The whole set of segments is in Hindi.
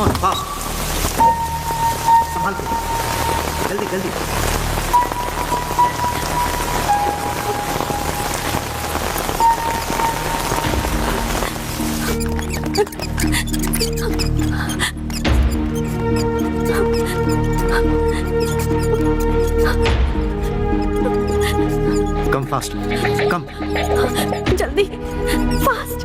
ऑन फास्ट, संभाल के, जल्दी जल्दी। कम फास्ट, कम जल्दी, फास्ट।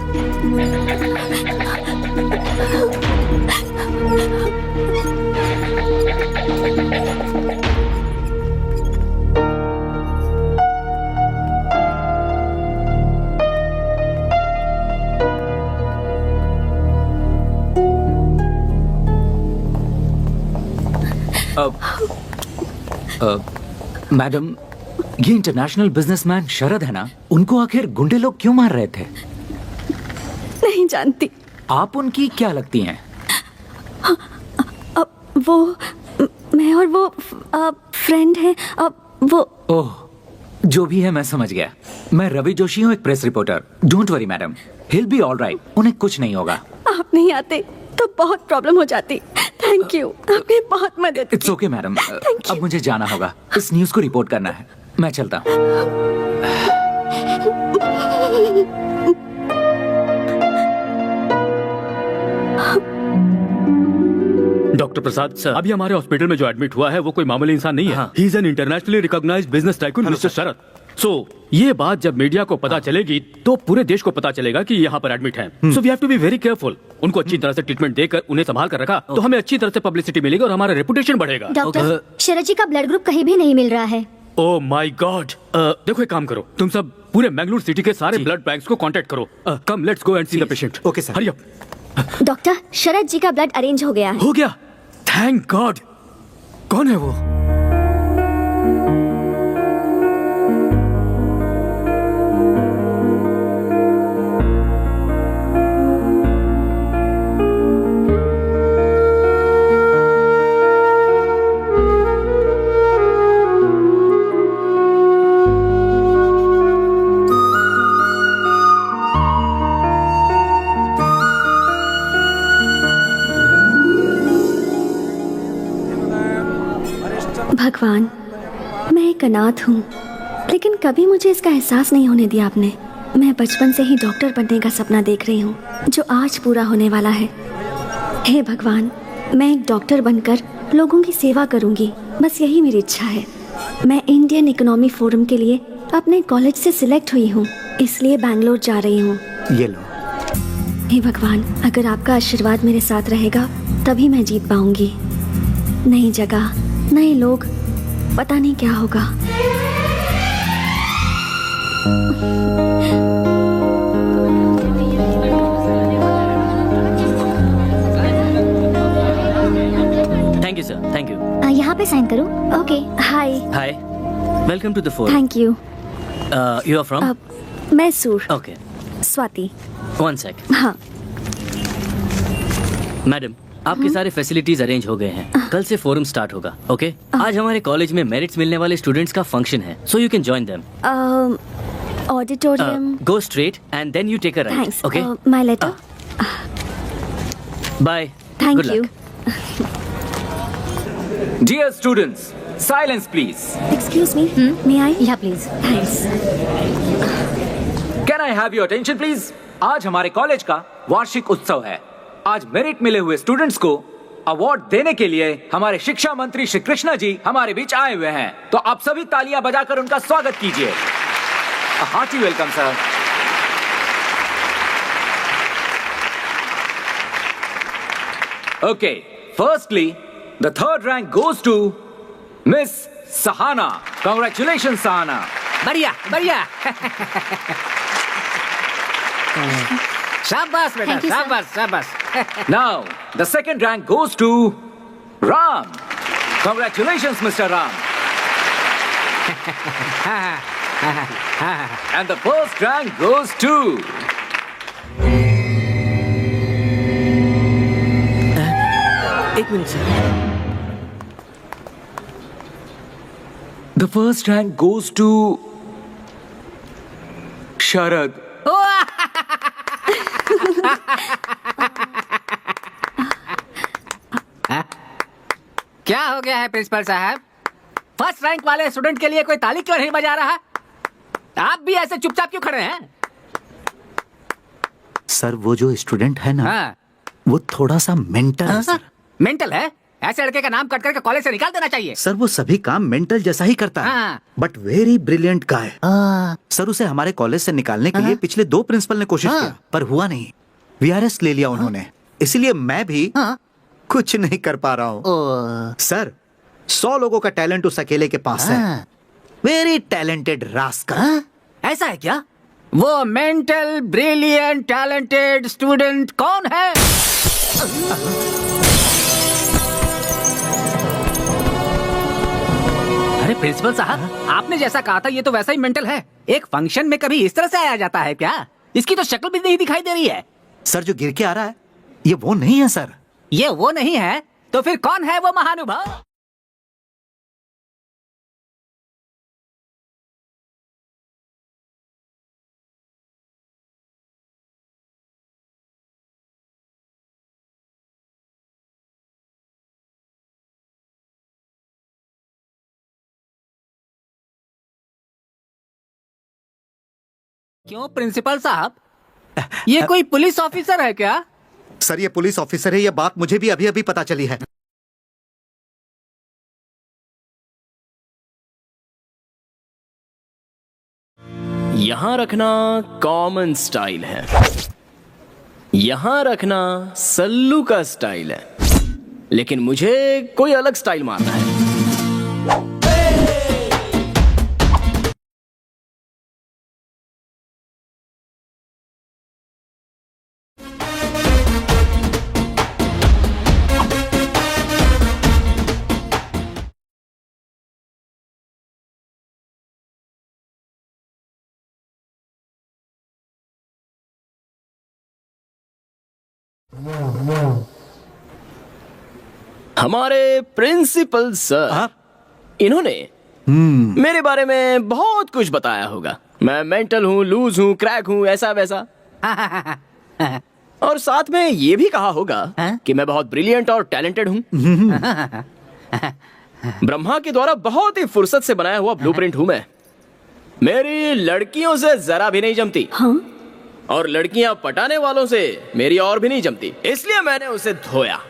मैडम, ये इंटरनेशनल बिजनेसमैन शरद है ना, उनको आखिर गुंडे लोग क्यों मार रहे थे? नहीं जानती। आप उनकी क्या लगती हैं? वो मैं और वो फ्रेंड हैं। वो ओह, जो भी है मैं समझ गया। मैं रवि जोशी हूँ, एक press reporter. Don't worry madam, hill be all right. उन्हें कुछ नहीं होगा। आप नहीं आते तो बहुत प्रॉब्लम हो जाती। थैंक यू, आपने बहुत मदद की। इट्स ओके मैडम, अब मुझे जाना होगा। इस न्यूज़ को रिपोर्ट करना है। मैं चलता हूँ। डॉक्टर प्रसाद सर, अभी हमारे हॉस्पिटल में जो एडमिट हुआ है वो कोई मामूली इंसान नहीं है। He is an internationally recognised business tycoon mister Sharad. So ये बात जब मीडिया को पता चलेगी तो पूरे देश को पता चलेगा कि यहाँ पर एडमिट हैं। So we have to be very careful. उनको अच्छी तरह से ट्रीटमेंट देकर उन्हें संभाल कर रखा तो हमें अच्छी तरह से पब्लिसिटी मिलेगी और हमारा रेपुटेशन बढ़ेगा। डॉक्टर, शरद जी का ब्लड ग्रुप कहीं भी नहीं मिल रहा है। ओह माय गॉड। देखो एक काम करो, तुम सब पूरे मैंगलोर सिटी के सारे ब्लड बैंक्स को कांटेक्ट करो। Come let's go and see the patient. Okay sir. Hurry up. Doctor, Sharad ji का ब्लड अरेंज हो गया है। हो गया? Thank God. कौन है वो? भगवान, मैं एक अनाथ हूँ, लेकिन कभी मुझे इसका एहसास नहीं होने दिया आपने। मैं बचपन से ही डॉक्टर बनने का सपना देख रही हूँ, जो आज पूरा होने वाला है। हे भगवान, मैं एक डॉक्टर बनकर लोगों की सेवा करूँगी, बस यही मेरी इच्छा है। मैं इंडियन इकोनॉमी फोरम के लिए अपने कॉलेज से सिलेक्ट हुई हूँ, इसलिए बैंगलोर जा रही हूँ। ये लो। हे भगवान, अगर आपका आशीर्वाद मेरे साथ रहेगा तभी मैं जीत पाऊंगी। नई जगह, नए लोग, पता नहीं क्या होगा। Thank you sir, thank you. यहाँ पे साइन करूँ? Okay. Hi. Hi, welcome to the forum. Thank you. You are from? Mysore. Okay, Swati. One sec. हाँ। मैडम, आपके सारे फैसिलिटीज अरेंज हो गए हैं। कल से फोरम स्टार्ट होगा। ओके? आज हमारे कॉलेज में मेरिट्स मिलने वाले स्टूडेंट्स का फंक्शन है, so you can join them. Auditorium. Go straight and then you take a right. Thanks. Okay, my letter. Bye. Thank you. Dear students, silence please. Excuse me, may I? Yeah please. Thanks. Can I have your attention please? आज हमारे कॉलेज का वार्षिक उत्सव है। आज मेरिट मिले हुए स्टूडेंट्स को अवार्ड देने के लिए हमारे शिक्षा मंत्री श्री कृष्णा जी हमारे बीच आए हुए हैं, तो आप सभी तालियां बजाकर उनका स्वागत कीजिए। Hearty welcome sir. Okay, firstly the third rank goes to miss Sahana. Congratulation Sahana. बढ़िया बढ़िया। शाबाश बेटा, Thank you, sir. शाबाश शाबाश। Now, the second rank goes to Ram. Congratulations, Mr. Ram. And the first rank goes to... एक minute sir. The first rank goes to... Sharad. हो गया है प्रिंसिपल साहब? फर्स्ट रैंक वाले स्टूडेंट के लिए कोई ताली क्यों नहीं बजा रहा? आप भी ऐसे चुपचाप क्यों खड़े हैं? सर वो जो स्टूडेंट है ना, हाँ। वो थोड़ा सा मेंटल है सर। मेंटल है? ऐसे लड़के का नाम कट करके कॉलेज से निकाल देना चाहिए। सर वो सभी काम मेंटल जैसा ही करता है, हाँ। But very brilliant guy. Sir उसे हमारे कॉलेज से निकालने के लिए पिछले 2 प्रिंसिपल ने कोशिश किया, पर हुआ नहीं। वीआरएस ले लिया उन्होंने, इसीलिए मैं भी कुछ नहीं कर पा रहा हूँ। सर 100 लोगों का टैलेंट उस अकेले के पास है। Very talented rascal. ऐसा है क्या? वो मेंटल ब्रिलियंट टैलेंटेड स्टूडेंट कौन है? अरे प्रिंसिपल साहब, आपने जैसा कहा था ये तो वैसा ही मेंटल है। एक फंक्शन में कभी इस तरह से आया जाता है क्या? इसकी तो शक्ल भी नहीं दिखाई दे रही है। सर जो गिर के आ रहा है ये वो नहीं है सर। ये वो नहीं है तो फिर कौन है वो महानुभाव? क्यों प्रिंसिपल साहब, ये कोई पुलिस ऑफिसर है क्या? सर ये पुलिस ऑफिसर है, ये बात मुझे भी अभी अभी पता चली है। यहां रखना कॉमन स्टाइल है, यहां रखना सल्लू का स्टाइल है, लेकिन मुझे कोई अलग स्टाइल मारना है। हमारे प्रिंसिपल सर, इन्होंने मेरे बारे में बहुत कुछ बताया होगा। मैं मेंटल हूँ, लूज हूँ, क्रैक हूँ, ऐसा वैसा। और साथ में ये भी कहा होगा कि मैं बहुत ब्रिलियंट और टैलेंटेड हूँ। ब्रह्मा के द्वारा बहुत ही फुर्सत से बनाया हुआ ब्लूप्रिंट हूँ मैं। मेरी लड़कियों से जरा भी नहीं जमती। और लड़कियां पटाने वालों से मेरी और भी नहीं जमती, इसलिए मैंने उसे धोया।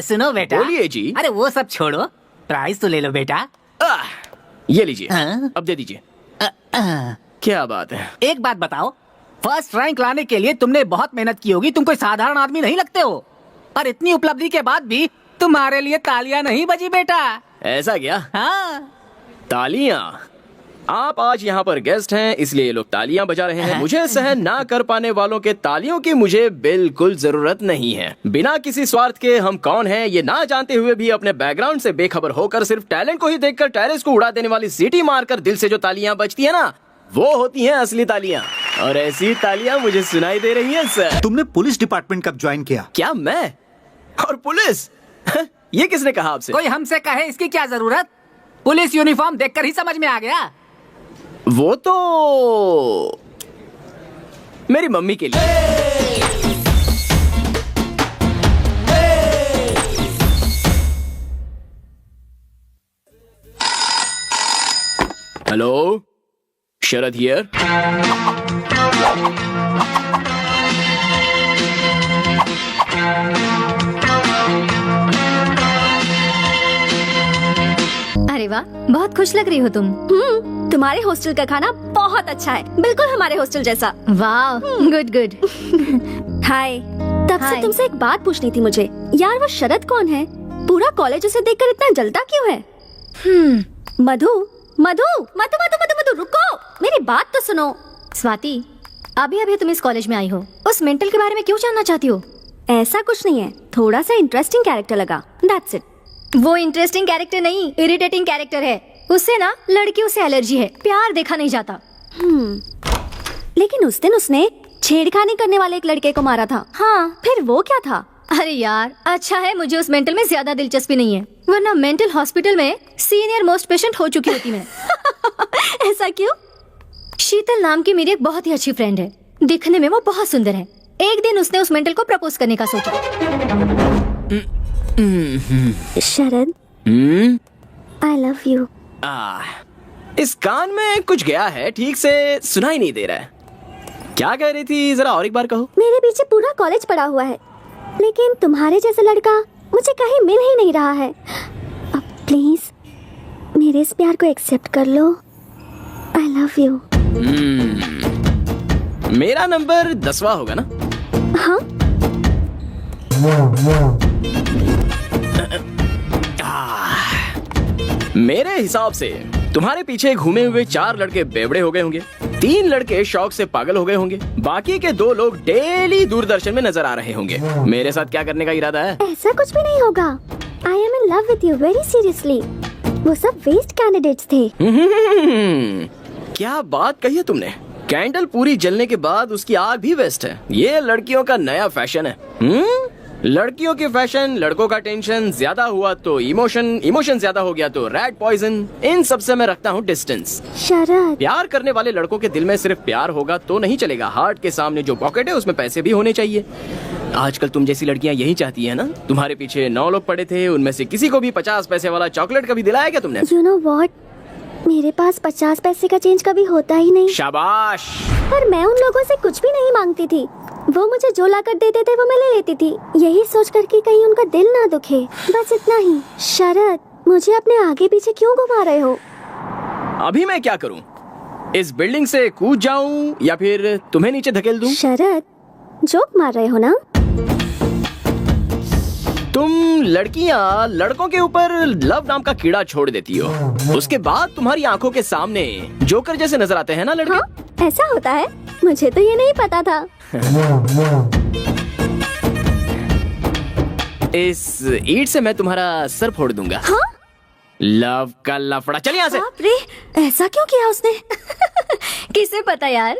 सुनो बेटा। बोलिए जी। अरे वो सब छोड़ो, प्राइस तो ले लो बेटा। ये लीजिए। अब दे दीजिए। क्या बात है। एक बात बताओ, फर्स्ट रैंक लाने के लिए तुमने बहुत मेहनत की होगी, तुम कोई साधारण आदमी नहीं लगते हो। और इतनी उपलब्धि के बाद भी तुम्हारे लिए तालियां नहीं बजी बेटा। ऐसा क्या? हाँ। तालियां? आप आज यहाँ पर गेस्ट हैं इसलिए ये लोग तालियां बजा रहे हैं। मुझे सहन ना कर पाने वालों के तालियों की मुझे बिल्कुल जरूरत नहीं है। बिना किसी स्वार्थ के हम कौन हैं ये ना जानते हुए भी अपने बैकग्राउंड से बेखबर होकर सिर्फ टैलेंट को ही देखकर टेरेस को उड़ा देने वाली सीटी मारकर दिल से जो तालियां बजती है ना, वो होती हैं असली तालियां। और ऐसी तालियां मुझे सुनाई दे रही हैं सर। तुमने पुलिस डिपार्टमेंट कब ज्वाइन किया? क्या मैं? और पुलिस? ये किसने कहा आपसे? कोई हमसे कहे इसकी क्या जरूरत? पुलिस यूनिफॉर्म देखकर ही समझ में आ गया। वो तो मेरी मम्मी के लिए। Hello, Sharad here. अरे वाह, बहुत खुश लग रही हो तुम। तुम्हारे हॉस्टल का खाना बहुत अच्छा है, बिल्कुल हमारे हॉस्टल जैसा। वाह, गुड गुड। हाय। तब से हाय। तुमसे एक बात पूछनी थी मुझे। यार वो शरद कौन है? पूरा कॉलेज उसे देखकर इतना जलता क्यों है? मधु मधु मधु मधु मधु मधु रुको, मेरी बात तो सुनो। स्वाति, अभी अभी तुम इस कॉलेज में आई हो, उस मेंटल के बारे में क्यों जानना चाहती हो? ऐसा कुछ नहीं है, थोड़ा सा इंटरेस्टिंग कैरेक्टर लगा, दैट्स इट। वो इंटरेस्टिंग कैरेक्टर नहीं, इरिटेटिंग कैरेक्टर है। उससे ना लड़कियों से एलर्जी है, प्यार देखा नहीं जाता। लेकिन उस दिन उसने छेड़खानी करने वाले एक लड़के को मारा था। हाँ, फिर वो क्या था? अरे यार, अच्छा है मुझे उस मेंटल में ज्यादा दिलचस्पी नहीं है, वरना मेंटल हॉस्पिटल में सीनियर मोस्ट पेशेंट हो चुकी होती मैं। ऐसा क्यों? शीतल नाम की मेरी एक बहुत ही अच्छी फ्रेंड है, दिखने में वो बहुत सुंदर है। एक दिन उसने उस मेंटल को प्रपोज करने का सोचा। शरद, आई लव यू। इस कान में कुछ गया है, ठीक से सुनाई नहीं दे रहा है। क्या कह रही थी, जरा और एक बार कहो। मेरे पीछे पूरा कॉलेज पड़ा हुआ है, लेकिन तुम्हारे जैसा लड़का मुझे कहीं मिल ही नहीं रहा है। अब प्लीज मेरे इस प्यार को एक्सेप्ट कर लो। I love you. मेरा नंबर 10वां होगा ना? हाँ। मेरे हिसाब से तुम्हारे पीछे घूमे हुए 4 लड़के बेवड़े हो गए होंगे, 3 लड़के शौक से पागल हो गए होंगे, बाकी के 2 लोग डेली दूरदर्शन में नजर आ रहे होंगे। मेरे साथ क्या करने का इरादा है? ऐसा कुछ भी नहीं होगा। I am in love with you very seriously. वो सब वेस्ट कैंडिडेट्स थे। क्या बात कही है तुमने। कैंडल पूरी जलने के बाद उसकी आग भी वेस्ट है। ये लड़कियों का नया फैशन है। लड़कियों के फैशन, लड़कों का टेंशन, ज्यादा हुआ तो इमोशन ज्यादा हो गया तो रैट पॉइजन। इन सब से मैं रखता हूँ डिस्टेंस। शरद, प्यार करने वाले लड़कों के दिल में सिर्फ प्यार होगा तो नहीं चलेगा, हार्ट के सामने जो पॉकेट है उसमें पैसे भी होने चाहिए। आजकल तुम जैसी लड़कियां यही चाहती है ना। तुम्हारे पीछे 9 लोग पड़े थे, उनमें से किसी को भी 50 पैसे वाला चॉकलेट कभी दिलाया क्या तुमने? यू नो व्हाट, मेरे पास 50 पैसे का चेंज कभी होता ही नहीं। शाबाश। पर मैं उन लोगों से कुछ भी नहीं मांगती थी। वो मुझे जो ला कर देते थे वो मैं ले लेती थी, यही सोच कर कि कहीं उनका दिल ना दुखे, बस इतना ही। शरद, मुझे अपने आगे पीछे क्यों घुमा रहे हो? अभी मैं क्या करूं? इस बिल्डिंग से कूद जाऊं या फिर तुम्हें नीचे धकेल दूं? शरद, जोक मार रहे हो ना? तुम लड़कियां लड़कों के ऊपर लव नाम का कीड़ा छोड़ देती हो, उसके बाद तुम्हारी आंखों के सामने जोकर जैसे नजर आते हैं ना लड़के। हाँ, ऐसा होता है? मुझे तो ये नहीं पता था। इस ईंट से मैं तुम्हारा सर फोड़ दूंगा। हाँ? लव का लफड़ा। चलिए यहाँ से। बाप रे, ऐसा क्यों किया उसने? किसे पता यार।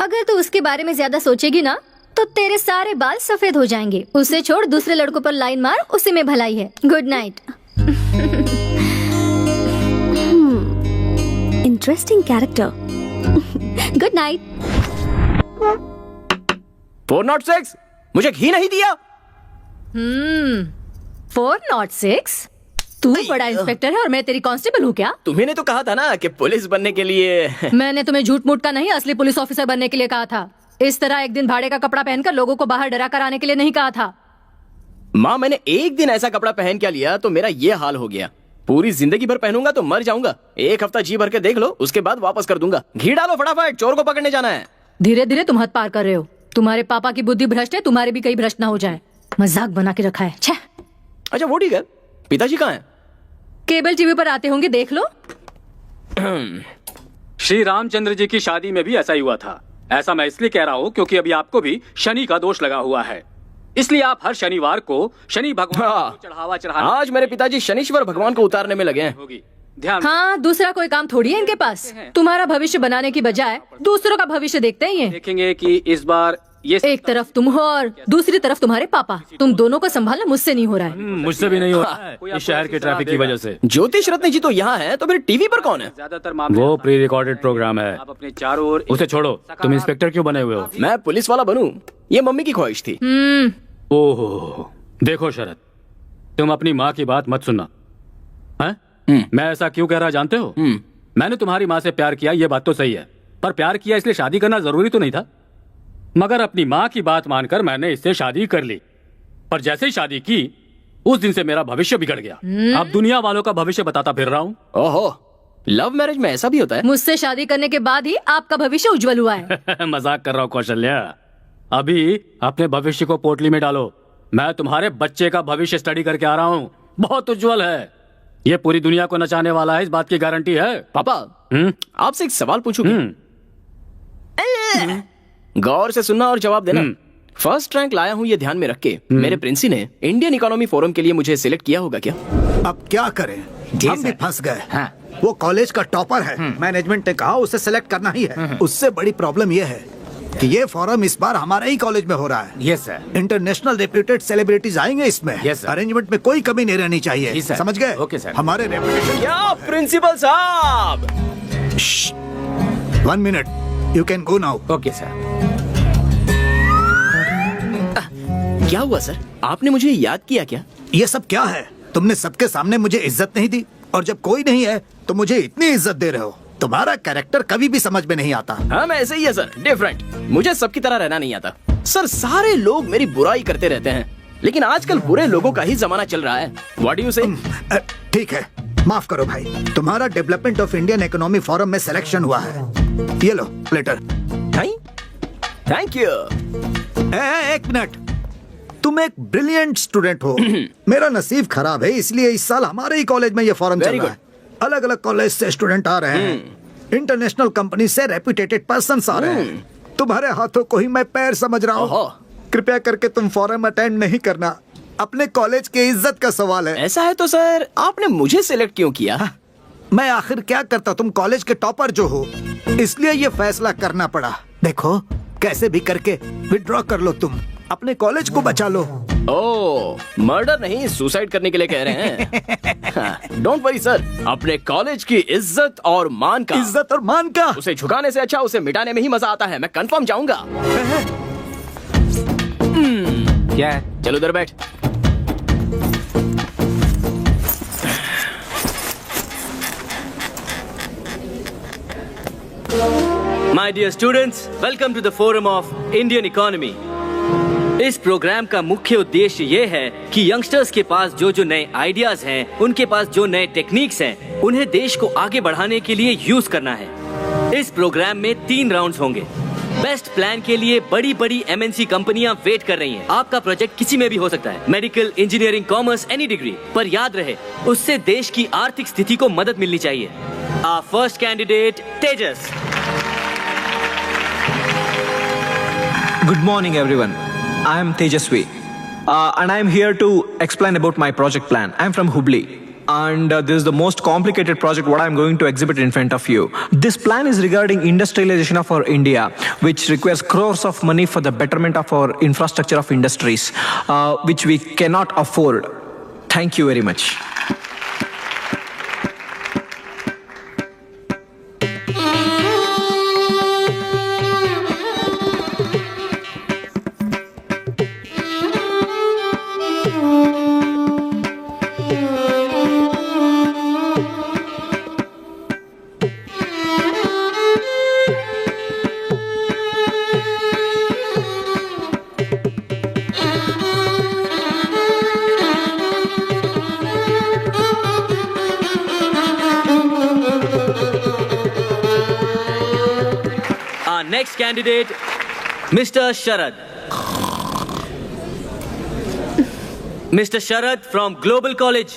अगर तू उसके बारे में ज्यादा सोचेगी ना तो तेरे सारे बाल सफेद हो जाएंगे। उसे छोड़, दूसरे लड़कों पर लाइन मार, उसी में भलाई है। Good night. Interesting character. Good night. 406, मुझे घी नहीं दिया। 406? तू बड़ा इंस्पेक्टर है और मैं तेरी कांस्टेबल हूँ क्या? तुम्ही तो कहा था ना कि पुलिस बनने के लिए। मैंने तुम्हें झूठ मूठ का नहीं, असली पुलिस ऑफिसर बनने के लिए कहा था। इस तरह एक दिन भाड़े का कपड़ा पहनकर लोगों को बाहर डरा कर आने के लिए नहीं कहा था। माँ, मैंने एक दिन ऐसा कपड़ा पहन क्या लिया तो मेरा ये हाल हो गया। पूरी जिंदगी भर पहनूंगा तो मर जाऊंगा। 1 हफ्ता जी भर के देख लो, उसके बाद वापस कर दूंगा। घी डालो फटाफट, चोर को पकड़ने जाना है। धीरे धीरे तुम हद पार कर रहे हो। तुम्हारे पापा की बुद्धि भ्रष्ट है, तुम्हारे भी कहीं भ्रष्ट ना हो जाए। मजाक बना के रखा है। छे। अच्छा वो ठीक है, पिताजी कहाँ हैं? केबल टीवी पर आते होंगे, देख लो। श्री रामचंद्र जी की शादी में भी ऐसा ही हुआ था। ऐसा मैं इसलिए कह रहा हूँ क्योंकि अभी आपको भी शनि का दोष लगा हुआ है, इसलिए आप हर शनिवार को शनि भगवान को चढ़ावा चढ़ाना। आज मेरे पिताजी शनीश्वर भगवान को उतारने में लगे हैं। होगी ध्यान। हाँ, दूसरा कोई काम थोड़ी है इनके पास। तुम्हारा भविष्य बनाने की बजाय दूसरों का भविष्य देखते हैं ये। देखेंगे कि इस बार ये एक तरफ तुम हो और दूसरी तरफ तुम्हारे पापा। तुम दोनों को संभालना मुझसे नहीं हो रहा है। मुझसे भी नहीं हो रहा है, इस शहर के ट्रैफिक की वजह से। ज्योतिष रत्न जी तो यहाँ है, तो फिर टीवी पर कौन है? ज्यादातर मामले वो प्री रिकॉर्डेड प्रोग्राम है। आप अपने चारों ओर उसे छोड़ो। तुम इंस्पेक्टर क्यों बने हुए हो? मैं पुलिस वाला बनूं, ये मम्मी की ख्वाहिश थी। ओहो, देखो शरद, तुम अपनी माँ की बात मत सुनना। हैं? मैं ऐसा क्यों कह रहा जानते हो? मैंने तुम्हारी माँ से प्यार किया, ये बात तो सही है, पर प्यार किया इसलिए शादी करना जरूरी तो नहीं था। मगर अपनी माँ की बात मानकर मैंने इससे शादी कर ली, पर जैसे ही शादी की उस दिन से मेरा भविष्य बिगड़ गया। अब दुनिया वालों का भविष्य बताता फिर रहा हूँ। ओहो, लव मैरिज में ऐसा भी होता है? मुझसे शादी करने के बाद ही आपका भविष्य उज्जवल हुआ है। मजाक कर रहा हूँ कौशल्या। अभी अपने भविष्य को पोटली में डालो। मैं तुम्हारे बच्चे का भविष्य स्टडी करके आ रहा हूँ, बहुत उज्जवल है। ये पूरी दुनिया को नचाने वाला है, इस बात की गारंटी है। पापा, आपसे एक सवाल पूछूं? गौर से सुनना और जवाब देना। फर्स्ट रैंक लाया हूँ ये ध्यान में रख के। मेरे प्रिंसी ने इंडियन इकोनॉमी फोरम के लिए मुझे सिलेक्ट किया होगा क्या? अब क्या करें, हम भी फंस गए। वो कॉलेज का टॉपर है, मैनेजमेंट ने कहा उसे सेलेक्ट करना ही है। उससे बड़ी प्रॉब्लम ये है कि ये फोरम इस बार हमारे ही कॉलेज में हो रहा है। Yes sir. International reputed celebrities आएंगे इसमें। Yes, sir. अरेंजमेंट में कोई कमी नहीं रहनी चाहिए, जी, sir. समझ गए? Okay, sir. हमारे रेपुटेशन। क्या प्रिंसिपल साहब? 1 minute, you can go now. Okay sir. क्या हुआ सर? आपने मुझे याद किया क्या? ये सब क्या है? तुमने सबके सामने मुझे इज्जत नहीं दी, और जब कोई नहीं है तो मुझे इतनी इज्जत दे रहे हो। तुम्हारा कैरेक्टर कभी भी समझ में नहीं आता। हाँ, मैं ऐसे ही है सर, डिफरेंट। मुझे सबकी तरह रहना नहीं आता सर। सारे लोग मेरी बुराई करते रहते हैं, लेकिन आजकल बुरे लोगों का ही जमाना चल रहा है। व्हाट डू यू से? ठीक है, माफ करो भाई, तुम्हारा development of Indian economy forum में सिलेक्शन हुआ है। ये लो लेटर। Thank you. एक मिनट, तुम एक ब्रिलियंट स्टूडेंट हो। मेरा नसीब खराब है, इसलिए इस साल हमारे ही कॉलेज में ये फॉरम चल रहा है। अलग अलग कॉलेज से स्टूडेंट आ रहे हैं, इंटरनेशनल कंपनी से रेप्यूटेड पर्सन्स आ रहे हैं। तुम्हारे हाथों को ही मैं पैर समझ रहा हूँ। कृपया करके तुम फॉरम अटेंड नहीं करना, अपने कॉलेज की इज्जत का सवाल है। ऐसा है तो सर आपने मुझे सिलेक्ट क्यों किया? मैं आखिर क्या करता, तुम कॉलेज के टॉपर जो हो, इसलिए ये फैसला करना पड़ा। देखो, कैसे भी करके विड्रॉ कर लो, तुम अपने कॉलेज को बचा लो। ओह, मर्डर नहीं, सुसाइड करने के लिए कह रहे हैं। डोंट वरी सर, अपने कॉलेज की इज्जत और मान का उसे झुकाने से अच्छा उसे मिटाने में ही मजा आता है। मैं कंफर्म जाऊंगा। क्या है? चलो उधर बैठ। My dear students, welcome to the Forum of Indian Economy. इस प्रोग्राम का मुख्य उद्देश्य ये है कि यंगस्टर्स के पास जो जो नए आइडियाज हैं, उनके पास जो नए टेक्निक्स हैं, उन्हें देश को आगे बढ़ाने के लिए यूज करना है। इस प्रोग्राम में 3 राउंड्स होंगे। बेस्ट प्लान के लिए बड़ी बड़ी MNC कंपनियां वेट कर रही हैं। आपका प्रोजेक्ट किसी में भी हो सकता है, medical, engineering, commerce, any degree. पर याद रहे, उससे देश की आर्थिक स्थिति को मदद मिलनी चाहिए। Our first candidate, Tejas. Good morning, everyone. I am Tejaswi, and I am here to explain about my project plan. I am from Hubli, and this is the most complicated project what I am going to exhibit in front of you. This plan is regarding industrialization of our India, which requires crores of money for the betterment of our infrastructure of industries, which we cannot afford. Thank you very much. Next candidate, Mr. Sharad. Mr. Sharad from Global College.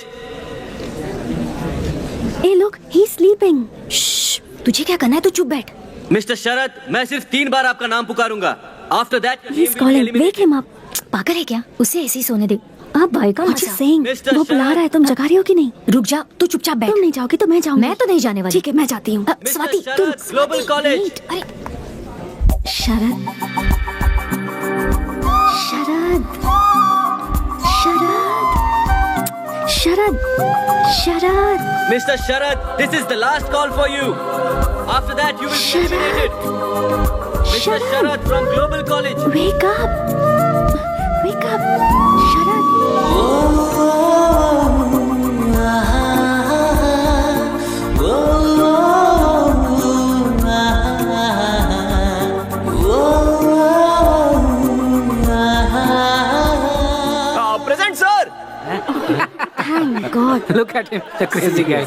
Hey, look, he's sleeping. Shh, तुझे क्या करना है? तू चुप बैठ. Mr. Sharad, मैं सिर्फ 3 बार आपका नाम पुकारूंगा. After that, he's calling. Wake him up. पागल है क्या? उसे ऐसे ही सोने दे. आप भाई का What you saying? वो बुला रहा है, तुम जगा रही हो कि नहीं? रुक जा, तू चुपचाप बैठ. तुम नहीं जाओगी तो मैं जाऊंगी. मैं तो नहीं जाने वाली. ठीक है, मैं जाती हूँ. स्वाति, तुम ग्लोबल कॉलेज. अरे शरद, शरद, शरद, शरद, शरद. Mr. Sharad, this is the last call for you. After that, you will be eliminated. Mr. Sharad from Global College. Wake up, wake up, Sharad. Present, sir. Thank God. Look at him, the crazy guy.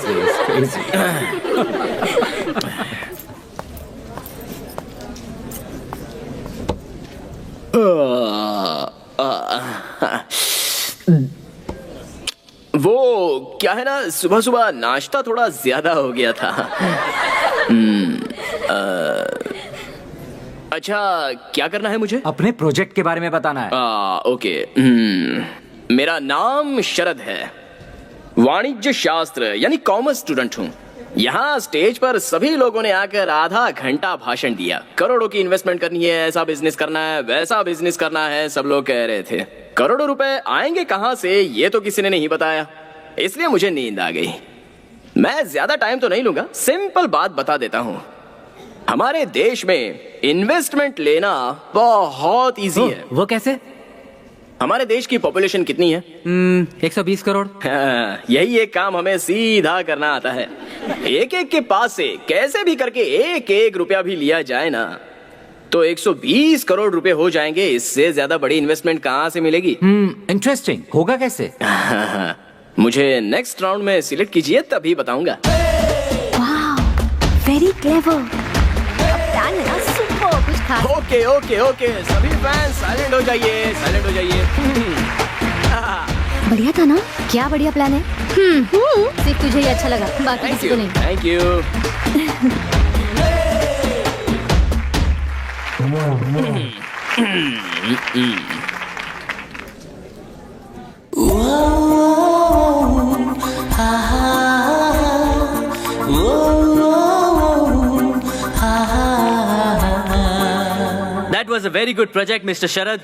वो क्या है ना, सुबह सुबह नाश्ता थोड़ा ज्यादा हो गया था। अच्छा, क्या करना है मुझे? अपने प्रोजेक्ट के बारे में बताना है। ओके। मेरा नाम शरद है, वाणिज्य शास्त्र यानी कॉमर्स स्टूडेंट हूँ। यहाँ स्टेज पर सभी लोगों ने आकर आधा घंटा भाषण दिया। करोड़ों की इन्वेस्टमेंट करनी है, ऐसा बिजनेस करना है, वैसा बिजनेस करना है, सब लोग कह रहे थे। करोड़ों रुपए आएंगे कहाँ से, ये तो किसी ने नहीं बताया, इसलिए मुझे नींद आ गई। मैं ज्यादा टाइम तो नहीं लूंगा, सिंपल बात बता देता हूँ। हमारे देश में इन्वेस्टमेंट लेना बहुत इजी है। वो कैसे? हमारे देश की पॉपुलेशन कितनी है? 120 करोड़। हाँ, यही एक काम हमें सीधा करना आता है। एक एक के पास से कैसे भी करके एक एक रुपया भी लिया जाए ना, तो 120 करोड़ रुपए हो जाएंगे। इससे ज्यादा बड़ी इन्वेस्टमेंट कहाँ से मिलेगी? इंटरेस्टिंग। होगा कैसे? मुझे नेक्स्ट राउंड में सिलेक्ट कीजिए, तभी बताऊंगा। Very clever. प्लान है ना सुपर कुछ खास। ओके ओके ओके, सभी फैंस साइलेंट हो जाइए, साइलेंट हो जाइए। बढ़िया था ना? क्या बढ़िया प्लान है। सिर्फ तुझे ही अच्छा लगा, बाकी थैंक किसी यू, को नहीं। Thank you. That was a very good project, Mr. Sharad.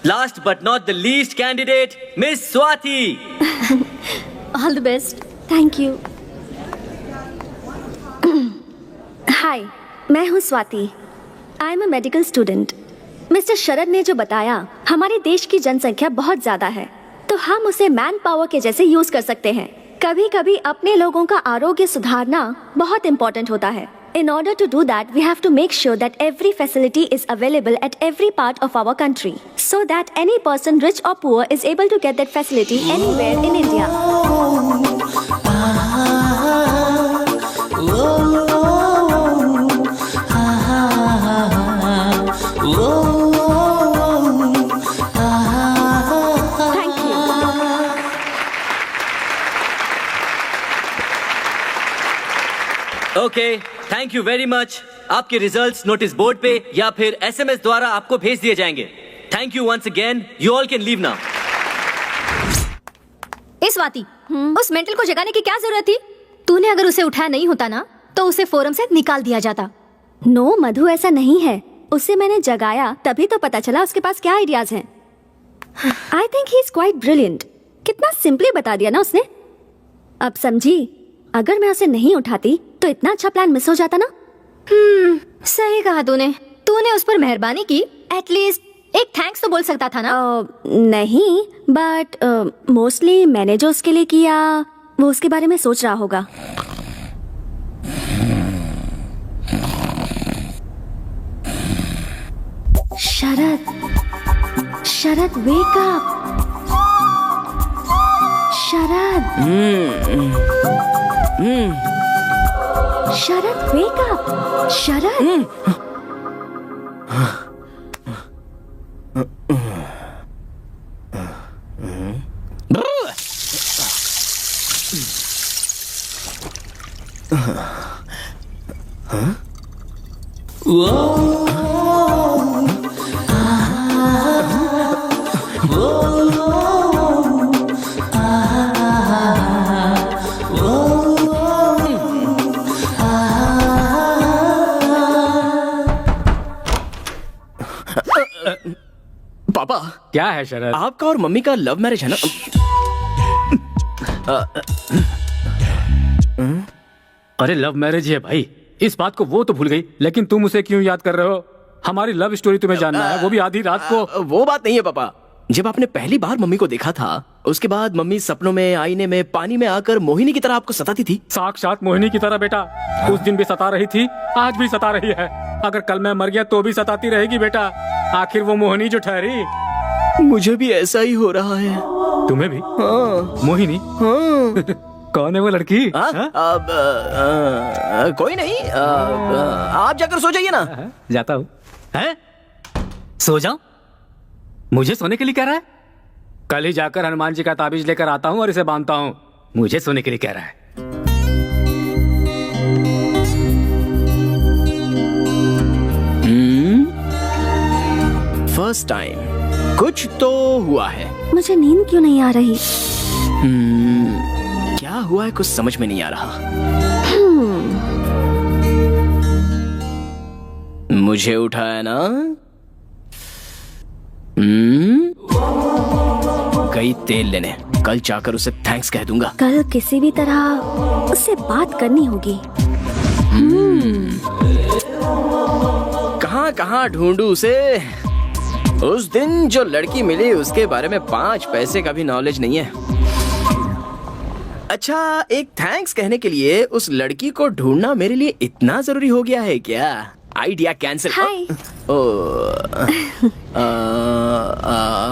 Last but not the least candidate, Miss Swati. All the best. Thank you. Hi, मैं हूँ Swati. I am a medical student. Mister Sharad ने जो बताया, हमारे देश की जनसंख्या बहुत ज्यादा है, तो हम उसे मैन पावर के जैसे यूज कर सकते हैं। कभी कभी अपने लोगों का आरोग्य सुधारना बहुत इम्पोर्टेंट होता है। In order to do that, we have to make sure that every facility is available at every part of our country, so that any person, rich or poor, is able to get that facility anywhere in India. Thank you. Okay, thank you very much. आपके रिजल्ट्स नोटिस बोर्ड पे या फिर SMS द्वारा आपको भेज दिए जाएंगे। Thank you once again. You all can leave now. ए स्वाति, उस मेंटल को जगाने की क्या जरूरत थी? तूने अगर उसे उठाया नहीं होता ना, तो उसे फोरम से निकाल दिया जाता। नो मधु, ऐसा नहीं है। उसे मैंने जगाया तभी तो पता चला उसके पास क्या आइडियाज हैं। I think he is quite brilliant. कितना सिंपली बता दिया ना उसने। अब समझी, अगर मैं उसे नहीं उठाती तो इतना अच्छा प्लान मिस हो जाता ना। सही कहा तूने। तूने उस पर मेहरबानी की, एटलीस्ट एक थैंक्स तो बोल सकता था ना। नहीं, बट मोस्टली मैंने जो उसके लिए किया वो उसके बारे में सोच रहा होगा। शरद, शरद वेक अप। शरद, शरद वेक अप। शरद, पापा, क्या है शरद? आपका और मम्मी का लव मैरिज है ना? अरे लव मैरिज है भाई, इस बात को वो तो भूल गई, लेकिन तुम उसे क्यों याद कर रहे हो? हमारी लव स्टोरी तुम्हें जानना है, वो भी आधी रात को। वो बात नहीं है पापा। जब आपने पहली बार मम्मी को देखा था, उसके बाद मम्मी सपनों में, आईने में, पानी में आकर मोहिनी की तरह आपको सताती थी। साक्षात मोहिनी की तरह बेटा। उस दिन भी सता रही थी, आज भी सता रही है। अगर कल मैं मर गया तो भी सताती रहेगी बेटा। आखिर वो मोहिनी जो ठहरी। मुझे भी ऐसा ही हो रहा है। तुम्हें भी? हाँ। मोहिनी? हाँ। कौन है वो लड़की? कोई नहीं। आप जाकर सो जाइए ना। जाता हूँ। हैं? सो जाऊं? मुझे सोने के लिए कह रहा है? कल ही जाकर हनुमान जी का ताबीज लेकर आता हूँ और इसे बांधता हूँ। मुझे सोने के लिए कह रहा है। फर्स्ट टाइम कुछ तो हुआ है। मुझे नींद क्यों नहीं आ रही? क्या हुआ है कुछ समझ में नहीं आ रहा। मुझे उठाया ना। गई तेल लेने। कल जाकर उसे थैंक्स कह दूंगा। कल किसी भी तरह उससे बात करनी होगी। कहाँ कहाँ ढूंढूं उसे? उस दिन जो लड़की मिली उसके बारे में 5 पैसे का भी नॉलेज नहीं है। अच्छा, एक थैंक्स कहने के लिए उस लड़की को ढूंढना मेरे लिए इतना जरूरी हो गया है क्या? Idea cancel. Hi.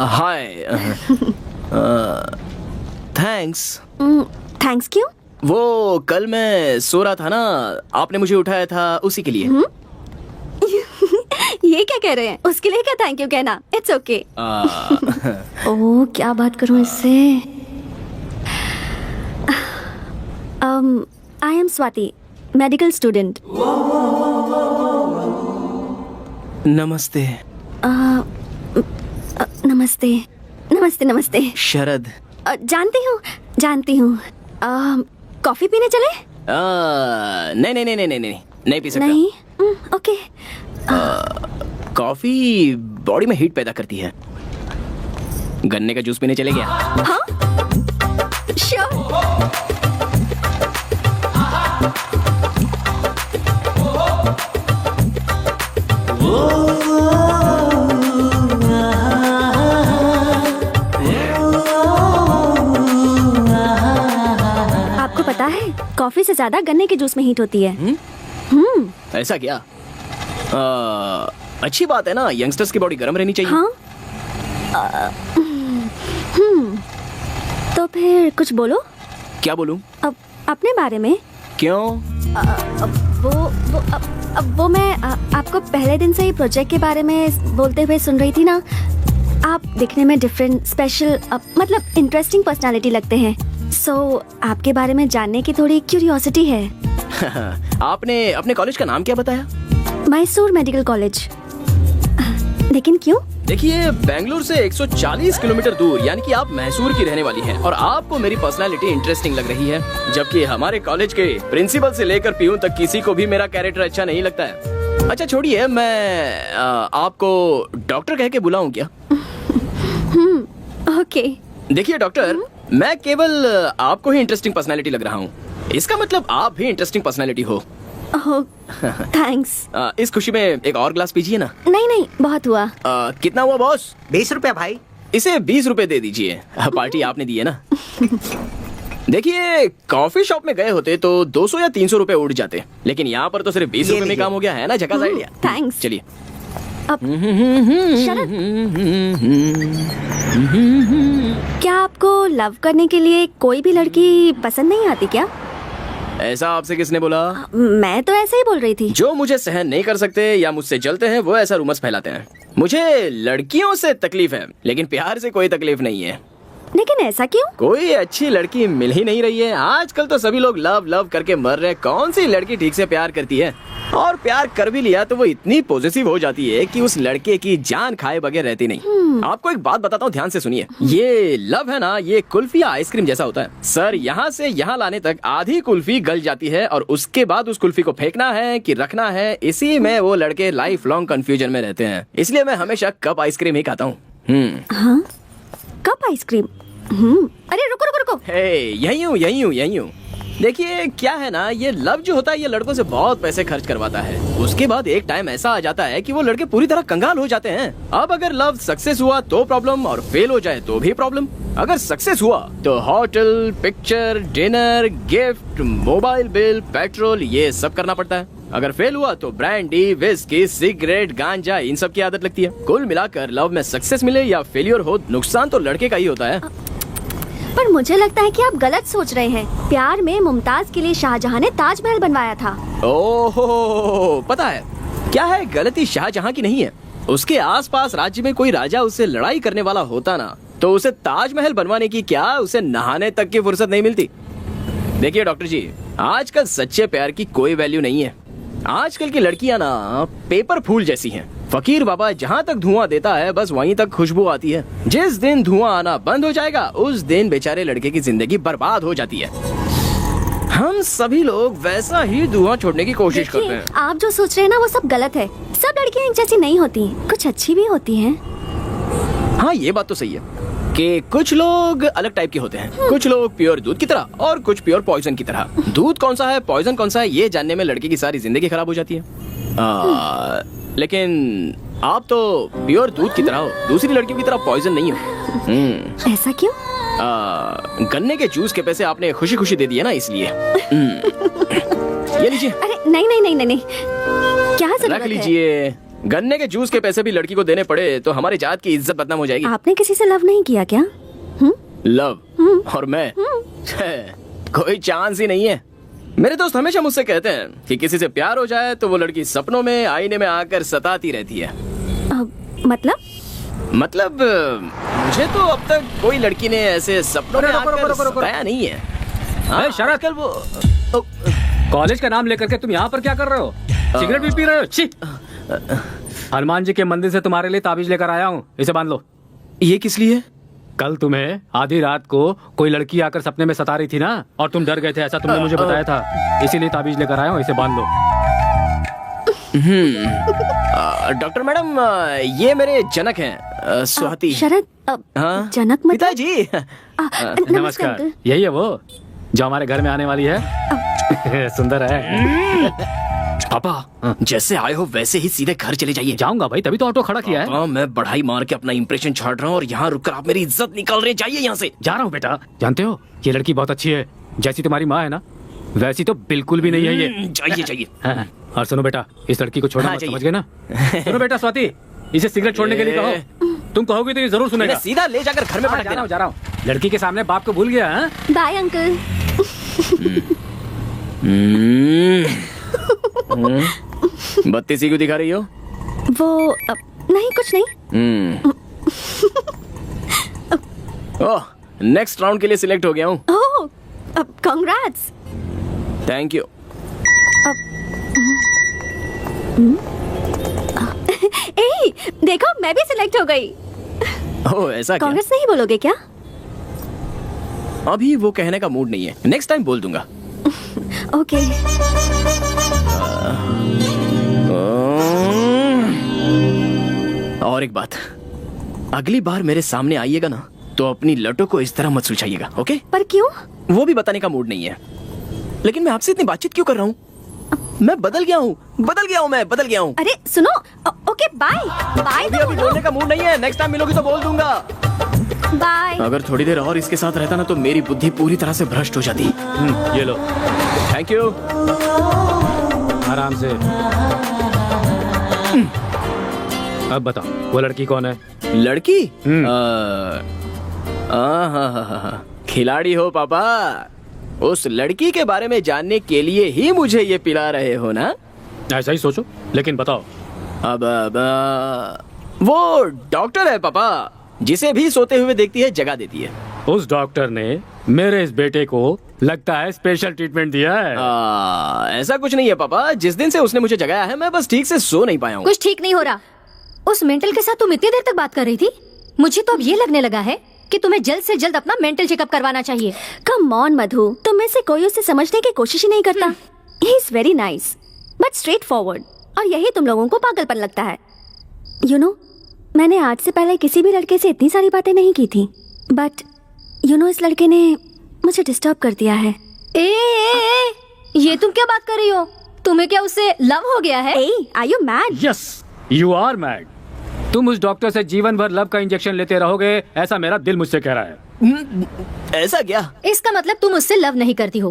Hi. Thanks. Thanks क्यों? वो कल मैं सो रहा था ना, आपने मुझे उठाया था उसी के लिए। ये क्या कह रहे हैं? उसके लिए क्या थैंक यू कहना? It's okay. ओह, क्या बात करूं इससे? I am Swati, medical student. नमस्ते। नमस्ते नमस्ते नमस्ते। शरद। जानती हूँ। कॉफी पीने चले? नहीं नहीं नहीं नहीं नहीं नहीं पी सकता। नहीं? ओके। कॉफी बॉडी में हीट पैदा करती है। गन्ने का जूस पीने चले गया। हाँ? श्योर। आपको पता है कॉफी से ज्यादा गन्ने के जूस में हीट होती है। ऐसा क्या? अच्छी बात है ना, यंगस्टर्स की बॉडी गर्म रहनी चाहिए। हाँ? तो फिर कुछ बोलो। क्या बोलूं? अब अपने बारे में। क्यों? वो मैं आपको पहले दिन से ही प्रोजेक्ट के बारे में बोलते हुए सुन रही थी ना। आप दिखने में डिफरेंट, स्पेशल, मतलब इंटरेस्टिंग पर्सनालिटी लगते हैं। सो आपके बारे में जानने की थोड़ी क्यूरियोसिटी है। आपने अपने कॉलेज का नाम क्या बताया? Mysore medical college. लेकिन क्यों? देखिए, बेंगलुरु से 140 किलोमीटर दूर, यानी कि आप मैसूर की रहने वाली हैं, और आपको मेरी पर्सनालिटी इंटरेस्टिंग लग रही है, जबकि हमारे कॉलेज के प्रिंसिपल से लेकर पीयून तक किसी को भी मेरा कैरेक्टर अच्छा नहीं लगता है। अच्छा छोड़िए, मैं आपको डॉक्टर कह के बुलाऊं क्या? ओके। देखिए डॉक्टर, मैं केवल आपको ही इंटरेस्टिंग पर्सनालिटी लग रहा हूँ, इसका मतलब आप भी इंटरेस्टिंग पर्सनालिटी हो। थैंक्स। इस खुशी में एक और ग्लास पीजिए ना। नहीं, बहुत हुआ। कितना हुआ बॉस? 20 रुपया भाई। इसे 20 रुपए दे दीजिए, पार्टी आपने दी है ना। देखिए, कॉफी शॉप में गए होते तो 200 या 300 रुपए उड़ जाते, लेकिन यहाँ पर तो सिर्फ 20 रुपए में काम हो गया है ना। झकास आइडिया। थैंक्स। चलिए। शरद, क्या आपको लव करने के लिए कोई भी लड़की पसंद नहीं आती क्या? ऐसा आपसे किसने बोला? मैं तो ऐसे ही बोल रही थी। जो मुझे सहन नहीं कर सकते या मुझसे जलते हैं वो ऐसा रूमर्स फैलाते हैं। मुझे लड़कियों से तकलीफ है, लेकिन प्यार से कोई तकलीफ नहीं है। लेकिन ऐसा क्यों? कोई अच्छी लड़की मिल ही नहीं रही है। आजकल तो सभी लोग लव लव करके मर रहे हैं। कौन सी लड़की ठीक से प्यार करती है? और प्यार कर भी लिया तो वो इतनी पॉजिटिव हो जाती है कि उस लड़के की जान खाए बगैर रहती नहीं। आपको एक बात बताता हूँ, ध्यान से सुनिए। ये लव है ना, ये कुल्फी या आइसक्रीम जैसा होता है सर। यहाँ से यहाँ लाने तक आधी कुल्फी गल जाती है, और उसके बाद उस कुल्फी को फेंकना है कि रखना है, इसी में वो लड़के लाइफ लॉन्ग कंफ्यूजन में रहते हैं। इसलिए मैं हमेशा कप आइसक्रीम ही खाता हूँ। हाँ? Cup ice cream? अरे रुको। यही हूँ। देखिए क्या है ना, ये लव जो होता है ये लड़कों से बहुत पैसे खर्च करवाता है। उसके बाद एक टाइम ऐसा आ जाता है कि वो लड़के पूरी तरह कंगाल हो जाते हैं। अब अगर लव सक्सेस हुआ तो प्रॉब्लम, और फेल हो जाए तो भी प्रॉब्लम। अगर सक्सेस हुआ तो hotel, picture, dinner, gift, mobile bill, petrol, ये सब करना पड़ता है। अगर फेल हुआ तो ब्रांडी, विस्की, सिगरेट, गांजा, इन सब की आदत लगती है। कुल मिलाकर लव में सक्सेस मिले या फेलियर हो, नुकसान तो लड़के का ही होता है। पर मुझे लगता है कि आप गलत सोच रहे हैं। प्यार में मुमताज के लिए शाहजहां ने ताजमहल बनवाया था। ओहो, पता है क्या है, गलती शाहजहां की नहीं है। उसके आसपास राज्य में कोई राजा उससे लड़ाई करने वाला होता ना, तो उसे ताजमहल बनवाने की क्या, उसे नहाने तक की फुर्सत नहीं मिलती। देखिए डॉक्टर जी, आजकल सच्चे प्यार की कोई वैल्यू नहीं है। आजकल की लड़कियां ना पेपर फूल जैसी हैं। फकीर बाबा जहाँ तक धुआं देता है बस वहीं तक खुशबू आती है। जिस दिन धुआं आना बंद हो जाएगा उस दिन बेचारे लड़के की जिंदगी बर्बाद हो जाती है। हम सभी लोग वैसा ही धुआं छोड़ने की कोशिश करते हैं। आप जो सोच रहे हैं ना वो सब गलत है। सब लड़कियां एक जैसी नहीं होती, कुछ अच्छी भी होती हैं। हाँ ये बात तो सही है कि कुछ लोग अलग टाइप के होते हैं। कुछ लोग प्योर दूध की तरह और कुछ प्योर पॉइजन की तरह। दूध कौन सा है, पॉइजन कौन सा है, ये जानने में लड़के की सारी जिंदगी खराब हो जाती है। लेकिन आप तो प्योर दूध की तरह हो, दूसरी लड़कियों की तरह पॉइजन नहीं हो। ऐसा क्यों? गन्ने के जूस के पैसे आपने खुशी खुशी दे दिए ना, इसलिए। ये लीजिए। अरे नहीं नहीं नहीं नहीं नहीं, क्या जरूरत रख है? लीजिए। गन्ने के जूस के पैसे भी लड़की को देने पड़े तो हमारी जात की इज्जत बदनाम हो जाएगी। आपने किसी से लव नहीं किया क्या? लव और मैं कोई चांस ही नहीं है। मेरे दोस्त हमेशा मुझसे कहते हैं कि किसी से प्यार हो जाए तो वो लड़की सपनों में आईने में आकर सताती रहती है। मतलब मुझे तो अब तक कोई लड़की ने ऐसे सपनों में आकर सताया नहीं है। हाँ, शरद, कल वो कॉलेज का नाम लेकर के तुम यहाँ पर क्या कर रहे हो? सिगरेट भी पी रहे हो? छी! हनुमान जी के मंदिर से तुम्हारे लिए ताबीज लेकर आया हूँ, इसे बांध लो। ये किस लिए? कल तुम्हें आधी रात को कोई लड़की आकर सपने में सता रही थी ना, और तुम डर गए थे, ऐसा तुमने मुझे बताया था, इसीलिए ताबीज लेकर आया हूँ, इसे बांध लो। डॉक्टर मैडम, ये मेरे जनक हैं, स्वाति। शरद, हाँ? जनक मतलब? पिताजी। नमस्कार। यही है वो जो हमारे घर में आने वाली है। सुंदर है। पापा, जैसे आए हो वैसे ही सीधे घर चले जाइए। जाऊंगा भाई, तभी तो ऑटो खड़ा किया है। मैं बढ़ाई मार के अपना इंप्रेशन छाड़ रहा हूँ और यहाँ रुककर आप मेरी इज्जत निकाल रहे हैं। जाइए यहाँ से। जा रहा हूँ बेटा। जानते हो ये लड़की बहुत अच्छी है, जैसी तुम्हारी माँ है ना वैसी तो बिल्कुल भी नहीं है ये। जाइए जाइए। हाँ, और सुनो बेटा, इस लड़की को छोड़ना हाँ, मत, समझ गए ना? सुनो बेटा स्वाति, इसे सिगरेट छोड़ने के लिए कहो, तुम कहोगे तो ये जरूर सुनेगा। सीधा ले जाकर घर में पटक देना। जा रहा हूँ। लड़की के सामने बाप को भूल गया। Bye uncle. बत्ती सी क्यों दिखा रही हो? वो नहीं, कुछ नहीं। ओह, नेक्स्ट राउंड के लिए सिलेक्ट हो गया हूँ। ओह, कांग्रेट्स। Thank you. ए, देखो मैं भी सिलेक्ट हो गई। ओह, ऐसा क्या? कांग्रेस नहीं बोलोगे क्या? अभी वो कहने का मूड नहीं है, नेक्स्ट टाइम बोल दूंगा। ओके। और एक बात, अगली बार मेरे सामने आइएगा ना तो अपनी लटों को इस तरह मत सुलझाइएगा, ओके? पर क्यों? वो भी बताने का मूड नहीं है, लेकिन मैं आपसे इतनी बातचीत क्यों कर रहा हूँ? मैं बदल गया हूँ, मैं बदल गया हूँ। अरे सुनो, ओके बाय बाय। अभी बोलने का मूड नहीं है, नेक्स्ट टाइम मिलोगी तो बोल दूंगा। बाय। अगर थोड़ी देर और इसके साथ रहता ना तो मेरी बुद्धि पूरी तरह से भ्रष्ट हो जाती। ये लो। Thank you. आराम से। अब बताओ वो लड़की कौन है? लड़की? खिलाड़ी हो पापा। उस लड़की के बारे में जानने के लिए ही मुझे ये पिला रहे हो ना? ऐसा ही सोचो, लेकिन बताओ। अब वो डॉक्टर है पापा, जिसे भी सोते हुए देखती है जगा देती है। उस डॉक्टर ने मेरे इस बेटे को लगता है स्पेशल ट्रीटमेंट दिया है। ऐसा कुछ नहीं है पापा, जिस दिन से उसने मुझे जगाया है मैं बस ठीक से सो नहीं पाया हूँ। कुछ ठीक नहीं हो रहा। उस मेंटल के साथ तुम इतनी देर तक बात कर रही थी, मुझे तो अब ये लगने लगा है कि तुम्हें जल्द से जल्द अपना मेंटल चेकअप करवाना चाहिए। कम ऑन मधु, तुम में से कोई उसे समझने की कोशिश ही नहीं करता। He is very nice but straight forward, और यही तुम लोगों को पागलपन लगता है। यू नो, मैंने आज से पहले किसी भी लड़के से इतनी सारी बातें नहीं की थी, बट यू नो इस लड़के ने मुझे डिस्टर्ब कर दिया है। ये तुम क्या बात कर रही हो? तुम्हें क्या उससे लव हो गया है? Are you mad? Yes, you are mad. तुम उस डॉक्टर से जीवन भर लव का इंजेक्शन लेते रहोगे, ऐसा मेरा दिल मुझसे कह रहा है। ऐसा क्या? इसका मतलब तुम उससे लव नहीं करती हो?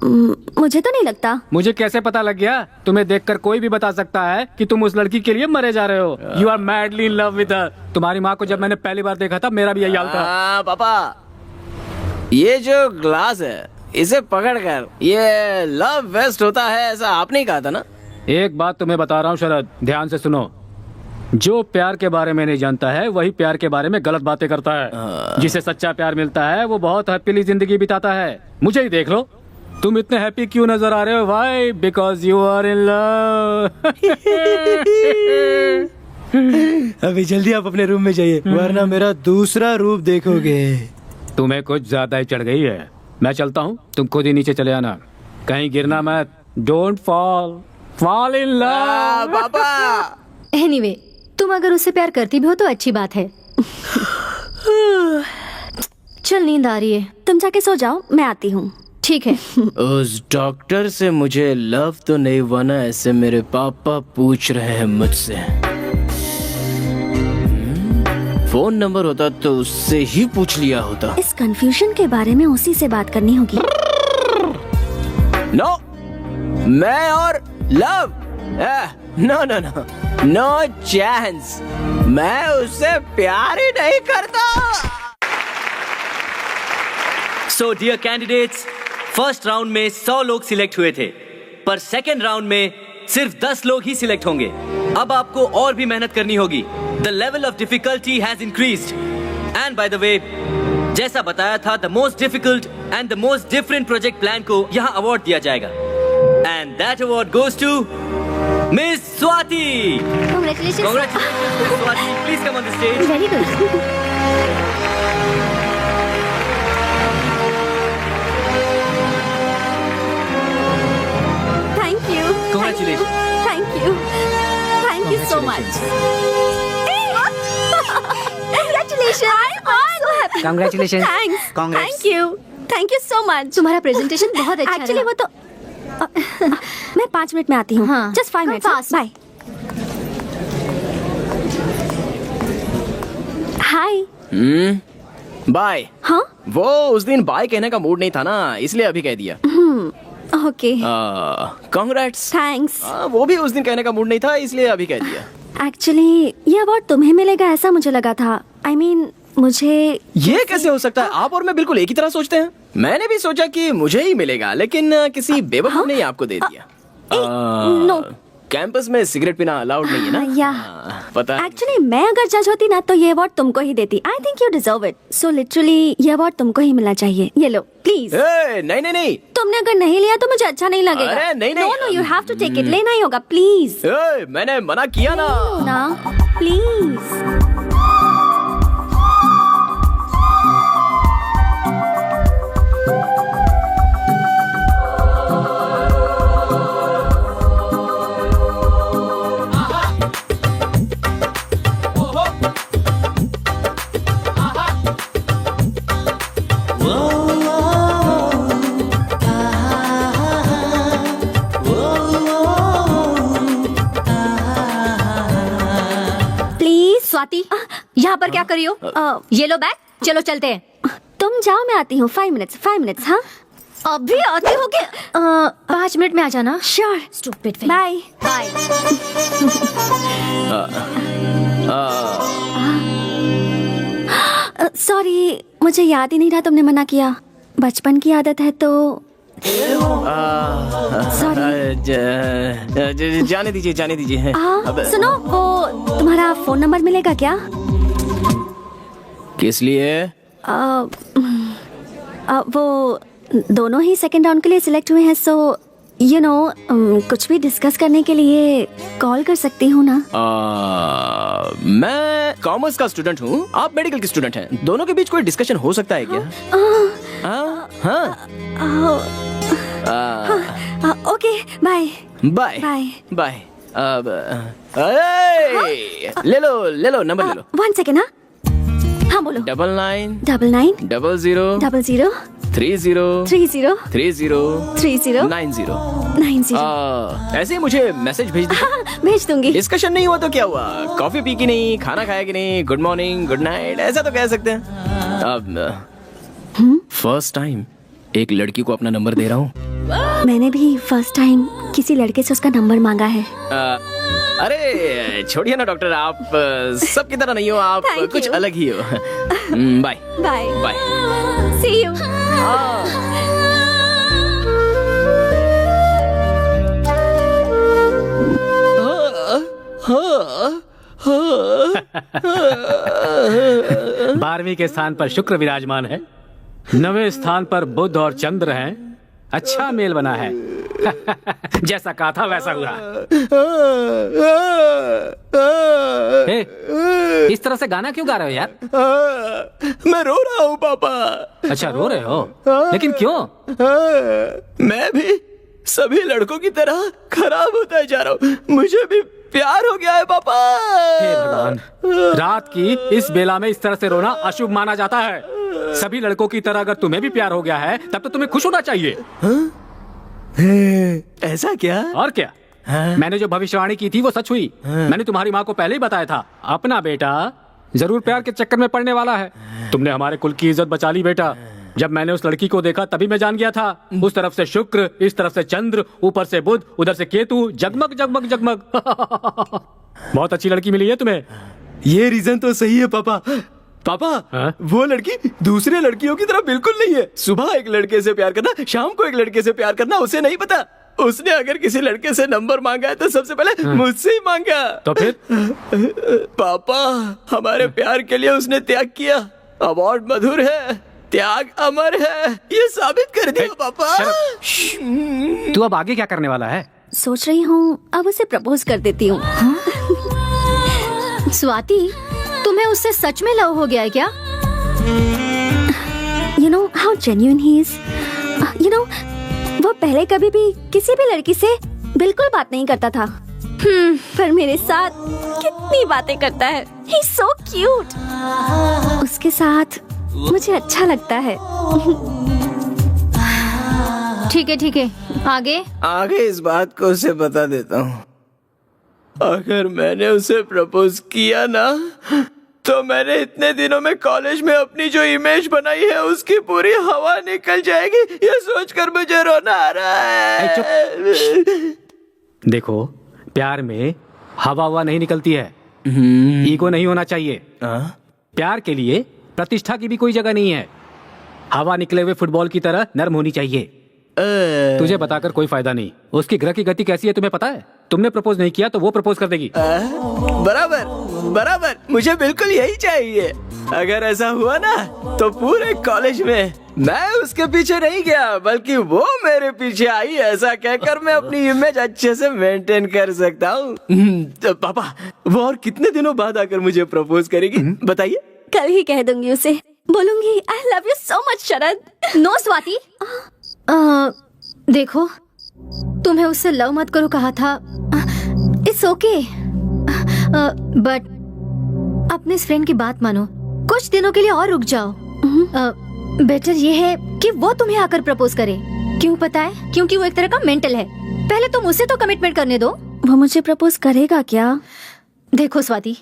मुझे तो नहीं लगता। मुझे कैसे पता लग गया? तुम्हें देखकर कोई भी बता सकता है कि तुम उस लड़की के लिए मरे जा रहे हो। You are madly in love with her. तुम्हारी माँ को जब मैंने पहली बार देखा था मेरा भी यही हाल था। पापा, ये जो ग्लास है इसे पकड़कर ये लव वेस्ट होता है, ऐसा आपने ही कहा था ना? एक बात तुम्हें बता रहा हूँ शरद, ध्यान से सुनो। जो प्यार के बारे में नहीं जानता है वही प्यार के बारे में गलत बातें करता है। जिसे सच्चा प्यार मिलता है वो बहुत हैप्पीली जिंदगी बिताता है। मुझे ही देख लो, तुम इतने हैप्पी क्यों नजर आ रहे हो? Why? Because you are in love. अभी जल्दी आप अपने रूम में जाइए, वरना मेरा दूसरा रूप देखोगे। तुम्हें कुछ ज्यादा ही चढ़ गई है। मैं चलता हूँ, तुम खुद ही नीचे चले आना, कहीं गिरना मत। Don't fall in love. पापा एनीवे, तुम अगर उससे प्यार करती भी हो तो अच्छी बात है। चल, नींद आ रही है, तुम जाके सो जाओ, मैं आती हूँ। ठीक है। उस डॉक्टर से मुझे लव तो नहीं हुआ ना, ऐसे मेरे पापा पूछ रहे हैं मुझसे। फोन नंबर होता तो उससे ही पूछ लिया होता। इस कंफ्यूजन के बारे में उसी से बात करनी होगी। नो, मैं और love, no no no, no chance. मैं उससे प्यार ही नहीं करता। So dear candidates, first round में 100 लोग सिलेक्ट हुए थे, पर सेकेंड राउंड में सिर्फ 10 लोग ही सिलेक्ट होंगे। अब आपको और भी मेहनत करनी होगी। The level of difficulty has increased. And by the way, जैसा बताया था, the most difficult and the most different project plan को यहाँ अवार्ड दिया जाएगा। And that award goes to miss Swati. Congratulations. Congratulations, Miss Swati. Please come on the stage. Very good. Thank you. Congratulations. Thank you. Thank you so much. Congratulations. I'm so happy. Congratulations. Thanks. Congrats. Thank you. Thank you so much. तुम्हारा प्रेजेंटेशन बहुत अच्छा एक्चुअली रहा। वो तो मैं 5 मिनट में आती हूँ। हाँ। Just 5 minute. fast. बाय। हाय। बाय। हाँ। वो उस दिन बाय कहने का मूड नहीं था ना, इसलिए अभी कह दिया। ओके। कांग्रेट्स। थैंक्स। वो भी उस दिन कहने का मूड नहीं था, इसलिए अभी कह दिया। एक्चुअली ये अवार्ड तुम्हें मिलेगा ऐसा मुझे लगा था। I mean, मुझे ये कैसे हो सकता है? आप और मैं बिल्कुल एक ही तरह सोचते हैं। मैंने भी सोचा कि मुझे ही मिलेगा, लेकिन किसी बेवकूफ ने आपको दे दिया। नो। कैंपस में सिगरेट पीना अलाउड नहीं है ना? या पता है। एक्चुअली मैं अगर जज होती ना तो ये अवार्ड तुमको ही देती। I think you deserve it. So literally ये अवार्ड तुमको ही मिलना चाहिए। ये लो प्लीज। नहीं नहीं नहीं। तुमने अगर नहीं लिया तो मुझे अच्छा नहीं लगेगा। अरे, नहीं, नो नहीं। No, you have to take it. लेना ही होगा प्लीज। मैंने मना किया ना। ना प्लीज। स्वाति, यहाँ पर क्या कर रही हो? ये लो बैग, चलो चलते हैं। तुम जाओ, मैं आती हूँ। 5 मिनट्स। हाँ अभी आती हो क्या? 5 मिनट में आ जाना। Sure. Stupid. Bye. Bye. Sorry, मुझे याद ही नहीं रहा तुमने मना किया। बचपन की आदत है तो सॉरी। जाने दीजिए। सुनो, वो तुम्हारा फोन नंबर मिलेगा क्या? किस लिए? वो दोनों ही सेकंड राउंड के लिए सिलेक्ट हुए हैं, सो यू नो कुछ भी डिस्कस करने के लिए कॉल कर सकती हूँ ना? मैं कॉमर्स का स्टूडेंट हूँ, आप मेडिकल की स्टूडेंट हैं। दोनों के बीच कोई डिस्कशन हो सकता है क्या? Okay, bye. बाय। ले लो नंबर ले लो। 1 सेकेंड। हाँ बोलो। 99 99 00 00 30 30 30 90। ऐसे ही मुझे मैसेज भेज दीजिए। भेज दूंगी। डिस्कशन नहीं हुआ तो क्या हुआ? कॉफी पी की नहीं, खाना खाया कि नहीं, गुड मॉर्निंग गुड नाइट ऐसा तो कह सकते हैं। अब फर्स्ट टाइम एक लड़की को अपना नंबर दे रहा हूँ। मैंने भी फर्स्ट टाइम किसी लड़के से उसका नंबर मांगा है। अरे छोड़िए ना डॉक्टर, आप सबकी तरह नहीं हो, आप Thank कुछ you. अलग ही हो। Bye bye. See you. बारहवीं के स्थान पर शुक्र विराजमान है, 9वें स्थान पर बुध और चंद्र हैं। अच्छा मेल बना है। जैसा कहा था वैसा हुआ। इस तरह से गाना क्यों गा रहे हो यार? मैं रो रहा हूँ पापा। अच्छा रो रहे हो, लेकिन क्यों? मैं भी सभी लड़कों की तरह खराब होता जा रहा हूँ। मुझे भी प्यार हो गया है पापा। हे भगवान, रात की इस बेला में इस तरह से रोना अशुभ माना जाता है। सभी लड़कों की तरह अगर तुम्हें भी प्यार हो गया है तब तो तुम्हें खुश होना चाहिए। ऐसा क्या? और क्या? मैंने जो भविष्यवाणी की थी वो सच हुई। मैंने तुम्हारी माँ को पहले ही बताया था, अपना बेटा जरूर प्यार के चक्कर में पड़ने वाला है। तुमने हमारे कुल की इज्जत बचा ली बेटा। जब मैंने उस लड़की को देखा तभी मैं जान गया था। उस तरफ से शुक्र, इस तरफ से चंद्र, ऊपर से बुध, उधर से केतु, जगमग जगमग जगमग। बहुत अच्छी लड़की मिली है तुम्हें। ये रीजन तो सही है पापा। पापा, वो लड़की दूसरे लड़कियों की तरह बिल्कुल नहीं है। सुबह एक लड़के से प्यार करना, शाम को एक लड़के से प्यार करना उसे नहीं पता। उसने अगर किसी लड़के से नंबर मांगा है तो सबसे पहले मुझसे ही मांगा। तो फिर? पापा, हमारे प्यार के लिए उसने त्याग किया। अवार्ड मधुर है, त्याग अमर है, ये साबित कर दिया पापा। तू अब आगे क्या करने वाला है? सोच रही हूँ अब उसे प्रपोज कर देती हूँ। स्वाति, तुम्हें उससे सच में लव हो गया है क्या? You know how genuine he is. You know, वो पहले कभी भी किसी भी लड़की से बिल्कुल बात नहीं करता था। पर मेरे साथ कितनी बातें करता है। He's so cute. उसके साथ मुझे अच्छा लगता है। ठीक है, आगे? आगे इस बात को उसे बता देता हूँ। अगर मैंने उसे प्रपोज किया ना, तो मैंने इतने दिनों में कॉलेज में अपनी जो इमेज बनाई है उसकी पूरी हवा निकल जाएगी। ये सोचकर मुझे रोना आ रहा है। देखो, प्यार में हवा नहीं निकलती है। ईगो नहीं होना चाहिए। प्यार के लिए प्रतिष्ठा की भी कोई जगह नहीं है। हवा निकले हुए फुटबॉल की तरह नर्म होनी चाहिए। तुझे बताकर कोई फायदा नहीं। उसकी ग्रह की गति कैसी है तुम्हें पता है? तुमने प्रपोज नहीं किया तो वो प्रपोज कर देगी। बराबर, मुझे बिल्कुल यही चाहिए। अगर ऐसा हुआ ना तो पूरे कॉलेज में मैं उसके पीछे नहीं गया बल्कि वो मेरे पीछे आई। ऐसा कहकर मैं अपनी इमेज अच्छे से मेंटेन कर सकता हूँ। तो पापा, वो और कितने दिनों बाद आकर मुझे प्रपोज करेगी बताइए? कल ही कह दूंगी उसे। बोलूंगी I love you so much Sharad. No Swati, देखो, तुम्हें उससे लव मत करो कहा था। इट्स ओके, बट अपने इस फ्रेंड की बात मानो। कुछ दिनों के लिए और रुक जाओ। बेटर ये है कि वो तुम्हें आकर प्रपोज करे। क्यों पता है? क्योंकि वो एक तरह का मेंटल है। पहले तुम उसे तो कमिटमेंट करने दो। वो मुझे प्रपोज करेगा क्या? देखो स्वाति,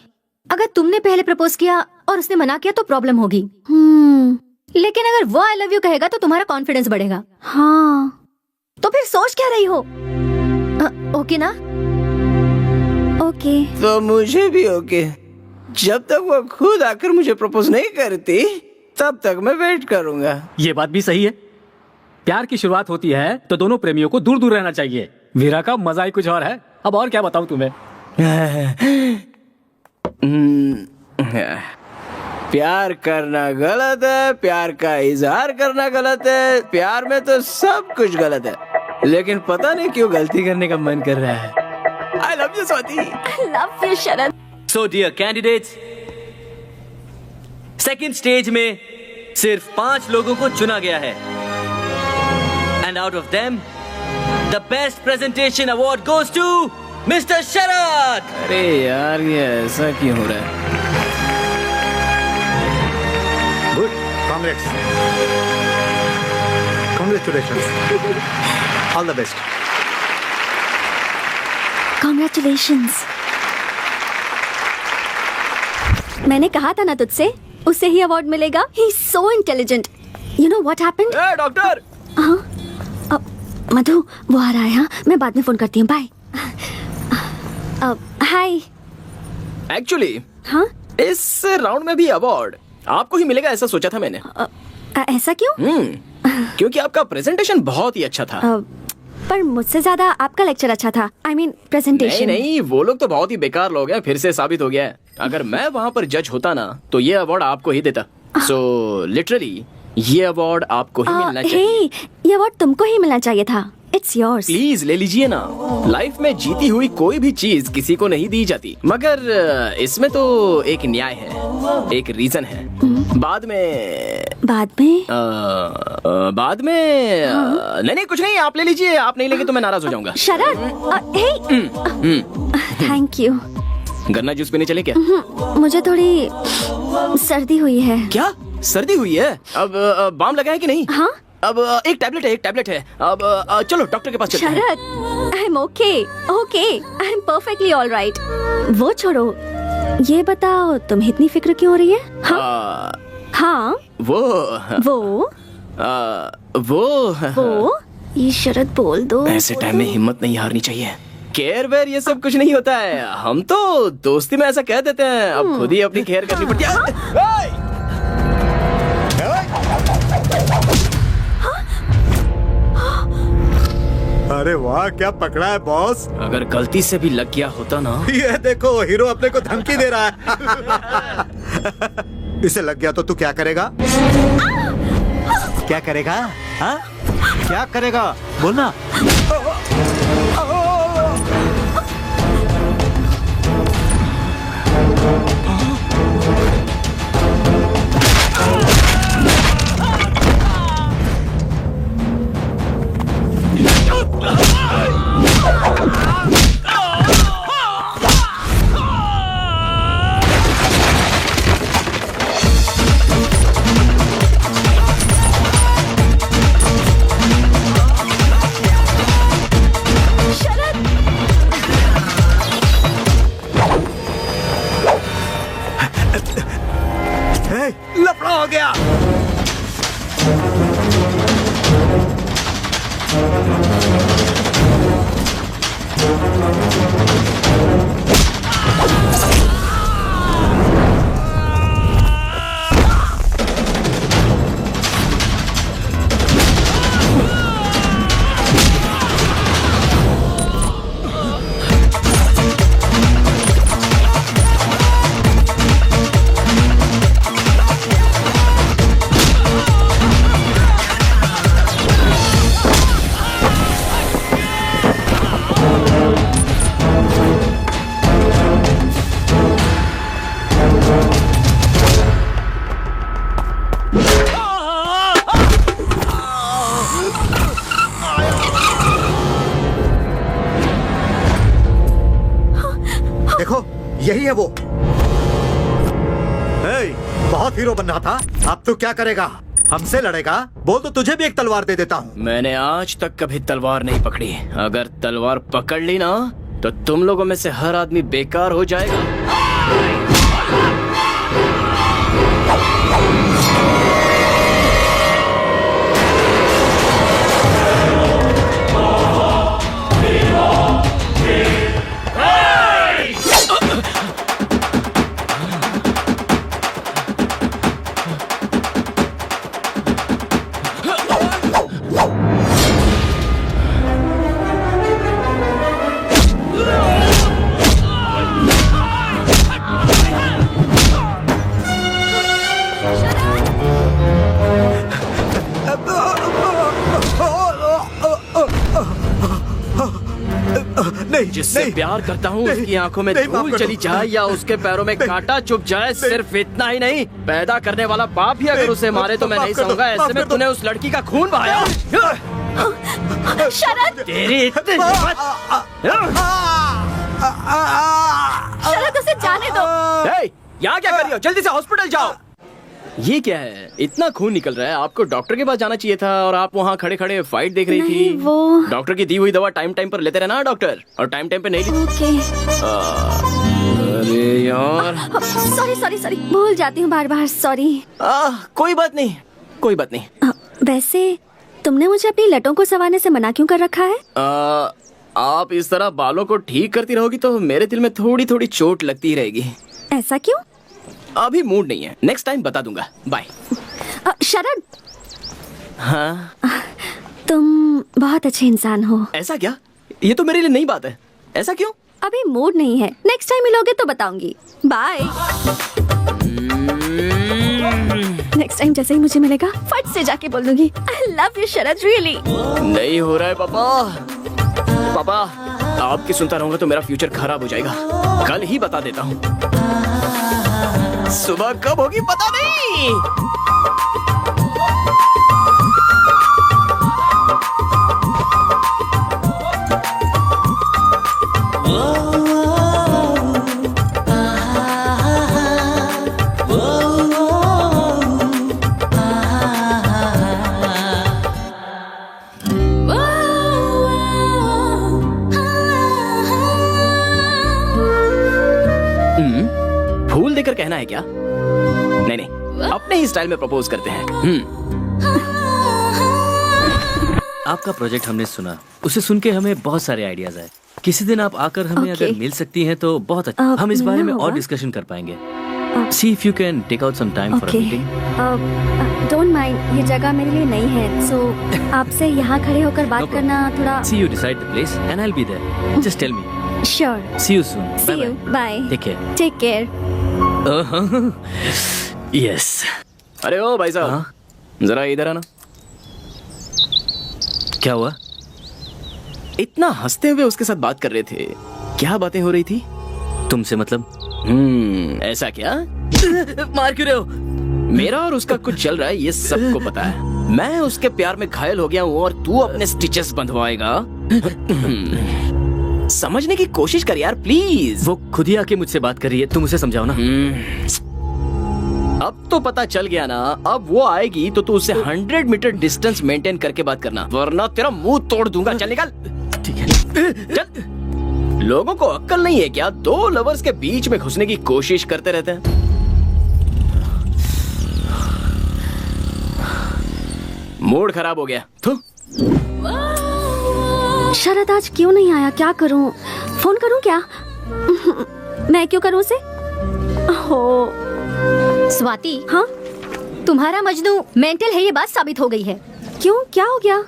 अगर तुमने पहले प्रपोज किया और उसने मना किया तो प्रॉब्लम होगी। लेकिन अगर वो आई लव यू कहेगा तो तुम्हारा कॉन्फिडेंस बढ़ेगा। हाँ, तो फिर सोच क्या रही हो? ओके ना? ओके। तो मुझे भी ओके। जब तक वो खुद आकर मुझे प्रपोज नहीं करती तब तक मैं वेट करूंगा। ये बात भी सही है। प्यार की शुरुआत होती है तो दोनों प्रेमियों को दूर दूर रहना चाहिए। वीरा का मजा ही कुछ और है। अब और क्या बताऊं तुम्हें? प्यार करना गलत है, प्यार का इजहार करना गलत है, प्यार में तो सब कुछ गलत है, लेकिन पता नहीं क्यों गलती करने का मन कर रहा है। I love you Swati. I love you Sharad. So dear candidates, second stage में सिर्फ 5 लोगों को चुना गया है। And out of them, the best presentation award goes to Mr. शरद। अरे यार, ये ऐसा क्यों हो रहा है? Good, congratulations, all the best. Congratulations। मैंने कहा था ना तुझसे, उसे ही अवार्ड मिलेगा। He's so intelligent. You know what happened? Doctor. Madhu, वो आ रहा है। हाँ, मैं बाद में फोन करती हूँ। बाय। हाय। एक्चुअली हाँ, इस राउंड में भी अवार्ड आपको ही मिलेगा ऐसा सोचा था मैंने। ऐसा क्यों? क्योंकि आपका प्रेजेंटेशन बहुत ही अच्छा था। पर मुझसे ज्यादा आपका लेक्चर अच्छा था। I mean presentation। नहीं, वो लोग तो बहुत ही बेकार लोग हैं। फिर से साबित हो गया है। अगर मैं वहाँ पर जज होता ना तो ये अवार्ड आपको ही देता। सो लिटरली ये अवार्ड आपको ही मिलना चाहिए। ये अवार्ड तुमको ही मिलना चाहिए था। It's yours। प्लीज ले लीजिए ना। लाइफ में जीती हुई कोई भी चीज किसी को नहीं दी जाती, मगर इसमें तो एक न्याय है, एक रीजन है। बाद में बाद में बाद में नहीं कुछ नहीं, आप ले लीजिए। आप नहीं लेंगे तो मैं नाराज हो जाऊंगा। शरद, थैंक यू। गन्ना जूस पीने चले क्या? मुझे थोड़ी सर्दी हुई है। क्या सर्दी हुई है? अब बाम लगा है कि नहीं? हाँ। अब एक टैबलेट है। अब चलो डॉक्टर के पास चलते हैं। Sharad, I am okay, I am perfectly all right. वो छोड़ो, ये बताओ तुम इतनी फिक्र क्यों हो रही है? हाँ वो ये शरद बोल दो। ऐसे टाइम में हिम्मत नहीं हारनी चाहिए। केयर वेयर ये सब कुछ नहीं होता है, हम तो दोस्ती में ऐसा कह देते हैं। अब खुद ही अपनी केयर करनी पड़ती है। अरे वाह, क्या पकड़ा है बॉस। अगर गलती से भी लग गया होता ना। ये देखो, हीरो अपने को धमकी दे रहा है। इसे लग गया तो तू क्या करेगा? क्या करेगा? हाँ? क्या करेगा? बोलना। लफड़ा हो गया। देखो, यही है वो। बहुत हीरो बनना था, अब तू क्या करेगा? हमसे लड़ेगा? बोल तो तुझे भी एक तलवार दे देता हूँ। मैंने आज तक कभी तलवार नहीं पकड़ी। अगर तलवार पकड़ ली ना तो तुम लोगों में से हर आदमी बेकार हो जाएगा। जिससे प्यार करता हूँ उसकी आंखों में धूल चली जाए या उसके पैरों में कांटा चुभ जाए, सिर्फ इतना ही नहीं, पैदा करने वाला बाप ही अगर उसे मारे तो मैं नहीं सहूंगा। ऐसे में तूने उस लड़की का खून बहाया। शरद, तेरी इतनी शरद, उसे जाने दो। यहाँ क्या कर रही हो? जल्दी से हॉस्पिटल जाओ। ये क्या है? इतना खून निकल रहा है, आपको डॉक्टर के पास जाना चाहिए था और आप वहाँ खड़े खड़े फाइट देख रही थी। वो डॉक्टर की दी हुई दवा टाइम टाइम पर लेते रहना डॉक्टर, और टाइम टाइम पे नहीं ली। ओके। अरे यार, सॉरी, भूल जाती हूँ बार बार, सॉरी। कोई बात नहीं। वैसे तुमने मुझे अपनी लटों को संवारने से मना क्यों कर रखा है? आप इस तरह बालों को ठीक करती रहोगी तो मेरे दिल में थोड़ी थोड़ी चोट लगती रहेगी। ऐसा क्यों? अभी मूड नहीं है, नेक्स्ट टाइम बता दूंगा। बाय। शरद, हाँ, तुम बहुत अच्छे इंसान हो। ऐसा क्या? ये तो मेरे लिए नई बात है। ऐसा क्यों? अभी मूड नहीं है, नेक्स्ट टाइम मिलोगे तो बताऊंगी। बाय। नेक्स्ट टाइम जैसे ही मुझे मिलेगा फट से जाके बोल दूंगी, आई लव यू शरद, रियली। नहीं हो रहा है पापा। पापा, आपकी सुनता रहूंगा तो मेरा फ्यूचर खराब हो जाएगा। कल ही बता देता हूँ। सुबह कब होगी पता नहीं। फूल देकर कहना है क्या? नहीं नहीं, अपने ही स्टाइल में प्रपोज करते हैं। आपका प्रोजेक्ट हमने सुना, उसे सुन के हमें बहुत सारे आइडियाज आए। किसी दिन आप आकर हमें Okay. अगर मिल सकती हैं तो बहुत अच्छा। हम इस बारे में मिलना और होगा। डिस्कशन कर पाएंगे। See if you can take out some time for a okay meeting. Don't mind, ये जगह मेरे लिए नई है, सो आपसे यहाँ खड़े होकर बात problem. करना थोड़ा। See you decide the place and I will be there. Just tell me. Sure, see you soon. See you, bye, take care. Take care. Yes. अरे ओ भाई साहब, हाँ? जरा इधर आना। क्या हुआ? इतना हंसते हुए उसके साथ बात कर रहे थे, क्या बातें हो रही थी? तुमसे मतलब? ऐसा क्या? मार क्यों रहे हो? मेरा और उसका कुछ चल रहा है, ये सबको पता है। मैं उसके प्यार में घायल हो गया हूँ और तू अपने स्टिचेस बंधवाएगा। समझने की कोशिश कर यार प्लीज। वो खुद ही आके मुझसे बात कर रही है, तुम उसे समझाओ ना। अब तो पता चल गया ना। अब वो आएगी तो तू उससे 100 मीटर डिस्टेंस मेंटेन करके बात करना, वरना तेरा मुंह तोड़ दूंगा। चल निकल। ठीक है। चल। लोगों को अक्ल नहीं है क्या? दो लवर्स के बीच में घुसने की कोशिश करते रहते हैं। मूड खराब हो गया। थू। शरद आज क्यों नहीं आया? क्या करूं? फोन करूं क्या? मैं क्यों करूं उसे? हो स्वाति, हाँ, तुम्हारा मजनू मेंटल है, ये बात साबित हो गई है। क्यों, क्या हो गया?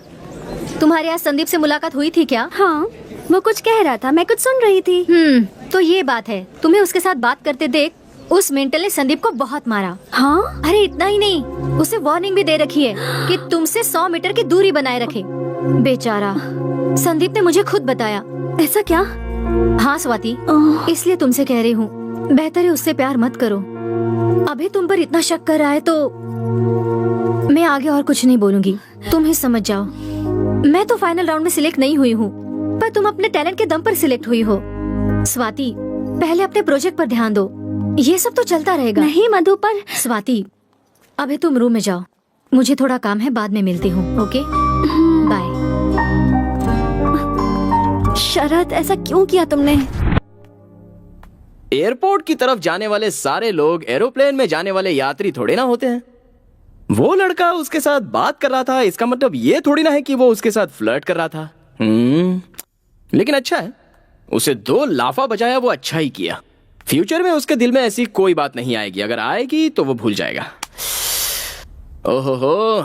तुम्हारे यहाँ संदीप से मुलाकात हुई थी क्या? हाँ, वो कुछ कह रहा था, मैं कुछ सुन रही थी। तो ये बात है, तुम्हें उसके साथ बात करते देख उस मेंटल ने संदीप को बहुत मारा। हाँ, अरे इतना ही नहीं, उसे वार्निंग भी दे रखी है कि तुमसे 100 मीटर की दूरी बनाए रखे। बेचारा संदीप ने मुझे खुद बताया। ऐसा क्या? हाँ स्वाति, ओह। इसलिए तुमसे कह रही हूँ, बेहतर है उससे प्यार मत करो। अभी तुम पर इतना शक कर रहा है तो मैं आगे और कुछ नहीं बोलूंगी, तुम ही समझ जाओ। मैं तो फाइनल राउंड में सिलेक्ट नहीं हुई हूँ, पर तुम अपने टैलेंट के दम पर सिलेक्ट हुई हो। स्वाति, पहले अपने प्रोजेक्ट पर ध्यान दो, ये सब तो चलता रहेगा। नहीं मधु, पर स्वाति, अभी तुम रूम में जाओ, मुझे थोड़ा काम है, बाद में मिलती हूँ। Okay, bye. शरद, ऐसा क्यों किया तुमने? एयरपोर्ट की तरफ जाने वाले सारे लोग एरोप्लेन में जाने वाले यात्री थोड़े ना होते हैं। वो लड़का उसके साथ बात कर रहा था, इसका मतलब ये थोड़ी ना है कि वो उसके साथ फ्लर्ट कर रहा था। लेकिन अच्छा है, उसे 2 लाफा बजाया, वो अच्छा ही किया। फ्यूचर में उसके दिल में ऐसी कोई बात नहीं आएगी, अगर आएगी तो वो भूल जाएगा। ओहो,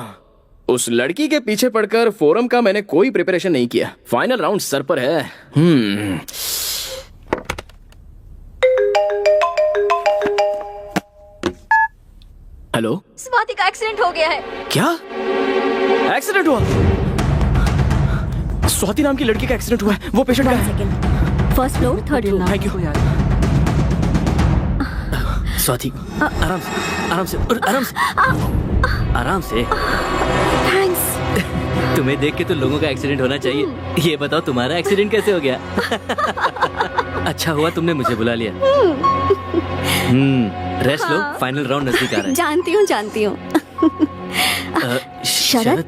उस लड़की के पीछे पड़कर फोरम का मैंने कोई प्रिपरेशन नहीं किया। फाइनल राउंड सर पर है। हेलो, स्वाति का एक्सीडेंट हो गया है। क्या एक्सीडेंट हुआ? स्वाति नाम की लड़की का एक्सीडेंट हुआ है। वो पेशेंट का है। First floor, third floor. Thank you. Swati, आराम से, आराम से, आराम से, आराम से। थैंक्स। तुम्हें देख के तो लोगों का एक्सीडेंट होना चाहिए। ये बताओ तुम्हारा एक्सीडेंट कैसे हो गया? अच्छा हुआ तुमने मुझे बुला लिया। रेस्ट लो, फाइनल राउंड नजदीक आ रहा है। जानती हूँ, जानती हूँ। शरद?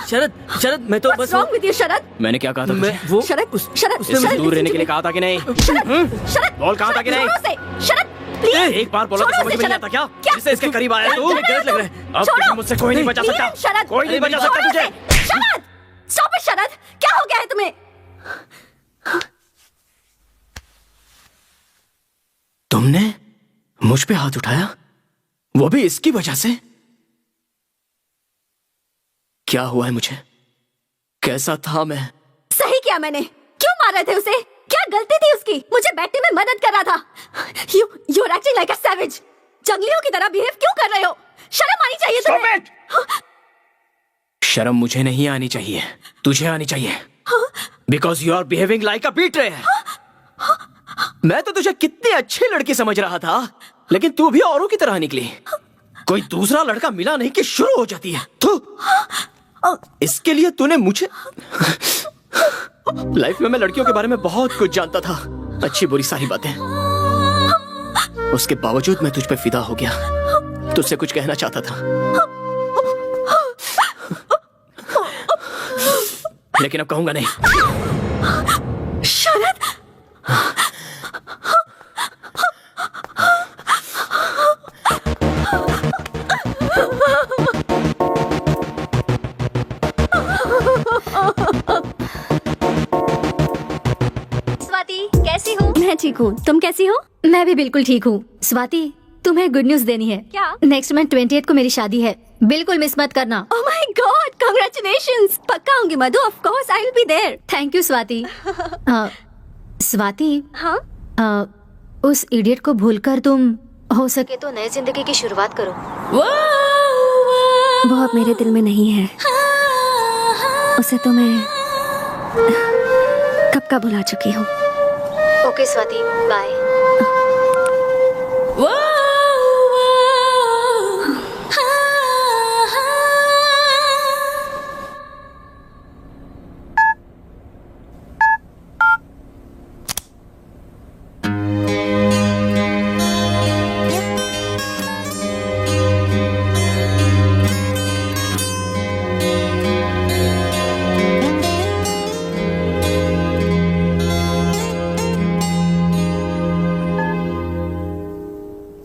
शरद, शरद, मैं तो बस What's wrong with you, शरद? मैंने क्या कहा था मैं तुझे? वो शरद, शरद, इससे शरद, दूर रहने listen के लिए to कहा था कि नहीं? me. शरद, बोल कहा था कि नहीं? जोरों से, शरद, please. एक बार बोला तो छोड़ो समझ उसे, में नहीं शरद। आता क्या? क्या? जिससे इसके करीब आया तू? शरद, गलत लग रहा है। अब छोड़ो। तुझे मुझसे कोई नहीं बचा सकता। Please, शरद, कोई नहीं बचा सकता छोड़ो तुझे। उसे। शरद, stop it, शरद, क्या हो गया है तुम्हें? तुमने मुझ पे हाथ उठाया, वो भी इसकी वजह से? क्या हुआ है मुझे? कैसा था मैं? सही किया मैंने। क्यों मार रहे थे उसे? क्या गलती थी उसकी? मुझे बैठने में मदद कर रहा था। You're acting like a savage. जंगलियों की तरह बिहेव क्यों कर रहे हो? शर्म आनी चाहिए तुम्हें। शर्म मुझे नहीं आनी चाहिए, तुझे आनी चाहिए। Because you are behaving like a betrayer. मैं तो तुझे कितने अच्छे लड़के समझ रहा था, लेकिन तू भी औरों की तरह निकली। कोई दूसरा लड़का मिला नहीं कि शुरू हो जाती है। इसके लिए तूने मुझे लाइफ में मैं लड़कियों के बारे में बहुत कुछ जानता था, अच्छी बुरी सारी बातें। उसके बावजूद मैं तुझ पे फिदा हो गया, तुझसे कुछ कहना चाहता था, लेकिन अब कहूंगा नहीं। शरद, स्वाति कैसी हो? मैं ठीक हूँ, तुम कैसी हो? मैं भी बिल्कुल ठीक हूँ। स्वाति तुम्हें गुड न्यूज देनी है। क्या? नेक्स्ट मंथ 20th को मेरी शादी है, बिल्कुल मिस मत करना। Oh my God, congratulations. पक्का आऊंगी Madhu, of course I will be there. Thank you Swati. Swati, हाँ, उस इडियट को भूलकर तुम हो सके तो नई जिंदगी की शुरुआत करो। वो अब मेरे दिल में नहीं है, उसे तो मैं कब का भुला चुकी हूँ। Okay Swati, bye.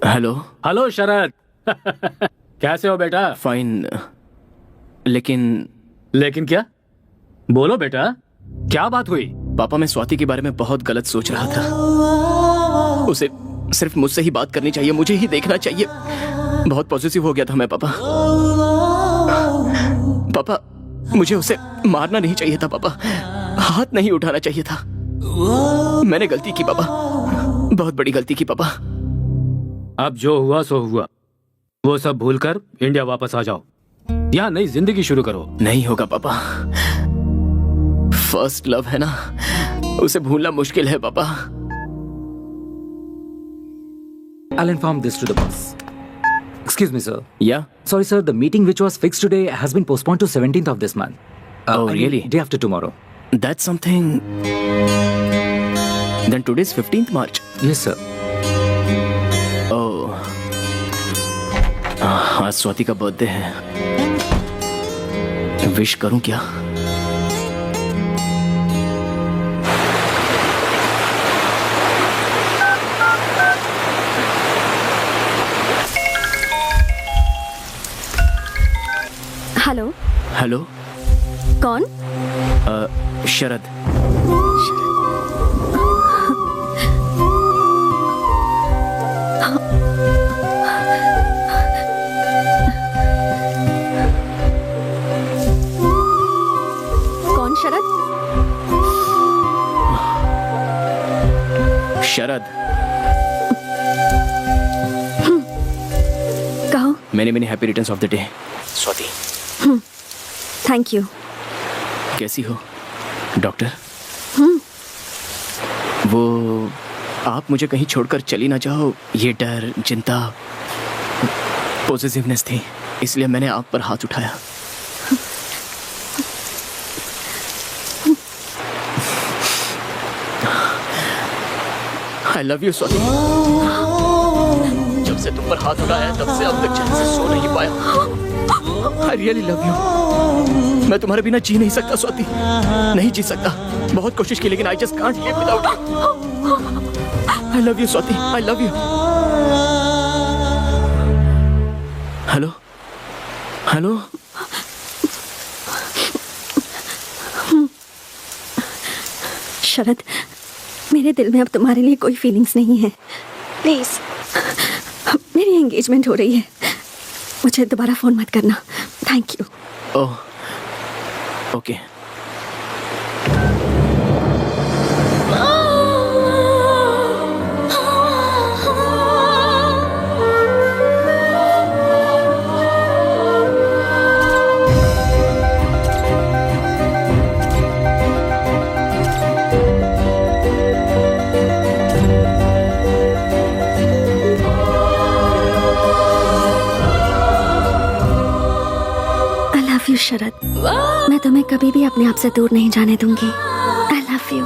Hello. Hello Sharad. कैसे हो बेटा? फाइन, लेकिन क्या? बोलो बेटा, क्या बात हुई? पापा, मैं स्वाति के बारे में बहुत गलत सोच रहा था। उसे सिर्फ मुझसे ही बात करनी चाहिए, मुझे ही देखना चाहिए। बहुत पॉजिटिव हो गया था मैं पापा। पापा, मुझे उसे मारना नहीं चाहिए था पापा, हाथ नहीं उठाना चाहिए था। मैंने गलती की पापा, बहुत बड़ी गलती की पापा। अब जो हुआ सो हुआ, वो सब भूलकर इंडिया वापस आ जाओ, यहाँ नई जिंदगी शुरू करो। नहीं होगा पापा, फर्स्ट लव है ना, उसे भूलना मुश्किल है पापा। I'll inform this to the boss. Excuse me, sir. Yeah? Sorry, sir. The meeting which was fixed today has been postponed to 17th of this month. Oh, I mean, really? Day after tomorrow. That's something. Then today's 15th March. Yes, sir. Oh. आज स्वाति का बर्थडे है, विश करूं क्या? हेलो। हेलो। कौन? शरद। कौन शरद? शरद, कहो। Many many happy returns of the day. Swati, thank you. कैसी हो डॉक्टर? वो आप मुझे कहीं छोड़कर चली ना जाओ, ये डर, चिंता, पॉजिटिवनेस थी, इसलिए मैंने आप पर हाथ उठाया। आई लव यू स्वाति। जब से तुम पर हाथ उठाया तब से अब तक चैन से सो नहीं पाया। I really love you. मैं तुम्हारे बिना जी नहीं सकता स्वाति, नहीं जी सकता। बहुत कोशिश की लेकिन I just can't live without you. I love you Swati, I love you. Hello, hello. Sharad, मेरे दिल में अब तुम्हारे लिए कोई फीलिंग्स नहीं है। प्लीज, मेरी एंगेजमेंट हो रही है, मुझे दोबारा फोन मत करना। Thank you. Oh, okay. Sharad, मैं तुम्हें कभी भी अपने आप से दूर नहीं जाने दूंगी। आई लव यू।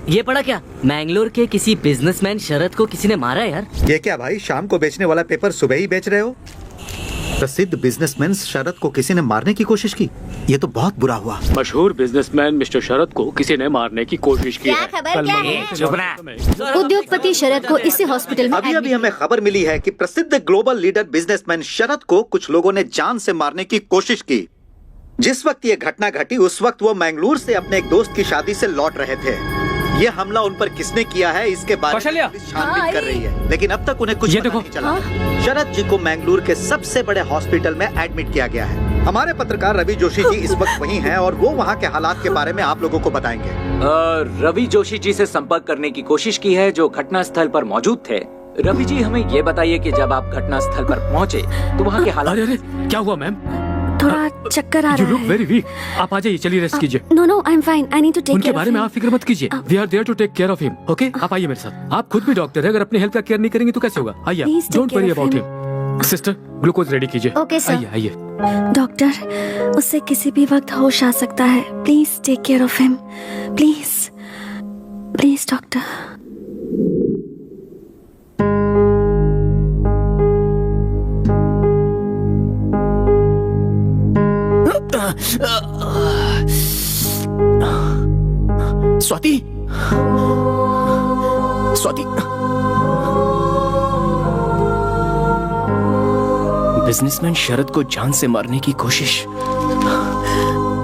ये पढ़ा क्या? मैंगलोर के किसी बिजनेसमैन शरद को किसी ने मारा यार। ये क्या भाई, शाम को बेचने वाला पेपर सुबह ही बेच रहे हो? प्रसिद्ध बिजनेसमैन शरद को किसी ने मारने की कोशिश की, ये तो बहुत बुरा हुआ। मशहूर बिजनेसमैन मिस्टर शरद को किसी ने मारने की कोशिश की है। उद्योगपति शरद को इसी हॉस्पिटल में अभी हमें खबर मिली है कि प्रसिद्ध ग्लोबल लीडर बिजनेसमैन शरद को कुछ लोगों ने जान से मारने की कोशिश की। जिस वक्त ये घटना घटी उस वक्त वो मैंगलोर से अपने एक दोस्त की शादी से लौट रहे थे। ये हमला उन पर किसने किया है इसके बारे में पुलिस छानबीन कर रही है, लेकिन अब तक उन्हें कुछ पता नहीं चला। शरद जी को मैंगलोर के सबसे बड़े हॉस्पिटल में एडमिट किया गया है। हमारे पत्रकार रवि जोशी जी इस वक्त वहीं हैं और वो वहाँ के हालात के बारे में आप लोगों को बताएंगे। रवि जोशी जी से संपर्क करने की कोशिश की है जो घटना स्थल पर मौजूद थे। रवि जी, हमें ये बताइए कि जब आप घटना स्थल पर पहुँचे तो वहाँ के हालात। अरे क्या हुआ मैम? थोड़ा चक्कर आ You रहा look है। very weak. आप आ जाइए, चलिए रेस्ट कीजिए। No no, I am fine. I need to take उनके केयर बारे में आप फिक्र मत कीजिए। We are there to take care of him. Okay, आप आइए मेरे साथ। आप खुद भी डॉक्टर है, अगर अपने हेल्थ का केयर नहीं करेंगे तो कैसे होगा? आइए, Please take don't care worry of about him. Him. Sister, glucose ready कीजिए। Okay, sir. आइए आइए। डॉक्टर, उससे किसी भी वक्त होश आ सकता है। Please take care of him. Please please doctor. Swati, Swati, businessman Sharad को जान से मारने की कोशिश।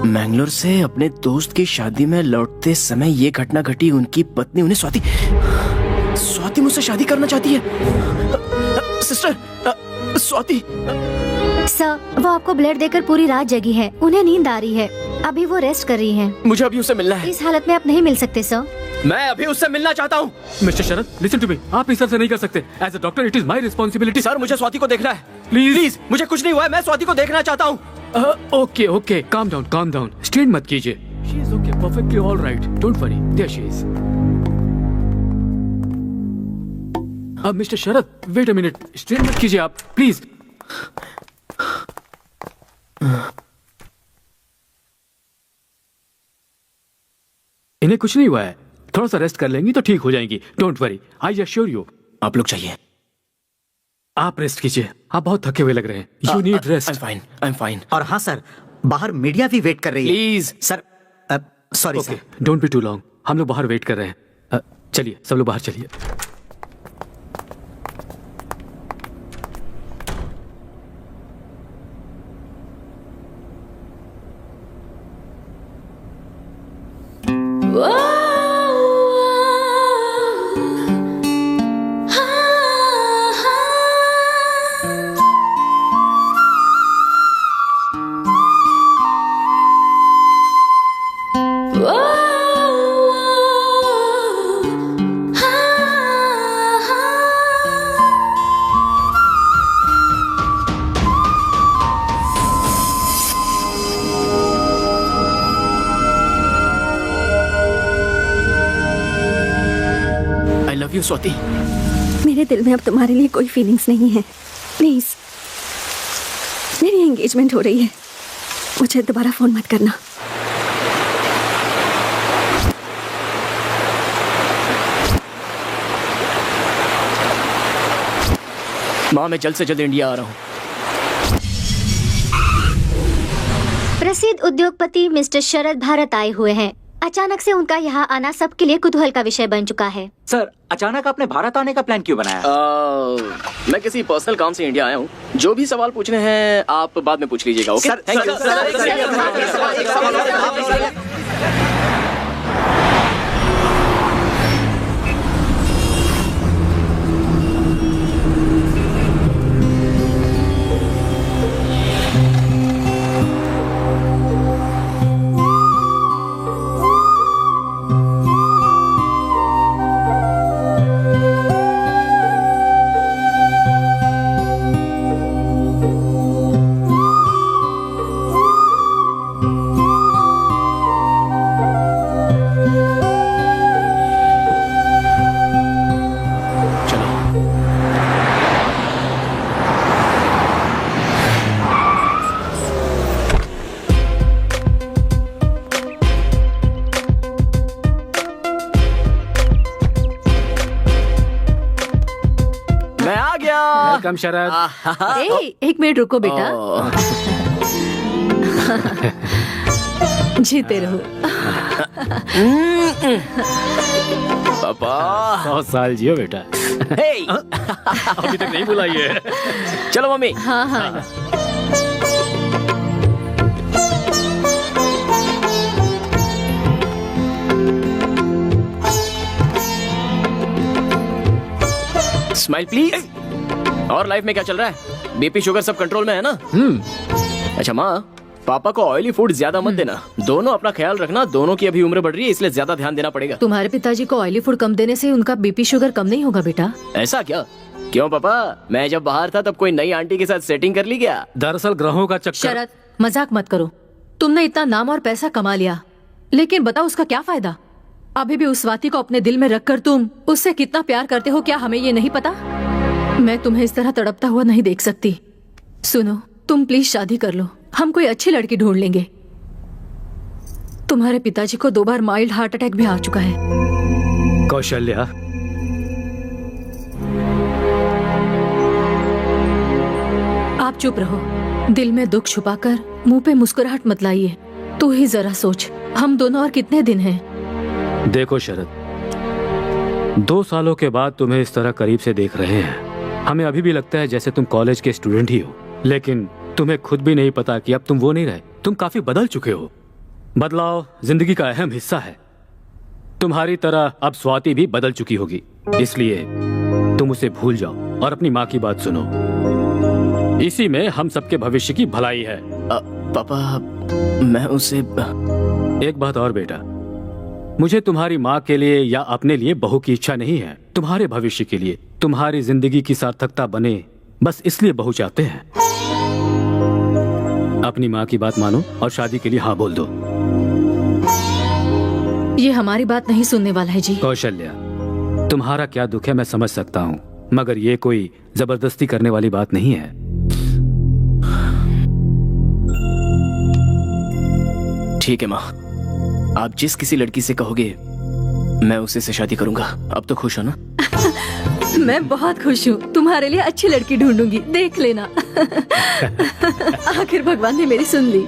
मैंगलोर से अपने दोस्त की शादी में लौटते समय ये घटना घटी। उनकी पत्नी उन्हें स्वाति मुझसे शादी करना चाहती है। सिस्टर, स्वाति। सर, वो आपको ब्लड देकर पूरी रात जगी है। उन्हें नींद आ रही है। अभी वो रेस्ट कर रही हैं। मुझे अभी उससे मिलना है। इस हालत में आप नहीं मिल सकते सर। मैं अभी उससे मिलना चाहता हूँ। Mister Sharad, listen to me. आप इस तरह से नहीं कर सकते। As a doctor it is my responsibility. Sir, मुझे स्वाति को देखना है। प्लीज, मुझे कुछ नहीं हुआ है, मैं स्वाति को देखना चाहता हूँ। Okay okay, calm down. Strain मत कीजिए। She is okay, perfectly alright, don't worry. There she is. अब mister Sharad, wait a minute, strain मत कीजिए आप, प्लीज। इन्हें कुछ नहीं हुआ है, थोड़ा सा रेस्ट कर लेंगी तो ठीक हो जाएंगी। Don't worry, I assure you. आप लोग चाहिए। आप रेस्ट कीजिए, आप बहुत थके हुए लग रहे हैं। You need rest. I am fine. और हाँ सर, बाहर मीडिया भी वेट कर रही है। Please sir, sorry sir. Don't be too long, हम लोग बाहर वेट कर रहे हैं। चलिए, सब लोग बाहर चलिए। स्वाति, मेरे दिल में अब तुम्हारे लिए कोई फीलिंग्स नहीं है। प्लीज, मेरी एंगेजमेंट हो रही है। मुझे दोबारा फोन मत करना। माँ, मैं जल्द से जल्द इंडिया आ रहा हूँ। प्रसिद्ध उद्योगपति मिस्टर शरद भारत आए हुए हैं। अचानक से उनका यहाँ आना सबके लिए कुतूहल का विषय बन चुका है। सर, अचानक आपने भारत आने का प्लान क्यों बनाया? मैं किसी पर्सनल काम से इंडिया आया हूँ। जो भी सवाल पूछने हैं आप बाद में पूछ लीजिएगा। ओके? Thank you. वेलकम शरद। एक मिनट रुको बेटा। जीते रहो। पापा 100 साल जियो बेटा। हे अभी तक नहीं बुलाई है। चलो मम्मी। हाँ हाँ। Smile please. और लाइफ में क्या चल रहा है? बीपी शुगर सब कंट्रोल में है ना? अच्छा माँ, पापा को ऑयली फूड ज्यादा मत देना। दोनों अपना ख्याल रखना। दोनों की अभी उम्र बढ़ रही है, इसलिए ज्यादा ध्यान देना पड़ेगा। तुम्हारे पिताजी को ऑयली फूड कम देने से उनका बीपी शुगर कम नहीं होगा बेटा। ऐसा क्या? क्यों पापा, मैं जब बाहर था तब कोई नई आंटी के साथ सेटिंग कर ली क्या? दरअसल ग्रहों का चक्कर। शरद, मजाक मत करो। तुमने इतना नाम और पैसा कमा लिया, लेकिन बताओ उसका क्या फायदा? अभी भी उस स्वाति को अपने दिल में रखकर तुम उससे कितना प्यार करते हो, क्या हमें ये नहीं पता? मैं तुम्हें इस तरह तड़पता हुआ नहीं देख सकती। सुनो, तुम प्लीज शादी कर लो। हम कोई अच्छी लड़की ढूंढ लेंगे। तुम्हारे पिताजी को 2 बार माइल्ड हार्ट अटैक भी आ चुका है। कौशल्या, आप चुप रहो। दिल में दुख छुपाकर मुंह पे मुस्कुराहट मत लाइए। तू ही जरा सोच, हम दोनों और कितने दिन हैं? देखो शरद, 2 सालों के बाद तुम्हें इस तरह करीब से देख रहे हैं। हमें अभी भी लगता है जैसे तुम कॉलेज के स्टूडेंट ही हो, लेकिन तुम्हें खुद भी नहीं पता कि अब तुम वो नहीं रहे। तुम काफी बदल चुके हो। बदलाव जिंदगी का अहम हिस्सा है। तुम्हारी तरह अब स्वाति भी बदल चुकी होगी, इसलिए तुम उसे भूल जाओ और अपनी माँ की बात सुनो। इसी में हम सबके भविष्य की भलाई है। पापा, मैं उसे एक बात और बेटा, मुझे तुम्हारी माँ के लिए या अपने लिए बहू की इच्छा नहीं है। तुम्हारे भविष्य के लिए, तुम्हारी जिंदगी की सार्थकता बने, बस इसलिए बहू चाहते हैं। अपनी माँ की बात मानो और शादी के लिए हाँ बोल दो। ये हमारी बात नहीं सुनने वाला है जी। कौशल्या, तुम्हारा क्या दुख है मैं समझ सकता हूँ, मगर ये कोई जबरदस्ती करने वाली बात नहीं है। ठीक है माँ, आप जिस किसी लड़की से कहोगे मैं उसी से शादी करूंगा। अब तो खुश हो ना? मैं बहुत खुश हूँ। तुम्हारे लिए अच्छी लड़की ढूंढूंगी, देख लेना। आखिर भगवान ने मेरी सुन ली।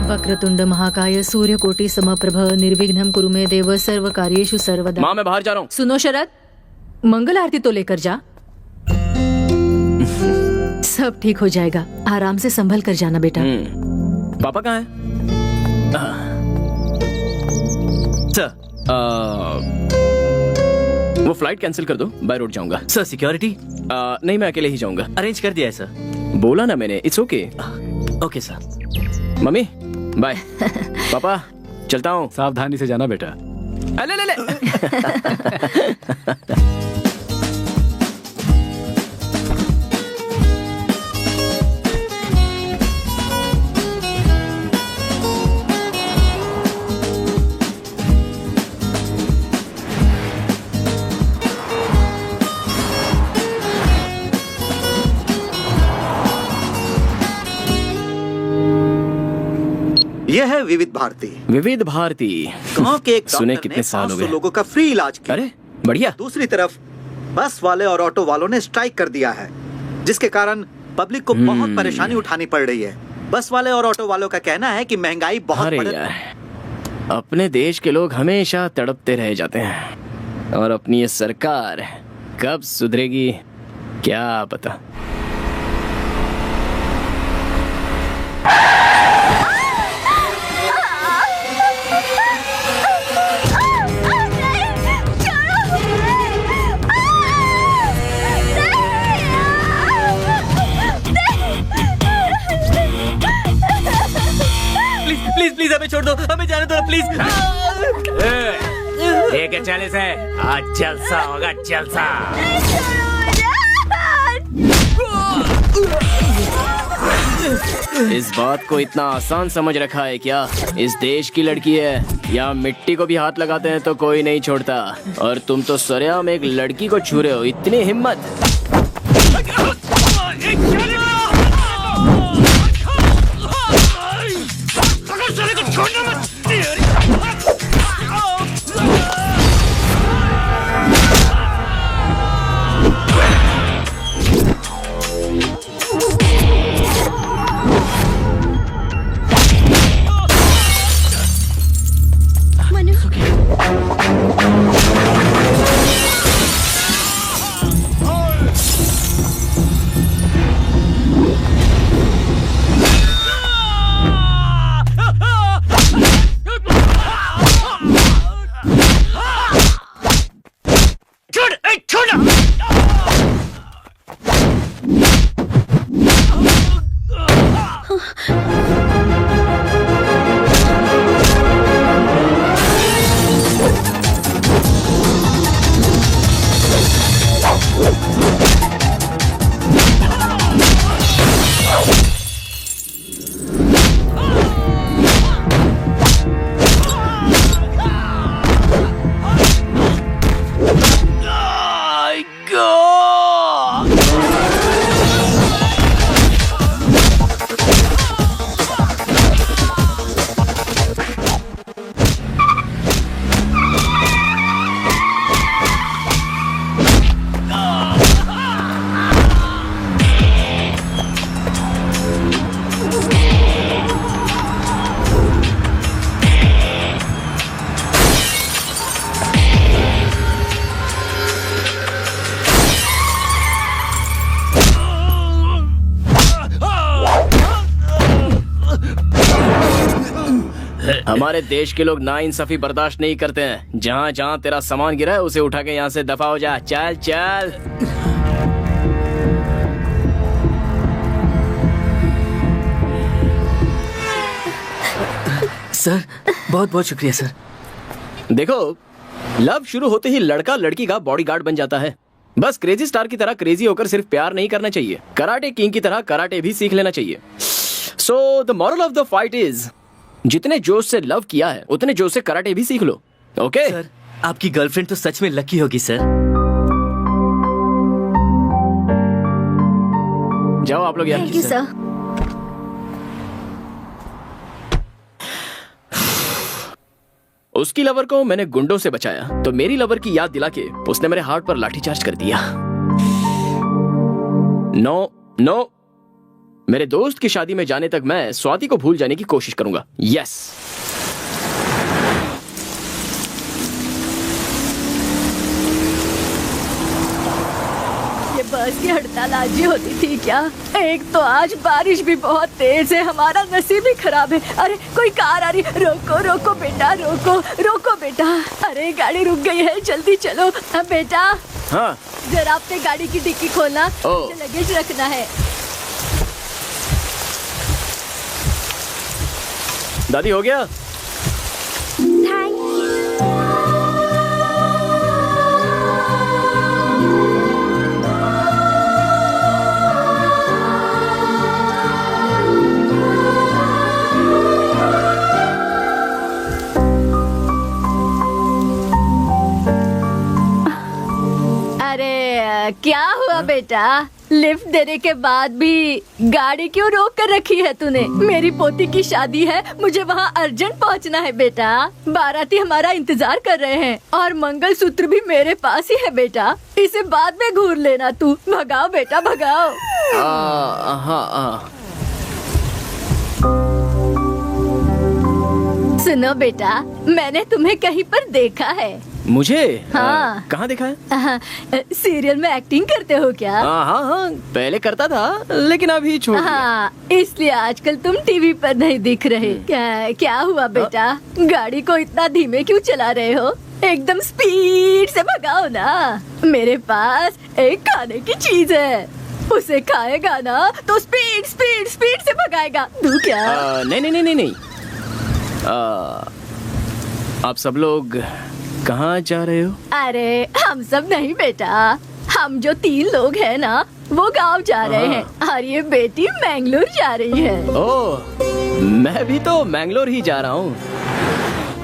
वक्रतुंड महाकाय सूर्यकोटि समप्रभ निर्विघ्नं कुरु मे देव सर्व कार्येषु सर्वदा। माँ, मैं बाहर जा रहा हूँ। सुनो शरद, मंगल आरती तो लेकर जा। सब ठीक हो जाएगा, आराम से संभल कर जाना बेटा। पापा कहाँ हैं? सर, वो फ्लाइट कैंसिल कर दो, बाय रोड जाऊंगा। Sir security? नहीं, मैं अकेले ही जाऊंगा। अरेंज कर दिया है सर। बोला ना मैंने, it's okay. Okay sir. Mummy bye. Papa चलता हूँ। सावधानी से जाना बेटा। ले। यह है विविध भारती। विविध भारती। गांव के एक सुने डॉक्टर कितने ने साल हो 500 गए। लोगों का फ्री इलाज किया। अरे बढ़िया। दूसरी तरफ बस वाले और ऑटो वालों ने स्ट्राइक कर दिया है, जिसके कारण पब्लिक को बहुत परेशानी उठानी पड़ रही है। बस वाले और ऑटो वालों का कहना है कि महंगाई बहुत अरे बढ़ यार, अपने देश के लोग हमेशा तड़पते रह जाते हैं और अपनी ये सरकार कब सुधरेगी क्या पता। प्लीज प्लीज हमें छोड़ दो, हमें जाने दो प्लीज। ठीक है, 40 है। आज जलसा होगा, जलसा। इस बात को इतना आसान समझ रखा है क्या? इस देश की लड़की है, या मिट्टी को भी हाथ लगाते हैं तो कोई नहीं छोड़ता, और तुम तो सरेआम एक लड़की को छू रहे हो। इतनी हिम्मत! देखो ना। हमारे देश के लोग नाइंसाफी बर्दाश्त नहीं करते हैं। जहाँ जहाँ तेरा सामान गिरा है उसे उठा के यहाँ से दफा हो जा। चल चल। सर बहुत बहुत शुक्रिया सर। देखो, लव शुरू होते ही लड़का लड़की का बॉडीगार्ड बन जाता है। बस क्रेजी स्टार की तरह क्रेजी होकर सिर्फ प्यार नहीं करना चाहिए, कराटे किंग की तरह कराटे भी सीख लेना चाहिए। So the moral of the fight is, जितने जोश से लव किया है उतने जोश से कराटे भी सीख लो। ओके सर, आपकी गर्लफ्रेंड तो सच में लकी होगी सर। जाओ आप लोग यार। Thank you sir. उसकी लवर को मैंने गुंडों से बचाया तो मेरी लवर की याद दिला के उसने मेरे हार्ट पर लाठीचार्ज कर दिया। नो नो, मेरे दोस्त की शादी में जाने तक मैं स्वाति को भूल जाने की कोशिश करूंगा। यस। ये बस की हड़ताल आज ही होती थी क्या? एक तो आज बारिश भी बहुत तेज है, हमारा नसीब ही खराब है। अरे कोई कार आ रही, रोको रोको बेटा, रोको रोको बेटा। अरे गाड़ी रुक गई है, जल्दी चलो। बेटा हाँ जरा अपने गाड़ी की डिक्की खोलना, ओ। मुझे लगेज रखना है। दादी हो गया? अरे क्या हुआ बेटा? लिफ्ट देने के बाद भी गाड़ी क्यों रोक कर रखी है तूने? मेरी पोती की शादी है, मुझे वहाँ अर्जेंट पहुँचना है बेटा। बाराती हमारा इंतजार कर रहे हैं और मंगलसूत्र भी मेरे पास ही है बेटा। इसे बाद में घूर लेना तू। भगाओ बेटा भगाओ। सुनो बेटा, मैंने तुम्हें कहीं पर देखा है। मुझे? हाँ। कहाँ देखा है? सीरियल में एक्टिंग करते हो क्या? हाँ हाँ, पहले करता था लेकिन अभी छोड़ दिया। हाँ, इसलिए आजकल तुम टीवी पर नहीं दिख रहे। क्या हुआ बेटा? गाड़ी को इतना धीमे क्यों चला रहे हो? एकदम स्पीड से भगाओ ना। मेरे पास एक खाने की चीज है, उसे खाएगा ना तो स्पीड स्पीड स्पीड से भगाएगा। तू क्या? नहीं नहीं नहीं नहीं नहीं। आप सब लोग कहाँ जा रहे हो? अरे हम सब नहीं बेटा, हम जो 3 लोग हैं ना वो गांव जा रहे हैं और ये बेटी मैंगलोर जा रही है। ओह, मैं भी तो मैंगलोर ही जा रहा हूँ।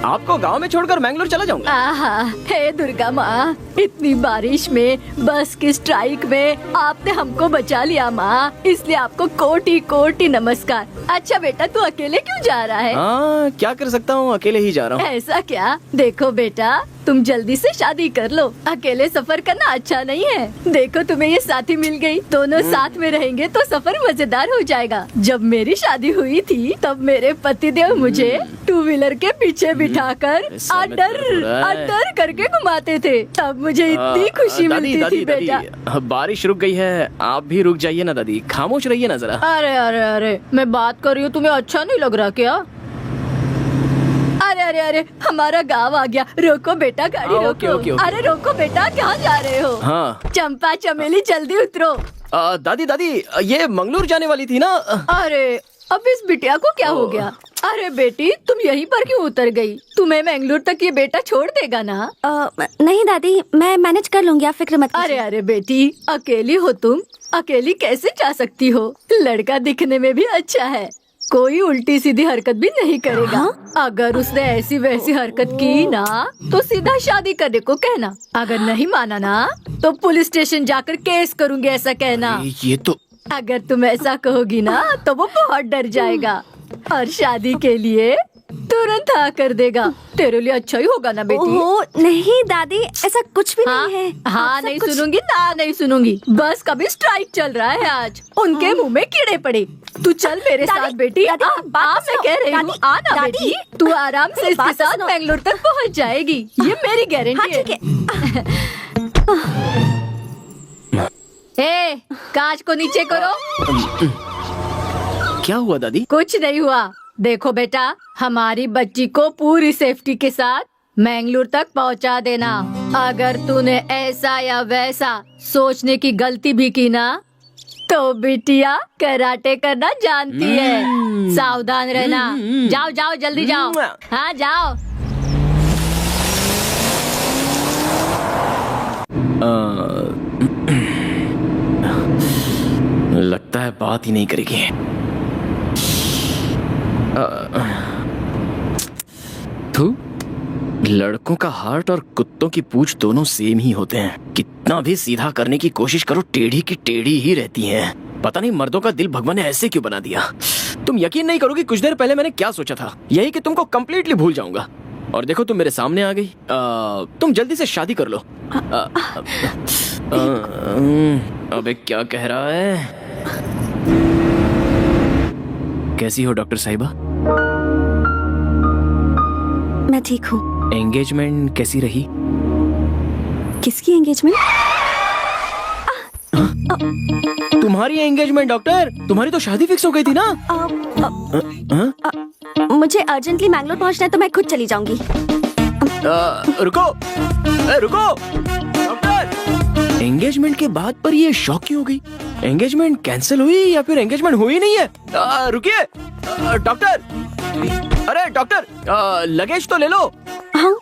आपको गांव में छोड़कर मैंगलोर चला जाऊंगा। आहा, हे दुर्गा माँ, इतनी बारिश में बस की स्ट्राइक में आपने हमको बचा लिया माँ, इसलिए आपको कोटि कोटि नमस्कार। अच्छा बेटा, तू अकेले क्यों जा रहा है? हाँ, क्या कर सकता हूँ, अकेले ही जा रहा हूँ। ऐसा क्या? देखो बेटा, तुम जल्दी से शादी कर लो, अकेले सफर करना अच्छा नहीं है। देखो तुम्हें ये साथी मिल गई, दोनों साथ में रहेंगे तो सफर मजेदार हो जाएगा। जब मेरी शादी हुई थी तब मेरे पतिदेव मुझे 2 व्हीलर के पीछे बिठाकर अडर करके घुमाते थे, तब मुझे इतनी खुशी मिलती थी बेटा। बारिश रुक गई है, आप भी रुक जाइए ना दादी, खामोश रहिए ना जरा। अरे अरे अरे, मैं बात कर रही हूँ, तुम्हें अच्छा नहीं लग रहा क्या? अरे अरे अरे हमारा गांव आ गया। रोको बेटा, गाड़ी ओके, रोको। Okay, okay. अरे रोको बेटा, कहाँ जा रहे हो? हाँ। चंपा चमेली जल्दी उतरो। दादी दादी, ये मंगलूर जाने वाली थी ना? अरे अब इस बिटिया को क्या हो गया? अरे बेटी, तुम यहीं पर क्यों उतर गई? तुम्हें मंगलूर तक ये बेटा छोड़ देगा ना? नहीं दादी, मैं मैनेज कर लूंगी, आप फिक्र मत कीजिए। अरे अरे बेटी, अकेली हो तुम? अकेली कैसे जा सकती हो? लड़का दिखने में भी अच्छा है, कोई उल्टी सीधी हरकत भी नहीं करेगा। अगर उसने ऐसी वैसी हरकत की ना तो सीधा शादी करने को कहना। अगर नहीं माना ना तो पुलिस स्टेशन जाकर केस करूंगी, ऐसा कहना। ये तो अगर तुम ऐसा कहोगी ना तो वो बहुत डर जाएगा और शादी के लिए तुरंत हाँ कर देगा। तेरे लिए अच्छा ही होगा ना बेटी? ओह नहीं दादी, ऐसा कुछ भी हाँ, नहीं है। हाँ आप सब नहीं कुछ- सुनूंगी ना, नहीं सुनूंगी। बस कभी स्ट्राइक चल रहा है आज, उनके मुंह में कीड़े पड़े। तू चल मेरे दादी, साथ बेटी। दादी, आ, बात आ, मैं सुनो। कह रही हूँ, दादी, आ ना दादी, बेटी। तू आराम से इसके बात साथ सुनो। बेंगलोर तक पहुँच जाएगी, ये मेरी हाँ गारंटी ठीक है। है। ए, कांच को नीचे करो। क्या हुआ दादी? कुछ नहीं हुआ। देखो बेटा, हमारी बच्ची को पूरी सेफ्टी के साथ मैंगलोर तक पहुंचा देना। अगर तूने ऐसा या वैसा सोचने की गलती भी की ना तो बिटिया कराटे करना जानती है। सावधान रहना। जाओ जाओ जल्दी जाओ। हाँ जाओ। लगता है बात ही नहीं करेगी। तू लड़कों का हार्ट और कुत्तों की पूंछ दोनों सेम ही होते हैं। कितना भी सीधा करने की कोशिश करो, टेढ़ी की टेढ़ी ही रहती हैं। पता नहीं मर्दों का दिल भगवान ने ऐसे क्यों बना दिया। तुम यकीन नहीं करोगी, कुछ देर पहले मैंने क्या सोचा था, यही कि तुमको कंप्लीटली भूल जाऊंगा। और देखो तुम मेरे सामने आ गई। तुम जल्दी से शादी कर लो। अबे क्या कह रहा है? कैसी हो डॉक्टर साहिबा? मैं ठीक हूँ। एंगेजमेंट कैसी रही? किसकी एंगेजमेंट? तुम्हारी एंगेजमेंट डॉक्टर, तुम्हारी तो शादी फिक्स हो गई थी ना? मुझे अर्जेंटली मैंगलोर पहुँचना है तो मैं खुद चली जाऊंगी। रुको, रुको डॉक्टर। एंगेजमेंट के बाद पर ये शॉक क्यों हो गई? एंगेजमेंट कैंसिल हुई या फिर एंगेजमेंट हुई नहीं है? रुकिए डॉक्टर। अरे डॉक्टर, लगेज तो ले लो। हाँ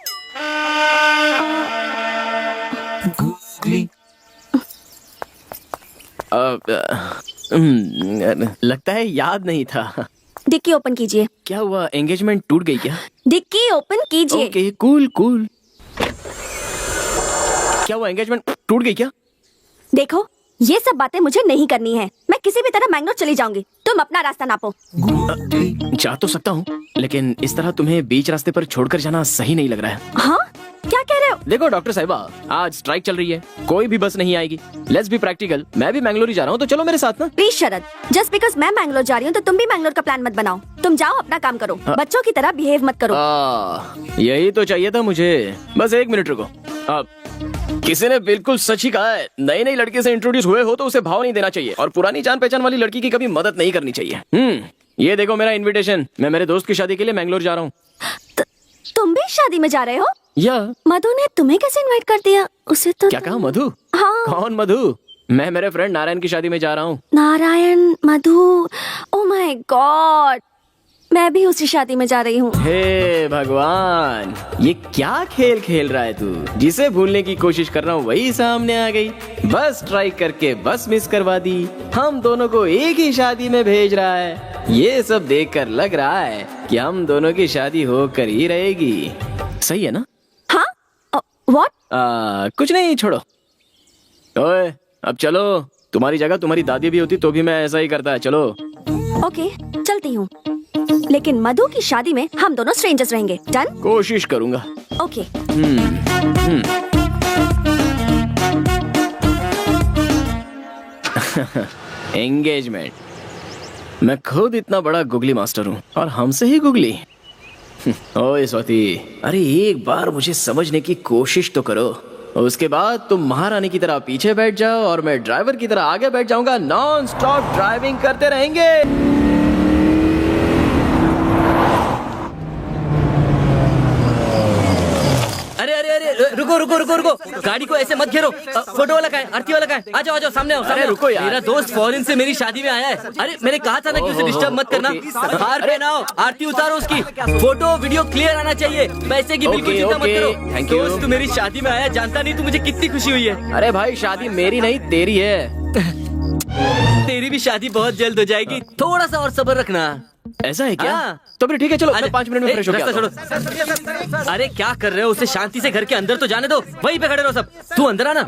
लगता है याद नहीं था। डिक्की ओपन कीजिए। क्या हुआ, एंगेजमेंट टूट गई क्या? डिक्की ओपन कीजिए। Okay cool cool. क्या हुआ, एंगेजमेंट टूट गई क्या? देखो, ये सब बातें मुझे नहीं करनी है। मैं किसी भी तरह मैंगलोर चली जाऊंगी। तुम अपना रास्ता नापो। जा तो सकता हूँ, लेकिन इस तरह तुम्हें बीच रास्ते पर छोड़कर जाना सही नहीं लग रहा है। हाँ क्या कह रहे हो? देखो डॉक्टर साहिबा, आज स्ट्राइक चल रही है, कोई भी बस नहीं आएगी। Let's be practical. मैं भी मैंगलोर ही जा रहा हूँ, तो चलो मेरे साथ ना। प्लीज शरद, जस्ट बिकॉज मैं मैंगलोर जा रही हूँ तो तुम भी मैंगलोर का प्लान मत बनाओ। तुम जाओ अपना काम करो, बच्चों की तरह बिहेव मत करो। यही तो चाहिए था मुझे। बस एक मिनट रुको। किसी ने बिल्कुल सच ही कहा है, नई नई लड़की से इंट्रोड्यूस हुए हो तो उसे भाव नहीं देना चाहिए और पुरानी जान पहचान वाली लड़की की कभी मदद नहीं करनी चाहिए। ये देखो मेरा इनविटेशन। मैं मेरे दोस्त की शादी के लिए मैंगलोर जा रहा हूँ। तुम भी शादी में जा रहे हो? या मधु ने तुम्हें कैसे इनवाइट कर दिया? उसे तो क्या कहा मधु? हाँ। कौन मधु? मैं मेरे फ्रेंड नारायण की शादी में जा रहा हूँ। नारायण, मधु, ओह माय गॉड, मैं भी उसी शादी में जा रही हूँ। हे भगवान, ये क्या खेल खेल रहा है तू? जिसे भूलने की कोशिश कर रहा हूँ वही सामने आ गई। बस ट्राई करके बस मिस करवा दी। हम दोनों को एक ही शादी में भेज रहा है। ये सब देखकर लग रहा है कि हम दोनों की शादी होकर ही रहेगी। सही है ना? हाँ? व्हाट? कुछ नहीं, छोड़ो। ओए अब चलो। तुम्हारी जगह तुम्हारी दादी भी होती तो भी मैं ऐसा ही करता है। चलो। ओके चलती हूँ, लेकिन मधु की शादी में हम दोनों स्ट्रेंजर्स रहेंगे। डन? कोशिश करूंगा। ओके। एंगेजमेंट। मैं खुद इतना बड़ा गुगली मास्टर हूँ और हमसे ही गुगली। ओए स्वाति, अरे एक बार मुझे समझने की कोशिश तो करो। उसके बाद तुम महारानी की तरह पीछे बैठ जाओ और मैं ड्राइवर की तरह आगे बैठ जाऊंगा। नॉन स्टॉप ड्राइविंग करते रहेंगे। रुको रुको रुको रुको, गाड़ी को ऐसे मत घेरो। फोटो वाला कहाँ है? आरती वाला कहाँ है? आ जाओ आ जाओ, सामने आओ, सामने रुको यार। मेरा दोस्त फॉरेन से मेरी शादी में आया है। अरे मैंने कहा था ना कि उसे डिस्टर्ब मत करना। हार पहनाओ, आरती उतारो उसकी, फोटो वीडियो क्लियर आना चाहिए, पैसे की बिल्कुल चिंता मत करो। Thank you. दोस्त तू मेरी शादी में आया, जानता नहीं तू मुझे कितनी खुशी हुई है। अरे भाई शादी मेरी नहीं तेरी है। तेरी भी शादी बहुत जल्द हो जाएगी, थोड़ा सा और सब्र रखना। ऐसा है क्या? हाँ। तो फिर ठीक है, चलो मैं 5 मिनट में फ्रेश हो रास्ता छोड़ो। अरे क्या कर रहे हो? उसे शांति से घर के अंदर तो जाने दो, वहीं पे खड़े रहो सब। तू अंदर आना।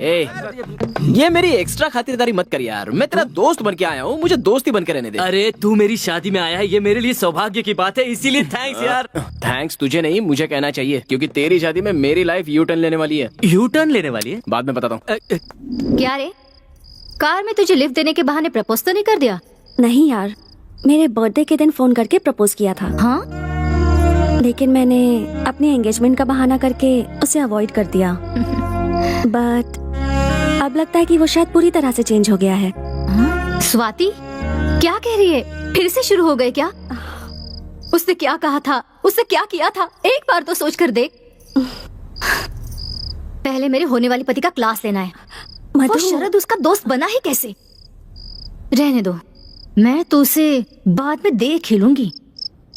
ये मेरी एक्स्ट्रा खातिरदारी मत कर यार, मैं तेरा दोस्त बन के आया हूँ, मुझे दोस्ती बन के रहने दे। अरे तू मेरी शादी में आया है, ये मेरे लिए सौभाग्य की बात है, इसीलिए थैंक्स यार। थैंक्स तुझे नहीं, मुझे कहना चाहिए, क्योंकि तेरी शादी में मेरी लाइफ यू टर्न लेने वाली है। यू टर्न लेने वाली है? बाद में बताता हूँ। क्या रे, कार में तुझे लिफ्ट देने के बहाने प्रपोज तो नहीं कर दिया? नहीं यार, मेरे बर्थडे के दिन फोन करके प्रपोज किया था। हाँ, लेकिन मैंने अपनी एंगेजमेंट का बहाना करके उसे अवॉइड कर दिया। बट अब लगता है कि वो शायद पूरी तरह से चेंज हो गया है। स्वाति क्या कह रही है? फिर से शुरू हो गए क्या? उसने क्या कहा था, उसने क्या किया था, एक बार तो सोच कर देख। पहले मेरे होने वाली पति का क्लास लेना है। वो शरद उसका दोस्त बना ही कैसे? रहने दो, मैं तो उसे बाद में देख ही लूंगी।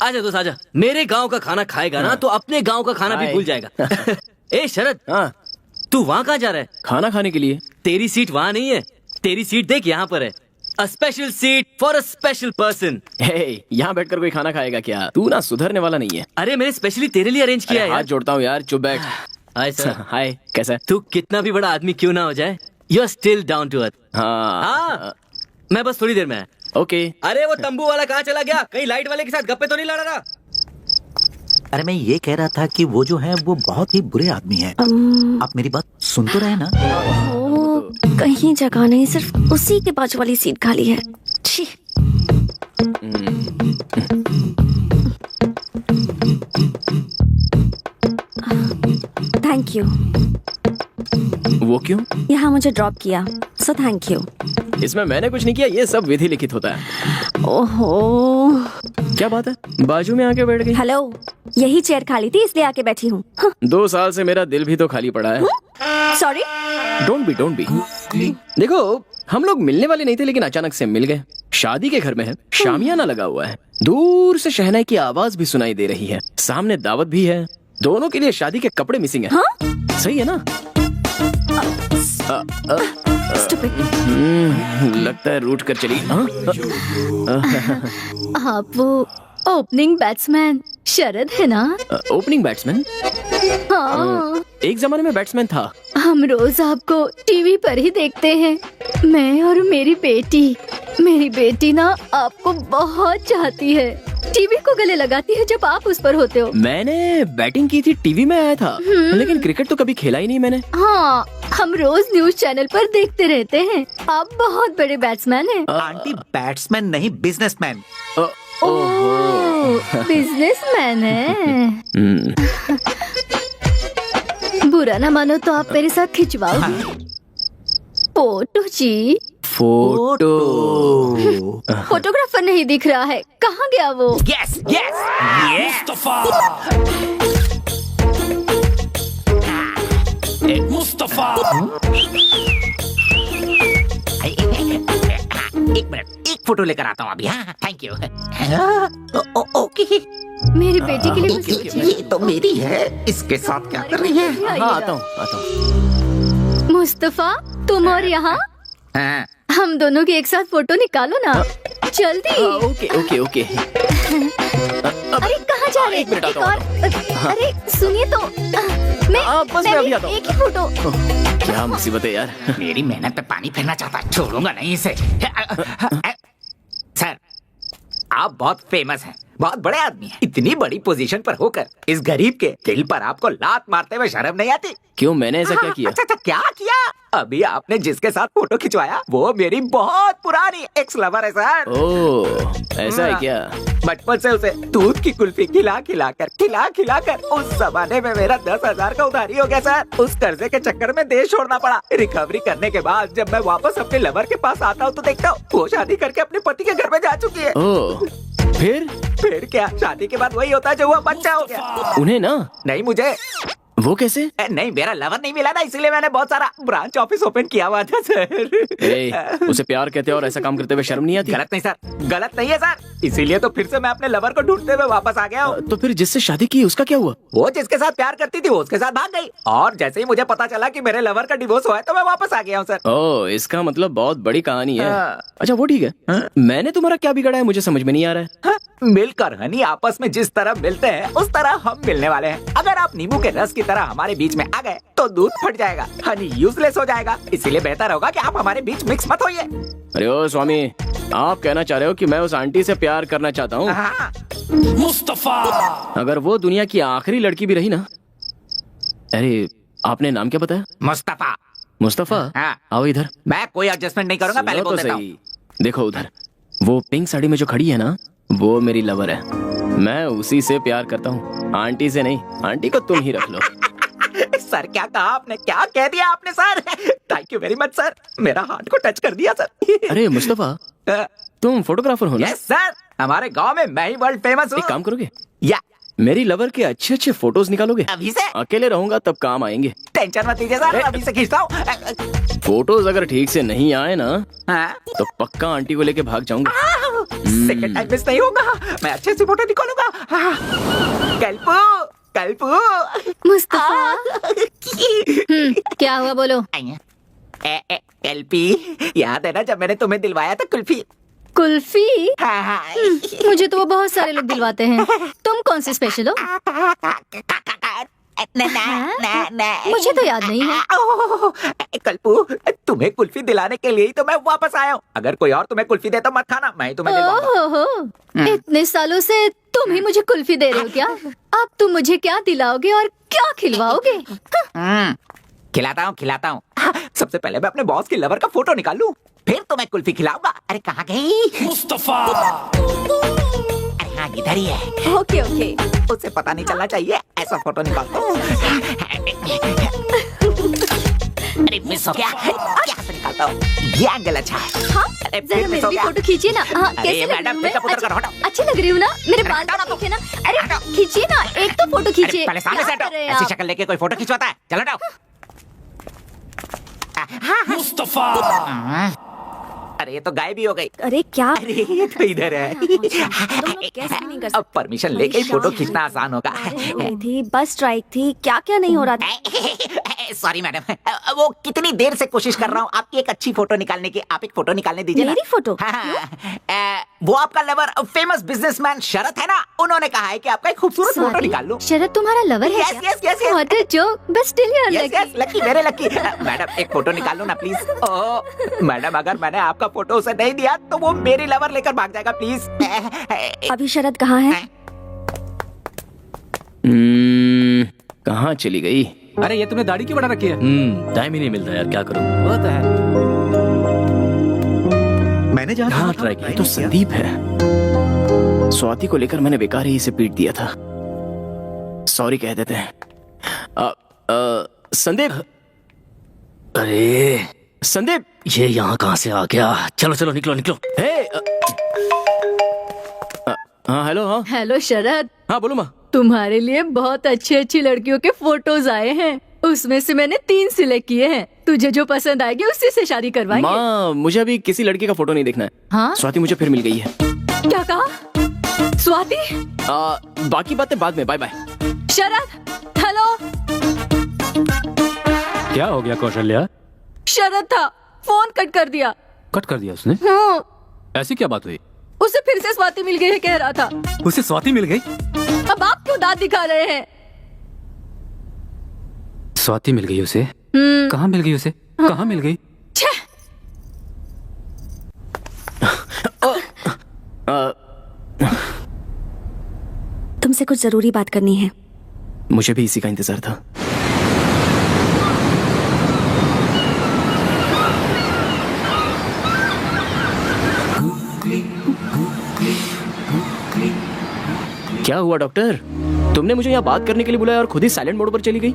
आजा दोस्त आजा, मेरे गांव का खाना खाएगा ना तो अपने गांव का खाना भी भूल जाएगा। ए शरद, हाँ तू वहाँ कहाँ जा रहा है? खाना खाने के लिए। तेरी सीट वहाँ नहीं है, तेरी सीट देख यहाँ पर है। A special seat for a special person. यहाँ बैठकर कोई खाना खाएगा क्या? तू ना सुधरने वाला नहीं है। अरे मैंने स्पेशली तेरे लिए अरेंज किया है हाथ यार। जोड़ता हूँ यार, चुप बैठ। Hi sir. हाय, कैसा है? तू कितना भी बड़ा आदमी क्यों ना हो जाए, you are still down to earth. हाँ हाँ, मैं बस थोड़ी देर में आया। ओके। अरे वो तंबू वाला कहाँ चला गया? कहीं लाइट वाले के साथ गप्पे तो नहीं लड़ा रहा? अरे मैं ये कह रहा था कि वो जो है वो बहुत ही बुरे आदमी हैं। आप मेरी बात सुन तो रहे ना? ओ, कहीं जगह नहीं, सिर्फ उसी के बाजू वाली सीट खाली है। छी। Thank you. वो क्यों? यहाँ मुझे ड्रॉप किया, सो थैंक यू। इसमें मैंने कुछ नहीं किया, ये सब विधि लिखित होता है। ओहो, क्या बात है, बाजू में आके बैठ गई? हेलो, यही चेयर खाली थी इसलिए आके बैठी हूँ। 2 साल से मेरा दिल भी तो खाली पड़ा है। सॉरी। Don't be. देखो हम लोग मिलने वाले नहीं थे, लेकिन अचानक से मिल गए। शादी के घर में है, शामियाना लगा हुआ है, दूर से शहनाई की आवाज भी सुनाई दे रही है, सामने दावत भी है, दोनों के लिए शादी के कपड़े मिसिंग है। सही है ना? लगता है रूठ कर चली। आप वो ओपनिंग बैट्समैन शरद है ना? Opening batsman? हाँ, एक जमाने में बैट्समैन था। हम रोज आपको टीवी पर ही देखते हैं, मैं और मेरी बेटी। मेरी बेटी ना आपको बहुत चाहती है, टीवी को गले लगाती है जब आप उस पर होते हो। मैंने बैटिंग की थी, टीवी में आया था, लेकिन क्रिकेट तो कभी खेला ही नहीं मैंने। हाँ, हम रोज न्यूज चैनल पर देखते रहते हैं। आप बहुत बड़े बैट्समैन हैं। आंटी बैट्समैन नहीं, बिजनेसमैन। ओह, बिजनेसमैन है। बुरा ना मानो तो आप मेरे साथ खिंचवाओगे फोटो जी? फोटो। फोटोग्राफर नहीं दिख रहा है, कहाँ गया वो? Yes yes Mustafa. मुस्तफा, एक मिनट, एक फोटो लेकर आता हूँ अभी। हाँ थैंक यू। ओके, मेरी बेटी के लिए कुछ ये तो मेरी है, इसके साथ क्या कर रही है? हाँ आता हूँ। मुस्तफा, तुम और यहाँ? हाँ, हम दोनों की एक साथ फोटो निकालो ना, जल्दी। ओके। अरे कहाँ जा रहे? एक मिनट आता हूँ। अरे सुनिए तो, बस मैं अभी आता हूँ। एक ही फोटो। क्या मुसीबत है यार। मेरी मेहनत पे पानी फेरना चाहता, छोड़ूंगा नहीं इसे। सर, आप बहुत फेमस हैं, बहुत बड़े आदमी हैं। इतनी बड़ी पोजीशन पर होकर इस गरीब के दिल पर आपको लात मारते हुए शर्म नहीं आती? क्यों, मैंने ऐसा क्या किया? अच्छा, क्या किया? अभी आपने जिसके साथ फोटो खिंचवाया वो मेरी बहुत पुरानी एक्स लवर है सर। ओह, ऐसा है क्या? बचपन से उसे दूध की कुल्फी खिला कर उस जमाने में मेरा 10,000 का उधारी हो गया सर। उस कर्जे के चक्कर में देश छोड़ना पड़ा। रिकवरी करने के बाद जब मैं वापस अपने लवर के पास आता हूँ तो देखता हूँ वो शादी करके अपने पति के घर में जा चुकी है। ओह, फिर क्या, शादी के बाद वही होता है जो हुआ, बच्चा हो गया। उन्हें ना? नहीं, मुझे। वो कैसे? नहीं, मेरा लवर नहीं मिला ना, इसीलिए मैंने बहुत सारा ब्रांच ऑफिस ओपन किया हुआ था सर। उसे प्यार कहते हैं और ऐसा काम करते हुए शर्म नहीं आती? गलत नहीं सर, गलत नहीं है सर, इसीलिए तो फिर से मैं अपने लवर को ढूंढते हुए वापस आ गया हूँ। तो फिर जिससे शादी की उसका क्या हुआ? वो जिसके साथ प्यार करती थी वो उसके साथ भाग गई, और जैसे ही मुझे पता चला कि मेरे लवर का डिवोर्स हुआ है तो मैं वापस आ गया हूँ सर। ओह, इसका मतलब बहुत बड़ी कहानी है। हाँ। अच्छा वो ठीक है, मैंने तुम्हारा क्या बिगाड़ा है मुझे समझ में नहीं आ रहा है। हाँ, मिलकर हनी आपस में जिस तरह मिलते हैं उस तरह हम मिलने वाले हैं। अगर आप नींबू के रस की तरह हमारे बीच में आ गए तो दूध फट जाएगा, हनी यूजलेस हो जाएगा, इसीलिए बेहतर होगा कि आप हमारे बीच मिक्स मत होइए। अरे ओ स्वामी, आप कहना चाह रहे हो कि मैं उस आंटी से प्यार करना चाहता हूँ? हाँ। मुस्तफा, अगर वो दुनिया की आखिरी लड़की भी रही ना। अरे आपने नाम क्या बताया? मुस्तफा। मुस्तफा? हाँ। आओ इधर। मैं कोई एडजस्टमेंट नहीं करूंगा, पहले सुनो बोल तो देता हूँ। सही। देखो उधर, वो पिंक साड़ी में जो खड़ी है ना, वो मेरी लवर है। मैं उसी से प्यार करता हूँ, आंटी से नहीं। आंटी को तुम ही रख लो। सर क्या कहा आपने, क्या कह दिया आपने sir? Thank you very much sir, मेरा हार्ट को टच कर दिया सर। अरे मुस्तफा, तुम फोटोग्राफर हो ना? यस सर, हमारे गांव में मैं ही वर्ल्ड फेमस हूँ। एक काम करोगे, या मेरी लवर के अच्छे अच्छे फोटोज निकालोगे? अभी से? अकेले रहूंगा तब काम आएंगे। टेंशन मत लीजिए सर, अभी से खींचता हूँ। फोटोज अगर ठीक से नहीं आए ना हाँ? तो पक्का आंटी को लेके भाग जाऊंगा। सेकंड टाइम मिस नहीं होगा, मैं अच्छे से फोटो निकालूंगा। हाँ। कल्पू, कल्पू। मुस्तफा। क्या हुआ बोलो? एलपी, याद है ना जब मैंने तुम्हें दिलवाया था कुल्फी? कुल्फी? हाँ हाँ। मुझे तो वो बहुत सारे लोग दिलवाते हैं, तुम कौन से स्पेशल हो? मुझे तो याद नहीं है। कल्पू, तुम्हें कुल्फी दिलाने के लिए ही तो मैं वापस आया हूँ। अगर कोई और तुम्हें कुल्फी दे तो मत खाना, मैं ही तुम्हें दिलवाऊंगा। ओहो, इतने सालों से तुम ही मुझे कुल्फी दे रहे हो क्या? अब तुम मुझे क्या दिलाओगे और क्या खिलवाओगे? खिलाता हूँ। सबसे पहले मैं अपने बॉस की लवर का फोटो निकाल लूं, फिर तो मैं कुल्फी खिलाऊंगा। अरे कहाँ गई? मुस्तफा। अरे हाँ, इधर ही है। Okay okay. उसे पता नहीं चलना चाहिए, ऐसा फोटो निकालता हूँ। अरे मिस हो गया, यहाँ से निकालता हूँ। ये एंगल अच्छा है। हाँ, अरे जरा फिर मिस मेरी हो भी गया। फोटो खींचिए ना। हाँ, अरे कैसे लग रही मैडम, हूँ मैं? मेकअप उतर कर हटाओ। अच्छी लग रही हूँ ना? मेरे बाल हटाओ ना खींचिए ना। अरे खींचिए ना, एक तो फोटो खींचिए। पहले सामने से क्या कर हटाओ, रहे हैं ऐसी आप? शक्ल लेके कोई फोटो खिंचवाता है? चलो हटाओ। मुस्तफा। अरे ये तो गायब ही हो गई। अरे क्या? अरे ये तो इधर है। अब परमिशन लेके ही फोटो खींचना आसान होगा। थी, बस स्ट्राइक थी, क्या क्या नहीं हो रहा था। सॉरी मैडम, वो कितनी देर से कोशिश कर रहा हूँ आपकी एक अच्छी फोटो निकालने की। आप एक फोटो निकालने दीजिए ना। मेरी फोटो? वो आपका लवर फेमस बिजनेसमैन शरद है ना, उन्होंने कहा है कि आपका एक खूबसूरत फोटो निकाल लूं। शरद तुम्हारा लवर है? Yes, yes, yes, yes. What a joke, but still you're yes lucky. Yes, lucky, very lucky. Madam एक फोटो निकाल लो ना प्लीज। ओह मैडम, अगर मैंने आपका फोटो उसे नहीं दिया तो वो मेरी लवर लेकर भाग जाएगा, प्लीज। अभी शरद कहाँ है? कहाँ चली गई? अरे ये तुमने दाढ़ी क्यों बढ़ा रखी है? टाइम ही नहीं मिलता यार, क्या करूं। वो तो है। मैंने जहाँ हाँ ट्राई किया। तो संदीप है। स्वाति को लेकर मैंने बेकार ही इसे पीट दिया था। सॉरी कह देते हैं। संदीप। अरे संदीप, ये यहाँ कहाँ से आ गया? चलो चलो निकलो निकलो। हाँ हेलो। हाँ हेलो शरद, हाँ बोलो माँ। तुम्हारे लिए बहुत अच्छी अच्छी लड़कियों के फोटोज आए हैं, उसमें से मैंने 3 सिलेक्ट किए हैं। तुझे जो पसंद आएगी उसी से शादी करवाएंगे। माँ मुझे अभी किसी लड़की का फोटो नहीं देखना है। हाँ? स्वाति मुझे फिर मिल गई है। क्या कहा? स्वाति? बाकी बातें बाद में। Bye bye. शरद, हेलो। क्या हो गया कौशल्या? शरद था, फोन कट कर दिया। कट कर दिया उसने? हाँ, ऐसी क्या बात हुई? उसे फिर से स्वाति मिल गई है कह रहा था। उसे स्वाति मिल गई? अब आप क्यों दांत दिखा रहे हैं? स्वाति मिल गई उसे? कहाँ मिल गई उसे? कहाँ मिल गई? तुमसे कुछ जरूरी बात करनी है। मुझे भी इसी का इंतजार था। क्या हुआ डॉक्टर? तुमने मुझे यहाँ बात करने के लिए बुलाया और खुद ही साइलेंट मोड पर चली गई।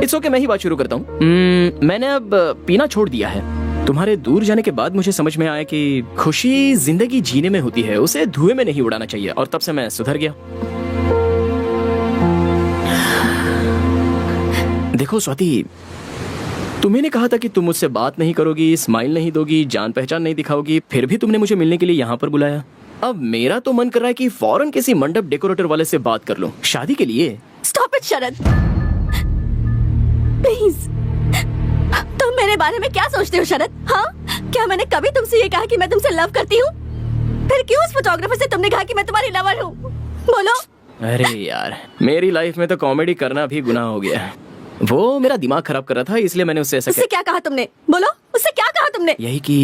इट्स ओके, मैं ही बात शुरू करता हूँ। मैंने अब पीना छोड़ दिया है। तुम्हारे दूर जाने के बाद मुझे समझ में आया कि खुशी जिंदगी जीने में होती है, उसे धुएं में नहीं उड़ाना चाहिए, और तब से मैं सुधर गया। देखो स्वाति, तुम्हें कहा था कि तुम मुझसे बात नहीं करोगी, स्माइल नहीं दोगी, जान पहचान नहीं दिखाओगी, फिर भी तुमने मुझे मिलने के लिए यहाँ पर बुलाया। अब मेरा तो मन कर रहा है कि फौरन किसी मंडप डेकोरेटर वाले से बात कर लूं शादी के लिए। Stop it Sharad, please. तुम मेरे बारे में क्या सोचते हो शरद? हाँ, क्या मैंने कभी तुमसे ये कहा कि मैं तुमसे लव करती हूँ? फिर क्यों उस फोटोग्राफर से तुमने कहा कि मैं तुम्हारी लवर हूँ? बोलो। अरे यार, मेरी लाइफ में तो कॉमेडी करना भी गुनाह हो गया है। वो मेरा दिमाग खराब कर रहा था, इसलिए मैंने उससे ऐसा उससे क्या कहा तुमने? बोलो, उससे क्या कहा तुमने? यही कि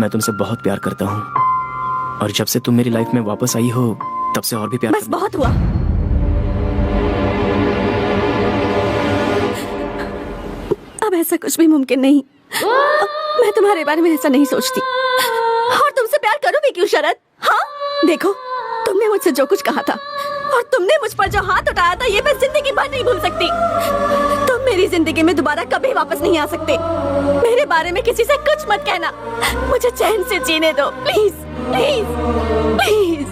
मैं तुमसे बहुत प्यार करता हूँ और जब से तुम मेरी लाइफ में वापस आई हो तब से और भी प्यार बस बहुत हुआ। अब ऐसा कुछ भी मुमकिन नहीं। मैं तुम्हारे बारे में ऐसा नहीं सोचती। और तुमसे प्यार करूं भी क्यों शरद? हाँ, देखो, तुमने मुझसे जो कुछ कहा था और तुमने मुझ पर जो हाथ उठाया था, ये मैं जिंदगी भर नहीं भूल सकती। तुम मेरी जिंदगी में दोबारा कभी वापस नहीं आ सकते। मेरे बारे में किसी से कुछ मत कहना। मुझे चैन से जीने दो, प्लीज प्लीज प्लीज।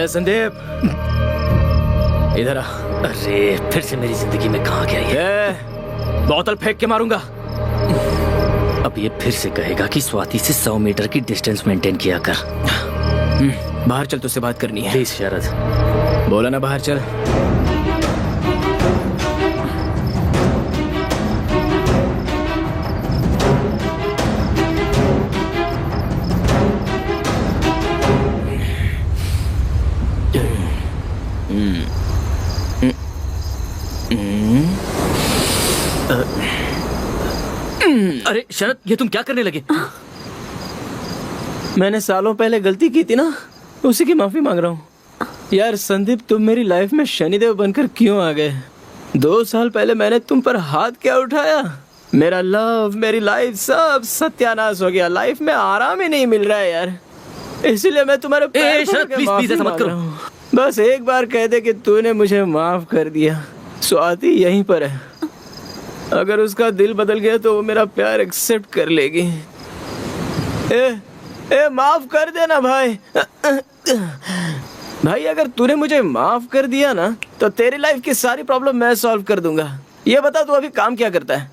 संदीप, इधर आ। अरे फिर से मेरी जिंदगी में कहाँ गया ये? बोतल फेंक के मारूंगा। अब ये फिर से कहेगा कि स्वाति से 100 मीटर की डिस्टेंस मेंटेन किया कर। बाहर चल, तुझसे बात करनी है। प्लीज शरद। बोला ना बाहर चल। अरे शरद, ये तुम क्या करने लगे? मैंने सालों पहले गलती की थी ना, उसी की माफी मांग रहा हूँ। यार संदीप, तुम मेरी लाइफ में शनिदेव बनकर क्यों आ गए? 2 साल पहले मैंने तुम पर हाथ क्या उठाया? मेरा लव, मेरी लाइफ सब सत्यानाश हो गया। लाइफ में आराम ही नहीं मिल रहा है यार, इसलिए मैं तुम्हारे पैर पकड़ के प्लीज ऐसा माफी मत करो। मांग रहा हूँ। बस एक बार कह दे कि तूने मुझे माफ कर दिया। स्वाति यहीं पर है, अगर उसका दिल बदल गया तो वो मेरा प्यार एक्सेप्ट कर लेगी। माफ कर देना भाई। भाई, अगर तूने मुझे माफ कर दिया ना तो तेरी लाइफ की सारी प्रॉब्लम मैं सॉल्व कर दूंगा। ये बता, तू अभी काम क्या करता है?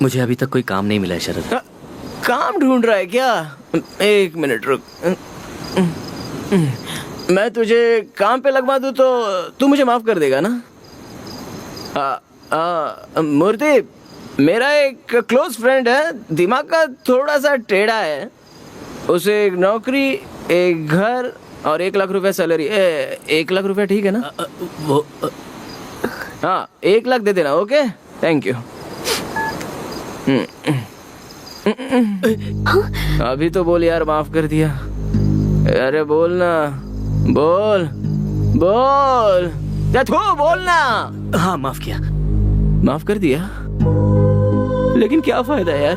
मुझे अभी तक कोई काम नहीं मिला है शरद। काम ढूंढ रहा है क्या? 1 मिनट रुक। मैं तुझे काम पे लगवा दूं तो तू मुझे माफ कर देगा ना? मूर्ति, मेरा एक क्लोज फ्रेंड है, दिमाग का थोड़ा सा टेढ़ा है। उसे एक नौकरी, एक घर और 1 लाख रुपए सैलरी। 1 लाख रुपए ठीक है ना? हाँ, 1 लाख दे देना। Okay, thank you. अभी तो बोल यार, माफ कर दिया। अरे बोल ना, बोल बोल, बोल ना। हाँ, माफ किया। माफ कर दिया, लेकिन क्या फायदा यार?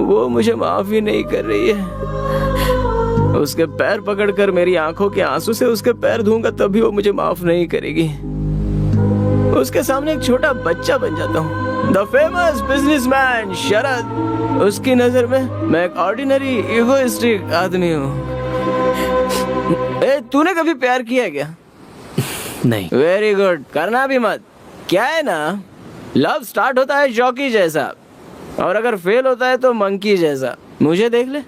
वो मुझे माफ ही नहीं कर रही है। उसके पैर पकड़कर मेरी आंखों के आंसू से उसके पैर धोऊंगा तब भी वो मुझे माफ नहीं करेगी। उसके सामने एक छोटा बच्चा बन जाता हूँ। द फेमस बिजनेसमैन शरद, उसकी नजर में मैं एक ऑर्डिनरी इगोइस्टिक आदमी हूँ। तूने कभी प्यार किया क्या? नहीं। वेरी गुड, करना भी मत। क्या है ना, लव स्टार्ट होता है जॉकी जैसा और अगर फेल होता है तो मंकी जैसा। मुझे देख ले।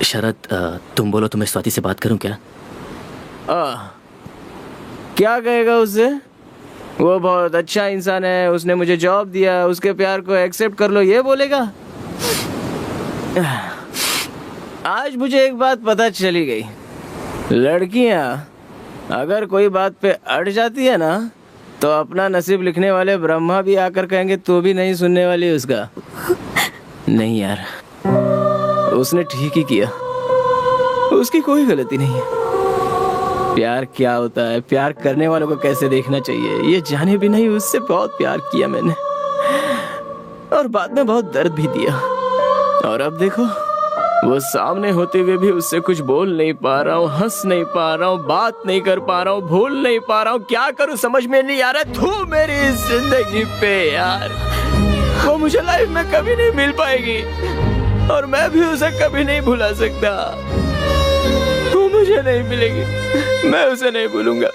शरद, तुम बोलो तो मैं स्वाति से बात करूं क्या? क्या कहेगा उससे? वो बहुत अच्छा इंसान है, उसने मुझे जॉब दिया, उसके प्यार को एक्सेप्ट कर लो, ये बोलेगा? आज मुझे एक बात पता चली गई, लड़कियां अगर कोई बात पे अड़ जाती है ना तो अपना नसीब लिखने वाले ब्रह्मा भी आकर कहेंगे तू भी नहीं सुनने वाली उसका। नहीं यार, उसने ठीक ही किया, उसकी कोई गलती नहीं है। प्यार क्या होता है, प्यार करने वालों को कैसे देखना चाहिए, ये जाने भी नहीं उससे बहुत प्यार किया मैंने और बाद में बहुत दर्द भी दिया। और अब देखो, वो सामने होते हुए भी उससे कुछ बोल नहीं पा रहा हूँ, हंस नहीं पा रहा हूँ, बात नहीं कर पा रहा हूँ, भूल नहीं पा रहा हूँ, क्या करूँ समझ में नहीं आ रहा। तू मेरी जिंदगी पे यार, वो मुझे लाइफ में कभी नहीं मिल पाएगी और मैं भी उसे कभी नहीं भुला सकता। वो मुझे नहीं मिलेगी, मैं उसे नहीं भूलूंगा,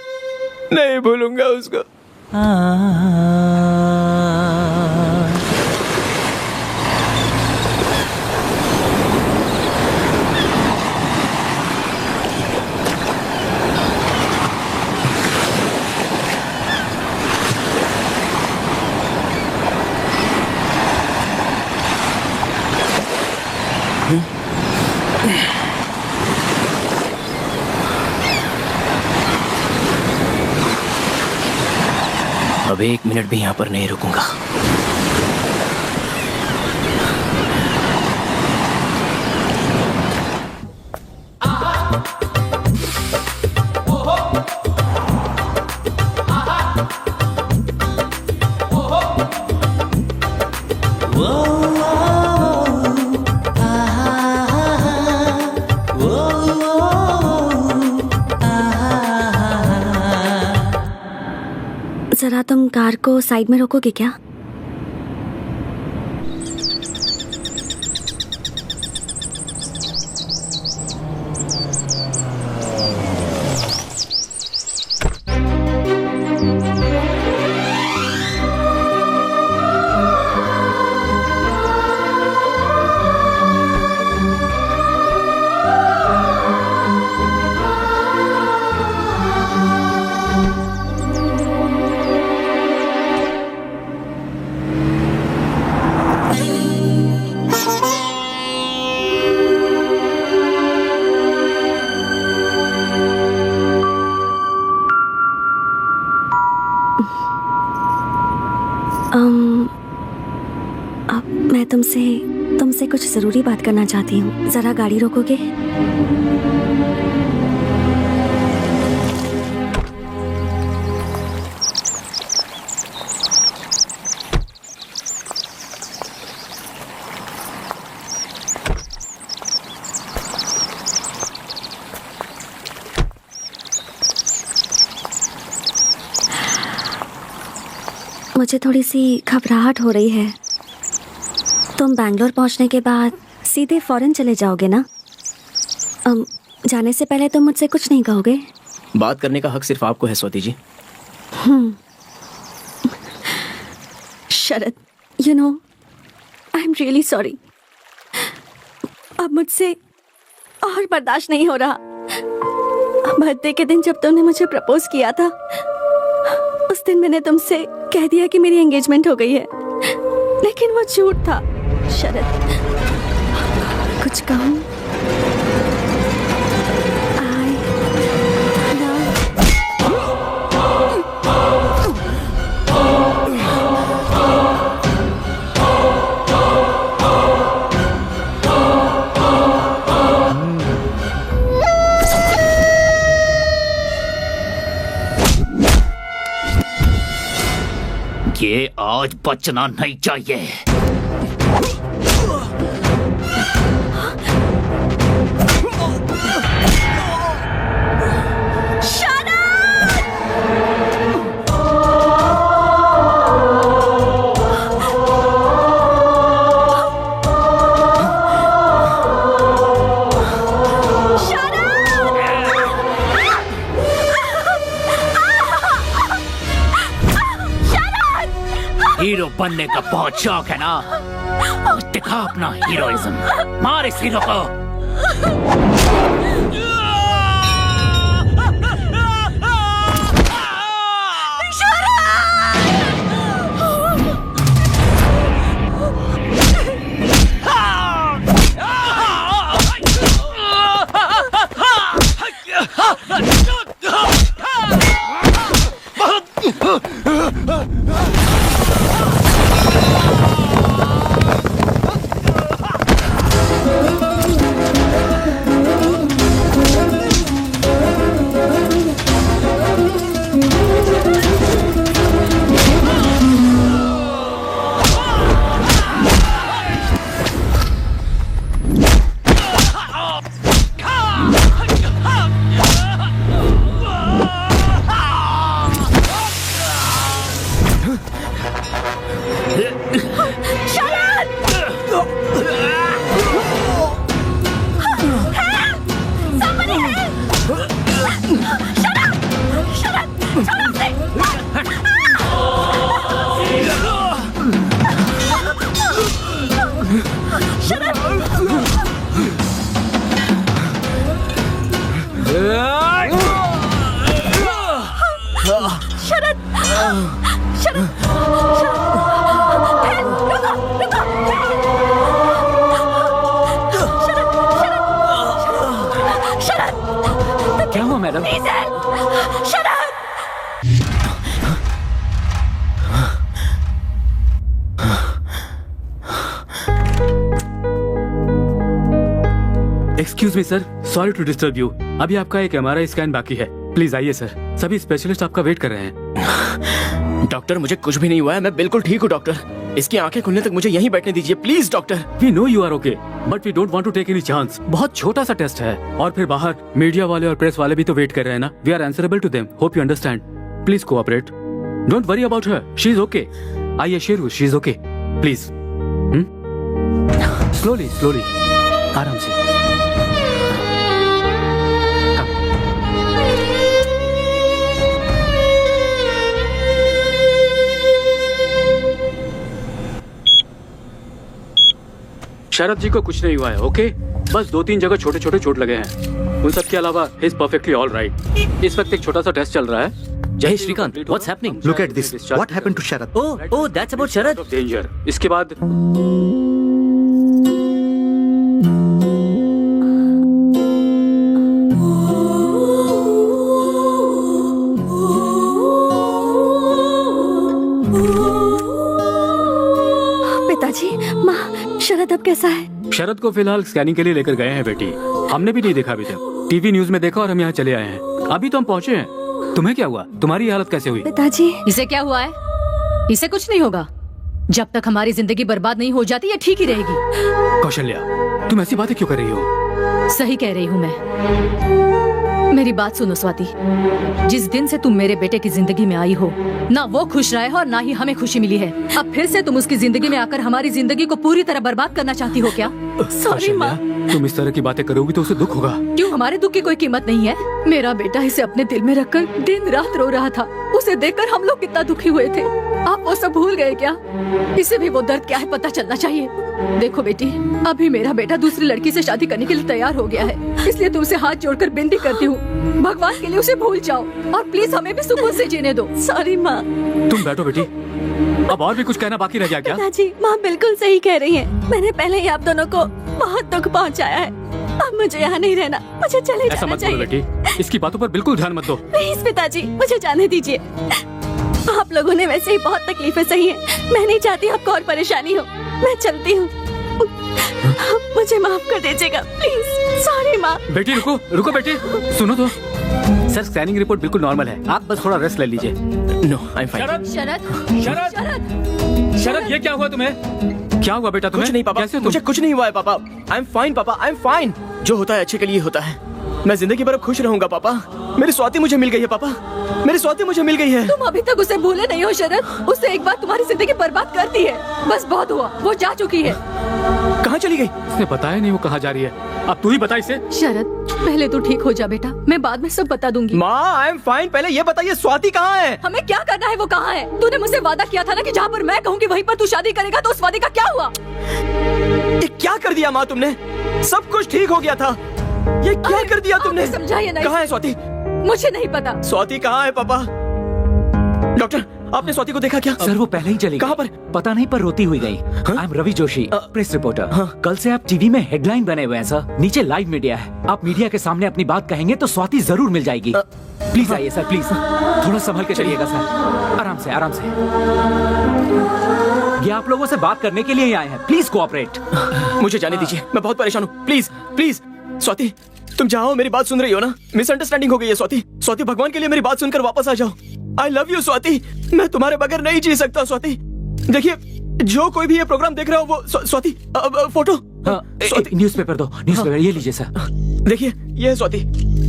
नहीं भूलूंगा उसको। अब 1 मिनट भी यहाँ पर नहीं रुकूंगा। जरा तुम कार को साइड में रोकोगे क्या? अब मैं तुमसे कुछ जरूरी बात करना चाहती हूँ। जरा गाड़ी रोकोगे? मुझे थोड़ी सी घबराहट हो रही है। तुम बैंगलोर पहुंचने के बाद सीधे फॉरेन चले जाओगे ना? जाने से पहले तुम मुझसे कुछ नहीं कहोगे? बात करने का हक सिर्फ आपको है Swati ji. Sharad, you know, I am really sorry. अब मुझसे और बर्दाश्त नहीं हो रहा। बर्थडे के दिन जब तुमने मुझे प्रपोज किया था, उस दिन मैंने तुमसे कह दिया कि मेरी एंगेजमेंट हो गई है, लेकिन वो झूठ था। शरद, कुछ कहूँ? ये आज बचना नहीं चाहिए। हीरो बनने का बहुत शौक है ना? दिखा अपना हीरोइज्म, मार इस हीरो को। क्या हुआ madam? Excuse me sir, sorry to disturb you. अभी आपका एक MRI स्कैन बाकी है, प्लीज आइए सर। सभी स्पेशलिस्ट आपका वेट कर रहे हैं। डॉक्टर मुझे कुछ भी नहीं हुआ है, मैं बिल्कुल ठीक हूँ डॉक्टर। इसकी आंखें खुलने तक मुझे यहीं बैठने दीजिए please doctor. We know you are okay, but we don't want to take any chance. बहुत छोटा सा टेस्ट है, और फिर बाहर मीडिया वाले और प्रेस वाले भी तो वेट कर रहे हैं ना। We are answerable to them, hope you understand. Please cooperate, don't worry about her, she is okay. I assure you she is okay, please. Slowly slowly, आराम से। शरद जी को कुछ नहीं हुआ है, ओके? बस 2-3 जगह छोटे छोटे चोट लगे हैं। उन सब के अलावा he is perfectly all right. इस वक्त एक छोटा सा टेस्ट चल रहा है। Jai Shrikant, what's happening? Look at this. What happened to Sharad? Oh, that's about Sharad. Danger. इसके बाद पिताजी, माँ, शरद अब कैसा है? शरद को फिलहाल स्कैनिंग के लिए लेकर गए हैं बेटी। हमने भी नहीं देखा अभी तक, टीवी न्यूज में देखा और हम यहाँ चले आए हैं। अभी तो हम पहुँचे हैं। तुम्हें क्या हुआ? तुम्हारी हालत कैसे हुई? पिताजी, इसे क्या हुआ है? इसे कुछ नहीं होगा। जब तक हमारी जिंदगी बर्बाद नहीं हो जाती ये ठीक ही रहेगी। कौशल्या, तुम ऐसी बातें क्यों कर रही हो? सही कह रही हूँ मैं। मेरी बात सुनो स्वाति, जिस दिन से तुम मेरे बेटे की जिंदगी में आई हो, ना वो खुश रहा है और ना ही हमें खुशी मिली है। अब फिर से तुम उसकी जिंदगी में आकर हमारी जिंदगी को पूरी तरह बर्बाद करना चाहती हो क्या? सॉरी माँ। तुम इस तरह की बातें करोगी तो उसे दुख होगा। क्यों, हमारे दुख की कोई कीमत नहीं है? मेरा बेटा इसे अपने दिल में रखकर दिन रात रो रहा था। उसे देखकर हम लोग कितना दुखी हुए थे। आप वो सब भूल गए क्या? इसे भी वो दर्द क्या है पता चलना चाहिए। देखो बेटी, अभी मेरा बेटा दूसरी लड़की से शादी करने के लिए तैयार हो गया है, इसलिए तुमसे हाथ जोड़कर विनती करती हूँ, भगवान के लिए उसे भूल जाओ और प्लीज हमें भी सुकून से जीने दो। सॉरी माँ। तुम बैठो बेटी, अब और भी कुछ कहना बाकी रह गया क्या? पिताजी, माँ बिल्कुल सही कह रही है। मैंने पहले ही आप दोनों को बहुत दुख पहुँचाया है। अब मुझे यहाँ नहीं रहना, मुझे चले ऐसा जाना मत बोलो चाहिए। बेटी, इसकी बातों पर बिल्कुल ध्यान मत दो। प्लीज पिताजी, मुझे जाने दीजिए। आप लोगों ने वैसे ही बहुत तकलीफें सही हैं। मैं नहीं चाहती आपको और परेशानी हो। मैं चलती हूँ, मुझे माफ कर दीजिएगा प्लीज। सॉरी माँ। बेटी रुको रुको बेटी, सुनो तो। सर, स्कैनिंग रिपोर्ट बिल्कुल नॉर्मल है, आप बस थोड़ा रेस्ट ले लीजिए। No, I am fine. Sharad, Sharad, Sharad, Sharad, Sharad, ये क्या हुआ तुम्हें? क्या हुआ बेटा तुम्हें? कुछ नहीं पापा, कैसे हो मुझे तुम? कुछ नहीं हुआ है पापा। आई एम फाइन पापा, आई एम फाइन। जो होता है अच्छे के लिए होता है। मैं जिंदगी भर खुश रहूंगा पापा। मेरी स्वाति मुझे मिल गई है पापा, मेरी स्वाति मुझे मिल गई है। तुम अभी तक उसे भूले नहीं हो शरद। उसने एक बार तुम्हारी जिंदगी बर्बाद कर दी है। बस बहुत हुआ, वो जा चुकी है। कहाँ चली गई? उसने बताया नहीं वो कहाँ जा रही है। अब तू ही बता इसे। शरद, पहले तू ठीक हो जा बेटा, मैं बाद में सब बता दूंगी। माँ, आई एम फाइन। पहले ये बताइए स्वाति कहाँ है? हमें क्या करना है वो कहाँ है? तूने मुझसे वादा किया था ना कि जहाँ पर मैं कहूँगी वहीं पर तू शादी करेगा, तो उस वादे का क्या हुआ? ये क्या कर दिया माँ तुमने? सब कुछ ठीक हो गया था, ये क्या कर दिया तुमने? समझाइए नहीं। कहाँ है स्वाति? मुझे नहीं पता। स्वाति कहाँ है पापा? डॉक्टर, आपने स्वाति को देखा क्या? सर, वो पहले ही चली गई। कहाँ पर? पता नहीं, पर रोती हुई गई। I am Ravi Joshi, press reporter. कल से आप टीवी में हेडलाइन बने हुए हैं सर। नीचे लाइव मीडिया है। आप मीडिया के सामने अपनी बात कहेंगे तो स्वाति जरूर मिल जाएगी। प्लीज आइए सर, प्लीज। थोड़ा संभल के चलिएगा सर, आराम से आराम से। ये आप लोगों से बात करने के लिए ही आए हैं, प्लीज कोऑपरेट। मुझे जाने दीजिए, मैं बहुत परेशान हूँ। प्लीज प्लीज स्वाति, तुम जहाँ हो मेरी बात सुन रही हो ना? मिसअंडरस्टैंडिंग हो गई है स्वाति। स्वाति, भगवान के लिए मेरी बात सुनकर वापस आ जाओ। आई लव यू स्वाति, मैं तुम्हारे बगैर नहीं जी सकता स्वाति। देखिए, जो कोई भी ये प्रोग्राम देख रहा हो वो स्वाति, फोटो न्यूज़पेपर दो, न्यूज़पेपर ये लीजिए सर। देखिए, ये है स्वाति।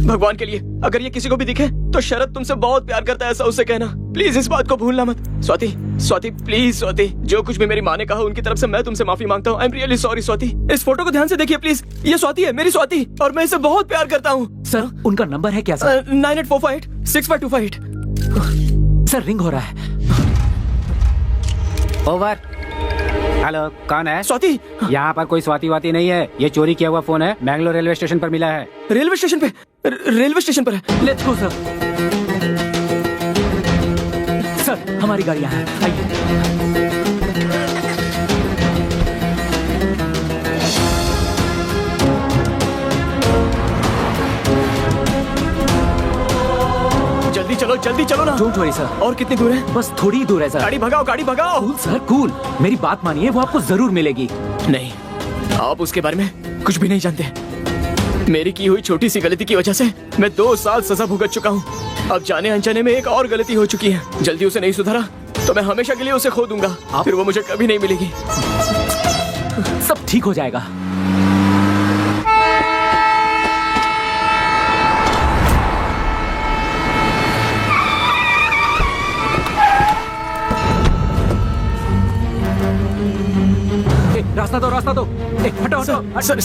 भगवान के लिए अगर ये किसी को भी दिखे तो शरद तुमसे बहुत प्यार करता है, ऐसा उससे कहना। प्लीज इस बात को भूलना मत। स्वाति, स्वाति प्लीज स्वाति, जो कुछ भी मेरी माँ ने कहा उनकी तरफ से मैं तुमसे माफी मांगता हूँ। आई एम रियली सॉरी स्वाति। इस फोटो को ध्यान से देखिए प्लीज, ये स्वाति है, मेरी स्वाति, और मैं इसे बहुत प्यार करता हूँ। सर, उनका नंबर है क्या सर? 9845 सर, रिंग हो रहा है। ओवर। हेलो, कौन है? स्वाति। यहाँ पर कोई स्वाति वाती नहीं है, ये चोरी किया हुआ फोन है, मैंगलोर रेलवे स्टेशन पर मिला है। रेलवे स्टेशन पे? रेलवे स्टेशन पर है। Let's go sir. सर, हमारी गाड़ियां हैं, आइए। जल्दी चलो ना। Don't worry sir. और कितनी दूर है? बस थोड़ी ही दूर है सर। गाड़ी भगाओ, गाड़ी भगाओ। Cool sir, cool. मेरी बात मानिए, वो आपको जरूर मिलेगी। नहीं, आप उसके बारे में कुछ भी नहीं जानते। मेरी की हुई छोटी सी गलती की वजह से मैं 2 साल सजा भुगत चुका हूँ। अब जाने अनजाने में एक और गलती हो चुकी है। जल्दी उसे नहीं सुधारा तो मैं हमेशा के लिए उसे खो दूंगा। फिर वो मुझे कभी नहीं मिलेगी। सब ठीक हो जाएगा। रास्ता दो, रास्ता दो। हटो, हटो। सर,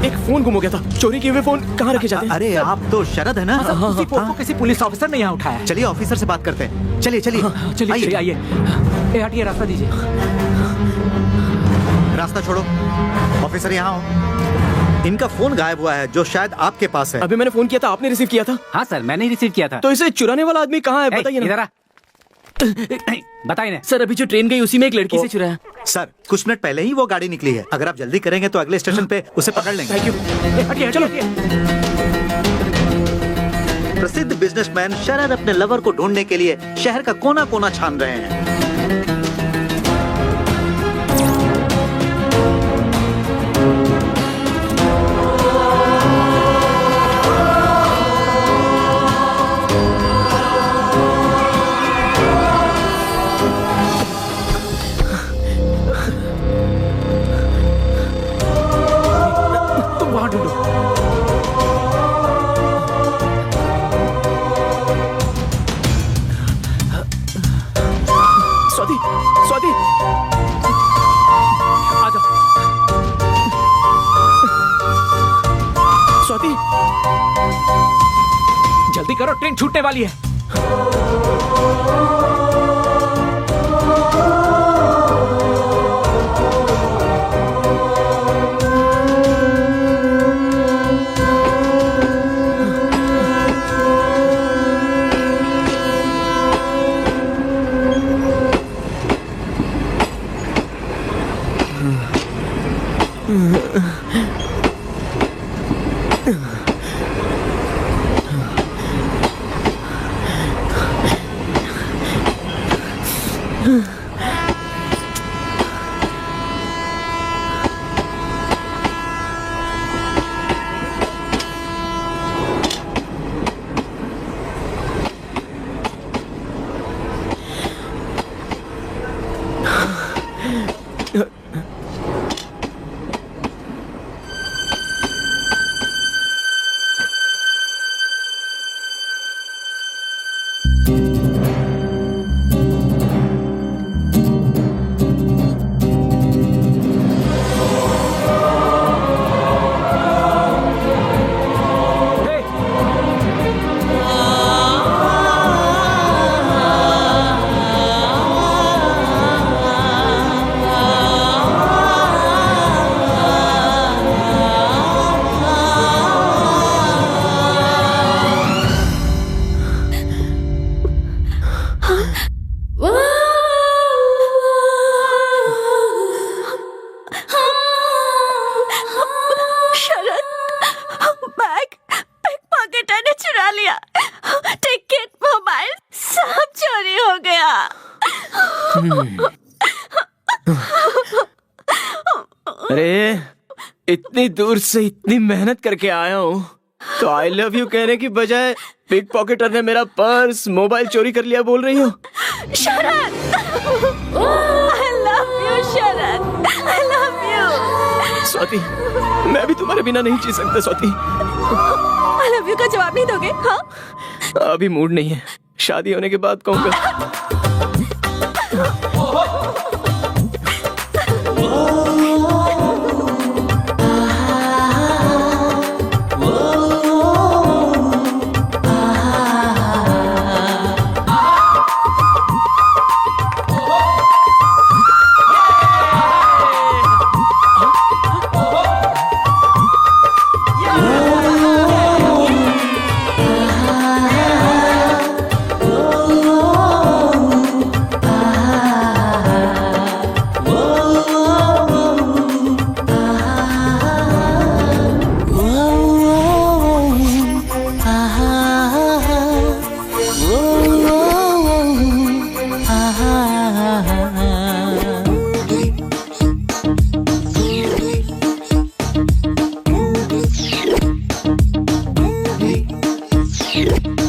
एक फोन गुम हो गया था। चोरी किए हुए फोन कहाँ रखे जाते हैं? अरे आप तो शरद है ना? किसी फोन को किसी पुलिस ऑफिसर ने यहाँ उठाया। चलिए ऑफिसर से बात करते हैं। चलिए चलिए चलिए आइए। हटिए, रास्ता दीजिए। रास्ता छोड़ो। ऑफिसर यहाँ हो। इनका फोन गायब हुआ है जो शायद आपके पास है। अभी मैंने फोन किया था, आपने रिसीव किया था? हाँ सर, मैंने रिसीव किया था। तो इसे चुराने वाला आदमी कहाँ है बताइए ना। इधर आ। बताइए ना सर, अभी जो ट्रेन गई उसी में एक लड़की से चुराया। सर, कुछ मिनट पहले ही वो गाड़ी निकली है। अगर आप जल्दी करेंगे तो अगले स्टेशन पे उसे पकड़ लेंगे। Thank you. हटिए, चलो। प्रसिद्ध बिजनेसमैन शरद अपने लवर को ढूंढने के लिए शहर का कोना कोना छान रहे हैं। स्वाति, स्वाति, आ जाओ। स्वाति, जल्दी करो, ट्रेन छूटने वाली है। अरे इतनी दूर से इतनी मेहनत करके आया हूँ तो आई लव यू कहने की बजाय पिक पॉकेटर ने मेरा पर्स मोबाइल चोरी कर लिया बोल रही हो। शरद, I love you, Sharad, I love you। Swati, मैं भी तुम्हारे बिना नहीं जी सकता स्वाति। I love you का जवाब नहीं दोगे? हाँ? अभी मूड नहीं है, शादी होने के बाद कहूँगा। है।